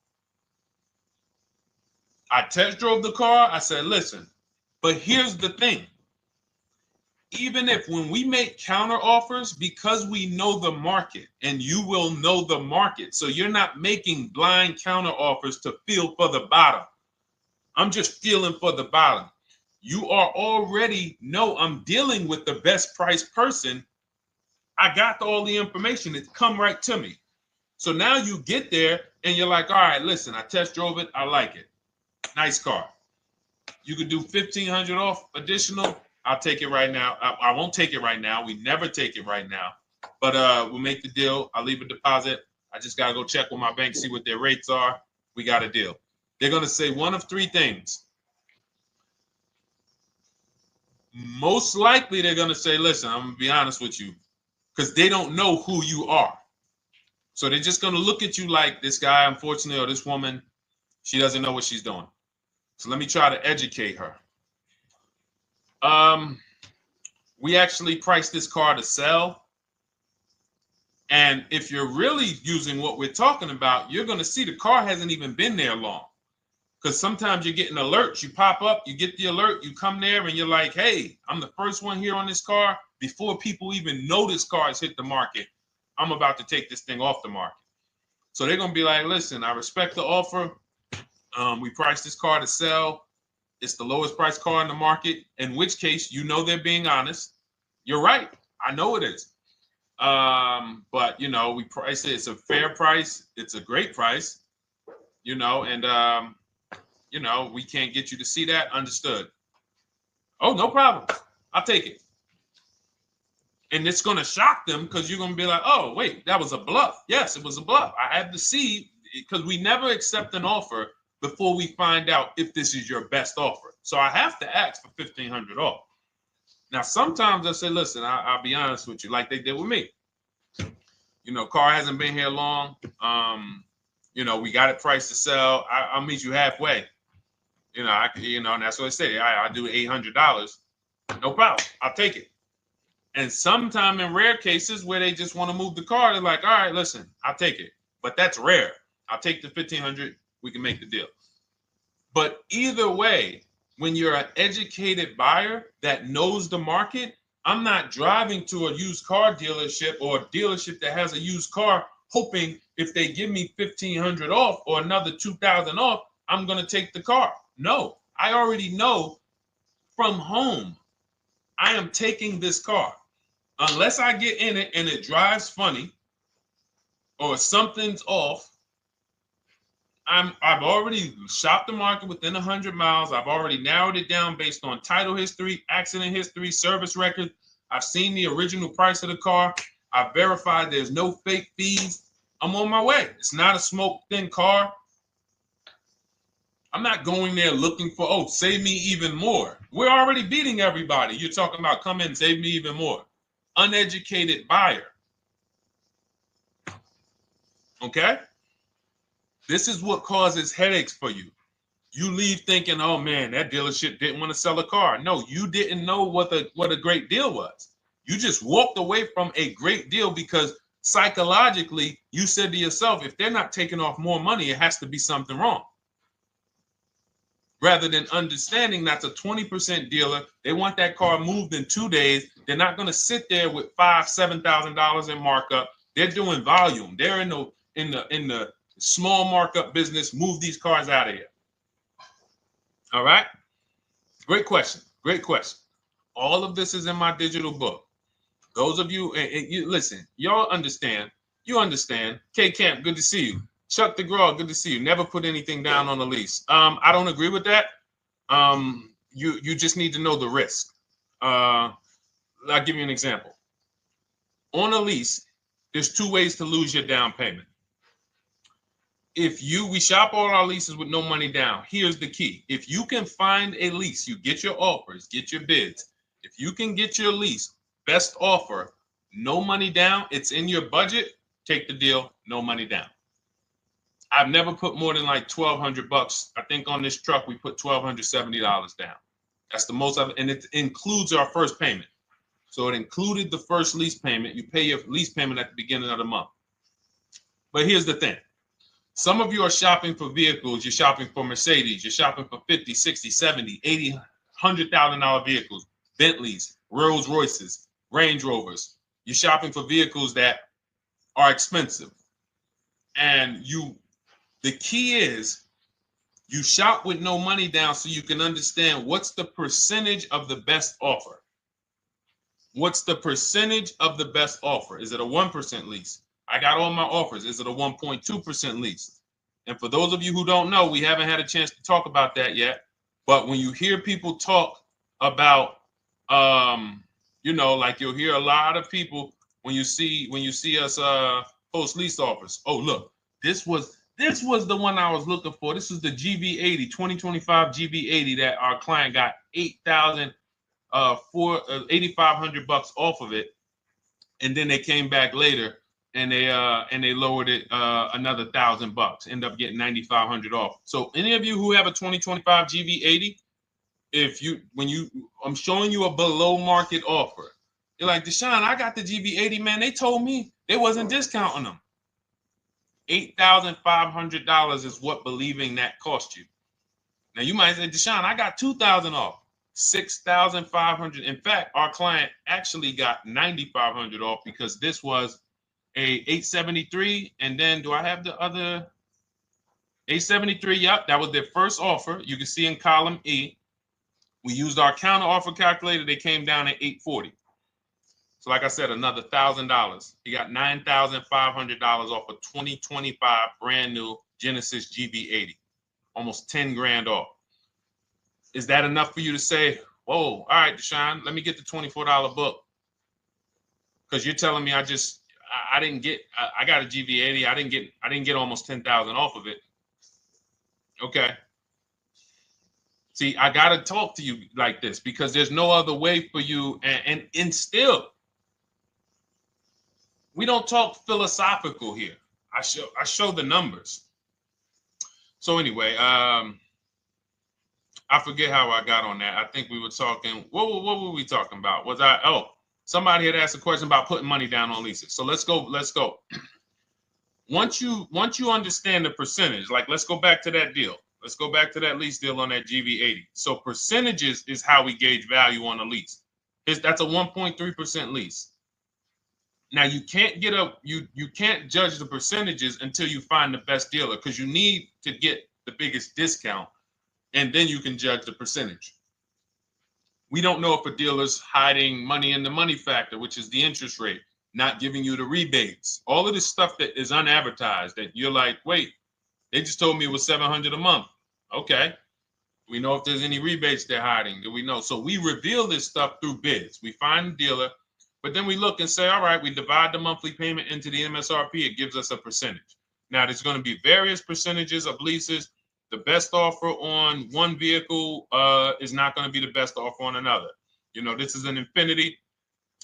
I test drove the car. I said, listen, but here's the thing. Even if when we make counter offers, because we know the market, and you will know the market, so you're not making blind counter offers to feel for the bottom. I'm just feeling for the bottom. You are already know I'm dealing with the best price person. I got all the information. It come right to me. So now you get there and you're like, all right, listen, I test drove it. I like it. Nice car. You could do $1,500 off additional. I'll take it right now. I won't take it right now. We never take it right now. But we'll make the deal. I'll leave a deposit. I just got to go check with my bank, see what their rates are. We got a deal. They're going to say one of 3 things. Most likely they're going to say, listen, I'm going to be honest with you, because they don't know who you are. So they're just going to look at you like this guy, unfortunately, or this woman, she doesn't know what she's doing. So let me try to educate her. We actually priced this car to sell. And if you're really using what we're talking about, you're going to see the car hasn't even been there long. Because sometimes you're getting alerts. You pop up, you get the alert, you come there, and you're like, hey, I'm the first one here on this car. Before people even know this car has hit the market, I'm about to take this thing off the market. So they're going to be like, listen, I respect the offer. We priced this car to sell. It's the lowest price car in the market, in which case, you know, they're being honest. You're right. I know it is. But, you know, we price it. It's a fair price. It's a great price, you know, and, you know, we can't get you to see that. Understood. Oh, no problem. I'll take it. And it's going to shock them because you're going to be like, oh, wait, that was a bluff. Yes, it was a bluff. I had to see, because we never accept an offer before we find out if this is your best offer. So I have to ask for $1,500 off. Now, sometimes I say, listen, I'll be honest with you, like they did with me. You know, car hasn't been here long. You know, we got it priced to sell. I'll meet you halfway. You know, and that's what I say. I do $800. No problem. I'll take it. And sometime in rare cases where they just want to move the car, they're like, all right, listen, I'll take it. But that's rare. I'll take the $1,500. We can make the deal. But either way, when you're an educated buyer that knows the market, I'm not driving to a used car dealership or a dealership that has a used car hoping if they give me $1,500 off or another $2,000 off, I'm going to take the car. No, I already know from home I am taking this car. Unless I get in it and it drives funny or something's off, I've already shopped the market within 100 miles. I've already narrowed it down based on title history, accident history, service record. I've seen the original price of the car. I've verified there's no fake fees. I'm on my way. It's not a smoke thin car. I'm not going there looking for, oh, save me even more. We're already beating everybody. You're talking about come in, save me even more. Uneducated buyer. Okay? This is what causes headaches for you. You leave thinking, oh man, that dealership didn't want to sell a car. No, you didn't know what a great deal was. You just walked away from a great deal because psychologically you said to yourself, if they're not taking off more money, it has to be something wrong. Rather than understanding that's a 20% dealer, they want that car moved in 2 days. They're not going to sit there with $5,000-$7,000 in markup. They're doing volume. They're in the small markup business. Move these cars out of here. All right. Great question. Great question. All of this is in my digital book. Those of you, and you listen, y'all understand. You understand. K Camp, good to see you. Chuck DeGraw, good to see you. Never put anything down on a lease. I don't agree with that. You just need to know the risk. I'll give you an example. On a lease, there's 2 ways to lose your down payment. We shop all our leases with no money down. Here's the key. If you can find a lease, you get your offers, get your bids. If you can get your lease, best offer, no money down, it's in your budget, take the deal, no money down. I've never put more than like $1,200. I think on this truck, we put $1,270 down. That's the most of it. And it includes our first payment. So it included the first lease payment. You pay your lease payment at the beginning of the month. But here's the thing. Some of you are shopping for vehicles. You're shopping for Mercedes. You're shopping for 50, 60, 70, 80, $100,000 vehicles, Bentleys, Rolls Royces, Range Rovers. You're shopping for vehicles that are expensive. And the key is you shop with no money down so you can understand what's the percentage of the best offer. What's the percentage of the best offer? Is it a 1% lease? I got all my offers. Is it a 1.2% lease? And for those of you who don't know, we haven't had a chance to talk about that yet. But when you hear people talk about, like you'll hear a lot of people when you see us post lease offers. Oh, look, this was the one I was looking for. This is the GV80, 2025 GV80 that our client got $8,500 off of it, and then they came back later and they lowered it another $1,000. End up getting $9,500 off. So any of you who have a 2025 GV80, I'm showing you a below market offer. You're like, Deshone, I got the GV80, man. They told me they wasn't discounting them. $8,500 is what believing that cost you. Now you might say, Deshone, I got $2,000 off. $6,500. In fact, our client actually got $9,500 off because this was a 873. And then do I have the other 873? Yep, that was their first offer. You can see in column E. We used our counter offer calculator. They came down at 840. So like I said, another $1,000. He got $9,500 off a 2025 brand new Genesis GV80. Almost 10 grand off. Is that enough for you to say, whoa, all right, Deshone, let me get the $24 book? Because you're telling me I got a GV80. I didn't get almost 10,000 off of it. Okay. See, I got to talk to you like this because there's no other way for you. And still, we don't talk philosophical here. I show the numbers. So anyway, I forget how I got on that. I think we were talking. What were we talking about? Somebody had asked a question about putting money down on leases. So let's go. Once you understand the percentage, like let's go back to that deal. Let's go back to that lease deal on that GV80. So percentages is how we gauge value on a lease. That's a 1.3% lease. Now you can't you can't judge the percentages until you find the best dealer because you need to get the biggest discount, and then you can judge the percentage. We don't know if a dealer's hiding money in the money factor, which is the interest rate, not giving you the rebates, all of this stuff that is unadvertised that you're like, wait, they just told me it was $700 a month. Okay. We know if there's any rebates they're hiding. Do we know? So we reveal this stuff through bids. We find the dealer, but then we look and say, all right, we divide the monthly payment into the MSRP. It gives us a percentage. Now, there's going to be various percentages of leases. The best offer on one vehicle is not going to be the best offer on another. This is an Infinity.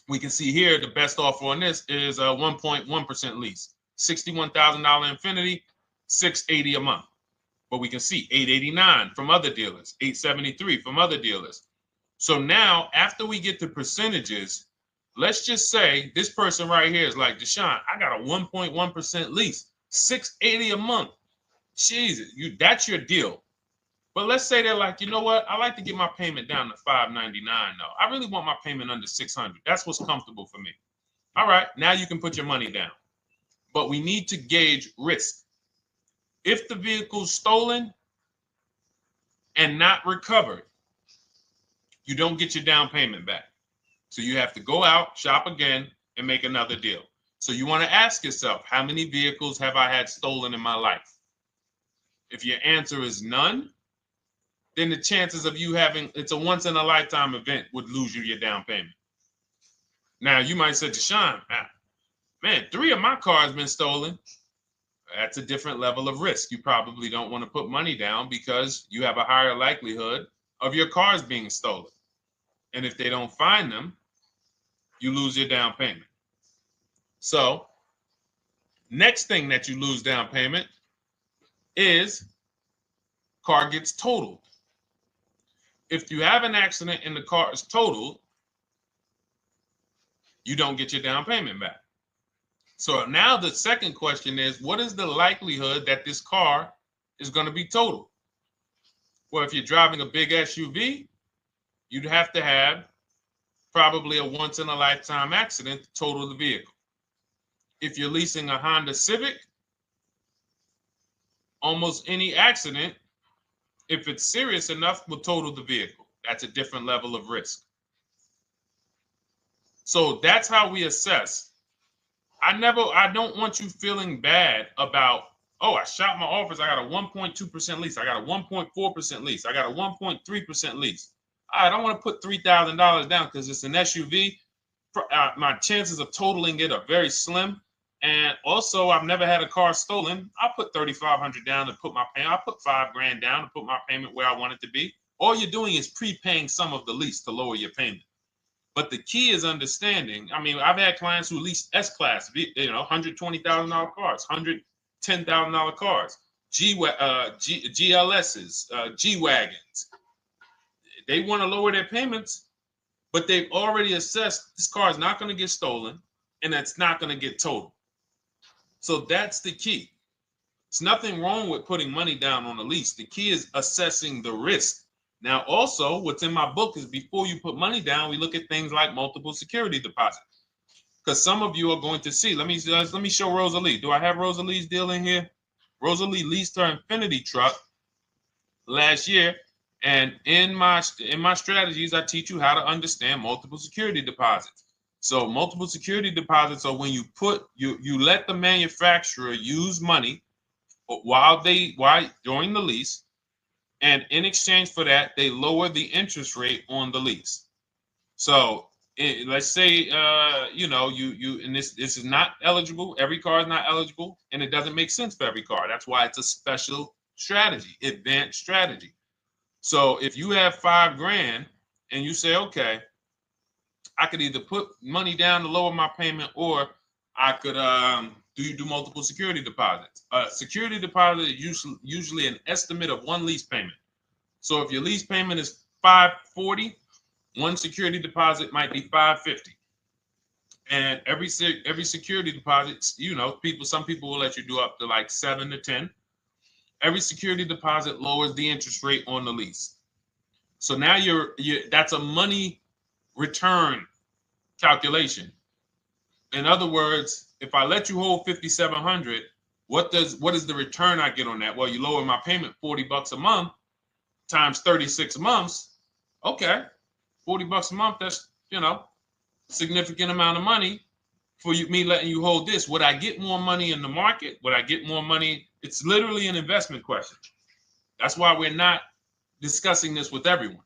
We can see here the best offer on this is a 1.1% lease. $61,000 Infinity, $680 a month. But we can see $889 from other dealers, $873 from other dealers. So now, after we get the percentages, let's just say this person right here is like, Deshone, I got a 1.1% lease, $680 a month. Jesus, that's your deal. But let's say they're like, you know what? I like to get my payment down to $599 though. I really want my payment under $600. That's what's comfortable for me. All right, now you can put your money down. But we need to gauge risk. If the vehicle's stolen and not recovered, you don't get your down payment back. So you have to go out, shop again, and make another deal. So you want to ask yourself, how many vehicles have I had stolen in my life? If your answer is none, then the chances of you having, it's a once in a lifetime event, would lose you your down payment. Now you might say, Deshone, man, 3 of my cars been stolen. That's a different level of risk. You probably don't want to put money down because you have a higher likelihood of your cars being stolen. And if they don't find them, you lose your down payment. So next thing that you lose down payment is car gets totaled. If you have an accident and the car is totaled, you don't get your down payment back. So now the second question is, what is the likelihood that this car is going to be totaled? Well, if you're driving a big SUV, you'd have to have probably a once in a lifetime accident to total the vehicle. If you're leasing a Honda Civic, almost any accident, if it's serious enough, will total the vehicle. That's a different level of risk. So that's how we assess. I don't want you feeling bad about, oh, I shot my office, I got a 1.2% lease, I got a 1.4% lease, I got a 1.3% lease. I don't want to put $3,000 down because it's an SUV. My chances of totaling it are very slim. And also, I've never had a car stolen. I put $3,500 down to put my payment. I put $5,000 down to put my payment where I want it to be. All you're doing is prepaying some of the lease to lower your payment. But the key is understanding. I mean, I've had clients who lease S-Class, $120,000 cars, $110,000 cars, GLSs, G-Wagons. They want to lower their payments, but they've already assessed this car is not going to get stolen and it's not going to get totaled. So that's the key. It's nothing wrong with putting money down on a lease. The key is assessing the risk. Now, also, what's in my book is before you put money down, we look at things like multiple security deposits. Because some of you are going to see, let me show Rosalie. Do I have Rosalie's deal in here? Rosalie leased her Infinity truck last year. And in my strategies, I teach you how to understand multiple security deposits. So multiple security deposits are when you let the manufacturer use money during the lease, and in exchange for that, they lower the interest rate on the lease. So let's say and this is not eligible. Every car is not eligible, and it doesn't make sense for every car. That's why it's a special strategy, advanced strategy. So if you have $5,000 and you say, okay, I could either put money down to lower my payment, or I could do multiple security deposits. Security deposit is usually an estimate of one lease payment. So if your lease payment is $540, one security deposit might be $550. And every security deposit, some people will let you do up to like 7 to 10. Every security deposit lowers the interest rate on the lease. So now that's a money return calculation. In other words, if I let you hold $5,700, what is the return I get on that? Well, you lower my payment $40 a month times 36 months. Okay, $40 a month. That's significant amount of money for me letting you hold this. Would I get more money in the market? Would I get more money? It's literally an investment question. That's why we're not discussing this with everyone.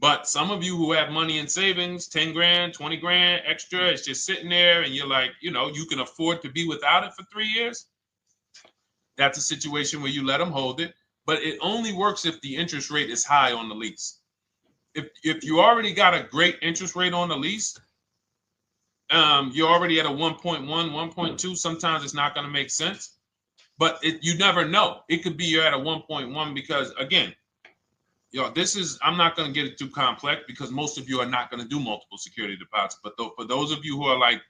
But some of you who have money in savings, 10 grand, 20 grand extra, it's just sitting there and you're like, you can afford to be without it for 3 years. That's a situation where you let them hold it, but it only works if the interest rate is high on the lease. If you already got a great interest rate on the lease, you're already at a 1.1, 1.2. Sometimes it's not going to make sense, but you never know. It could be you're at a 1.1 because, again, this is, I'm not going to get it too complex because most of you are not going to do multiple security deposits. But for those of you who are like,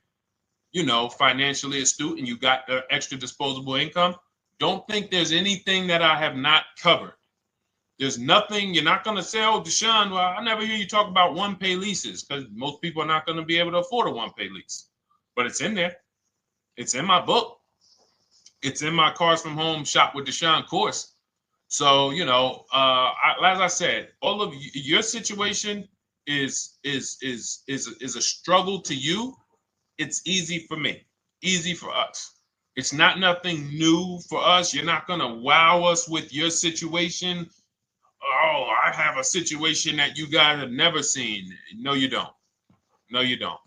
financially astute and you got extra disposable income, don't think there's anything that I have not covered. There's nothing. You're not going to say, oh, Deshone, well, I never hear you talk about one-pay leases, because most people are not going to be able to afford a one-pay lease. But it's in there. It's in my book. It's in my Cars from Home Shop with Deshone course. So, as I said, all of your situation is a struggle to you. It's easy for me, easy for us. It's not nothing new for us. You're not going to wow us with your situation. Oh, I have a situation that you guys have never seen. No, you don't. No, you don't.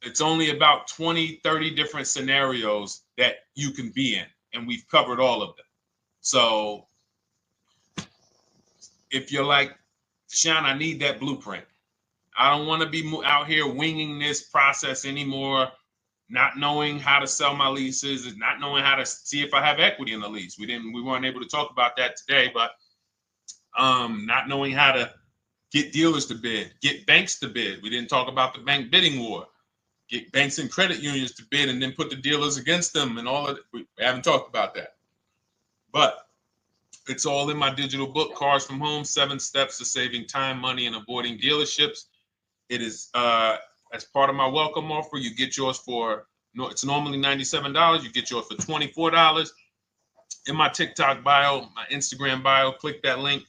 It's only about 20, 30 different scenarios that you can be in, and we've covered all of them. So if you're like, Deshone, I need that blueprint. I don't want to be out here winging this process anymore, not knowing how to sell my leases and not knowing how to see if I have equity in the lease. We weren't able to talk about that today, but not knowing how to get dealers to bid, get banks to bid. We didn't talk about the bank bidding war. Get banks and credit unions to bid and then put the dealers against them and all of it. We haven't talked about that. But it's all in my digital book, Cars from Home, 7 Steps to Saving Time, Money, and Avoiding Dealerships. It is, as part of my welcome offer, you get yours for, it's normally $97. You get yours for $24. In my TikTok bio, my Instagram bio, click that link.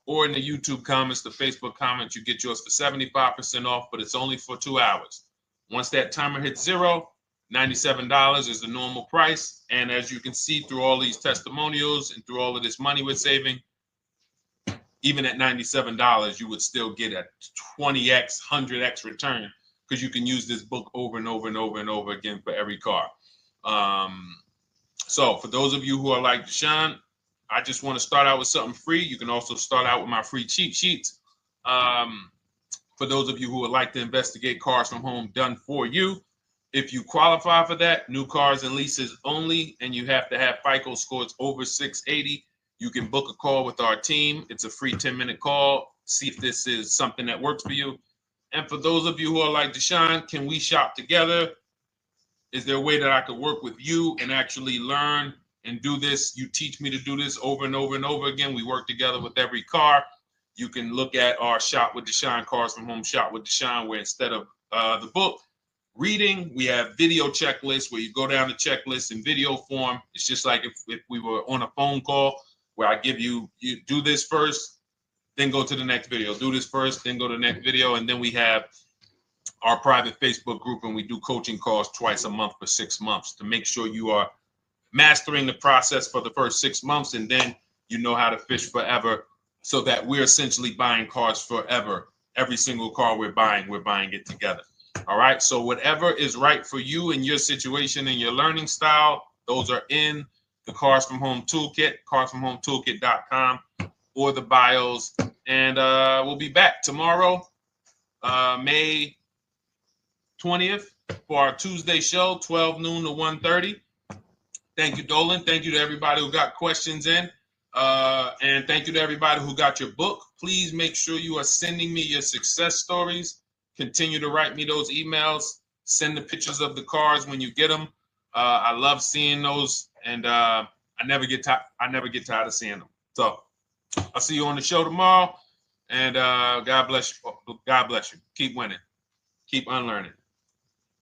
Or in the YouTube comments, the Facebook comments, you get yours for 75% off, but it's only for 2 hours. Once that timer hits 0, $97 is the normal price. And as you can see through all these testimonials and through all of this money we're saving, even at $97, you would still get a 20x, 100x return, because you can use this book over and over and over and over again for every car. So for those of you who are like, Deshone, I just want to start out with something free, you can also start out with my free cheat sheets. For those of you who would like to investigate Cars from Home done for you, if you qualify for that, new cars and leases only, and you have to have FICO scores over 680, you can book a call with our team. It's a free 10-minute call. See if this is something that works for you. And for those of you who are like, Deshone, can we shop together? Is there a way that I could work with you and actually learn and do this? You teach me to do this over and over and over again. We work together with every car. You can look at our Shop with Deshone, Cars from Home Shop with Deshone, where instead of the book reading, we have video checklists where you go down the checklist in video form. It's just like if we were on a phone call, where I give you do this first, then go to the next video. Do this first, then go to the next video. And then we have our private Facebook group, and we do coaching calls twice a month for 6 months to make sure you are mastering the process for the first 6 months, and then you know how to fish forever, so that we're essentially buying cars forever. Every single car we're buying it together. All right. So whatever is right for you and your situation and your learning style, those are in the Cars from Home Toolkit, carsfromhometoolkit.com, or the bios. And we'll be back tomorrow, May 20th, for our Tuesday show, 12 noon to 1:30. Thank you, Dolan. Thank you to everybody who got questions in. And thank you to everybody who got your book. Please make sure you are sending me your success stories. Continue to write me those emails. Send the pictures of the cars when you get them. I love seeing those, and I never get tired of seeing them. So I'll see you on the show tomorrow, and God bless you. God bless you. Keep winning. Keep unlearning.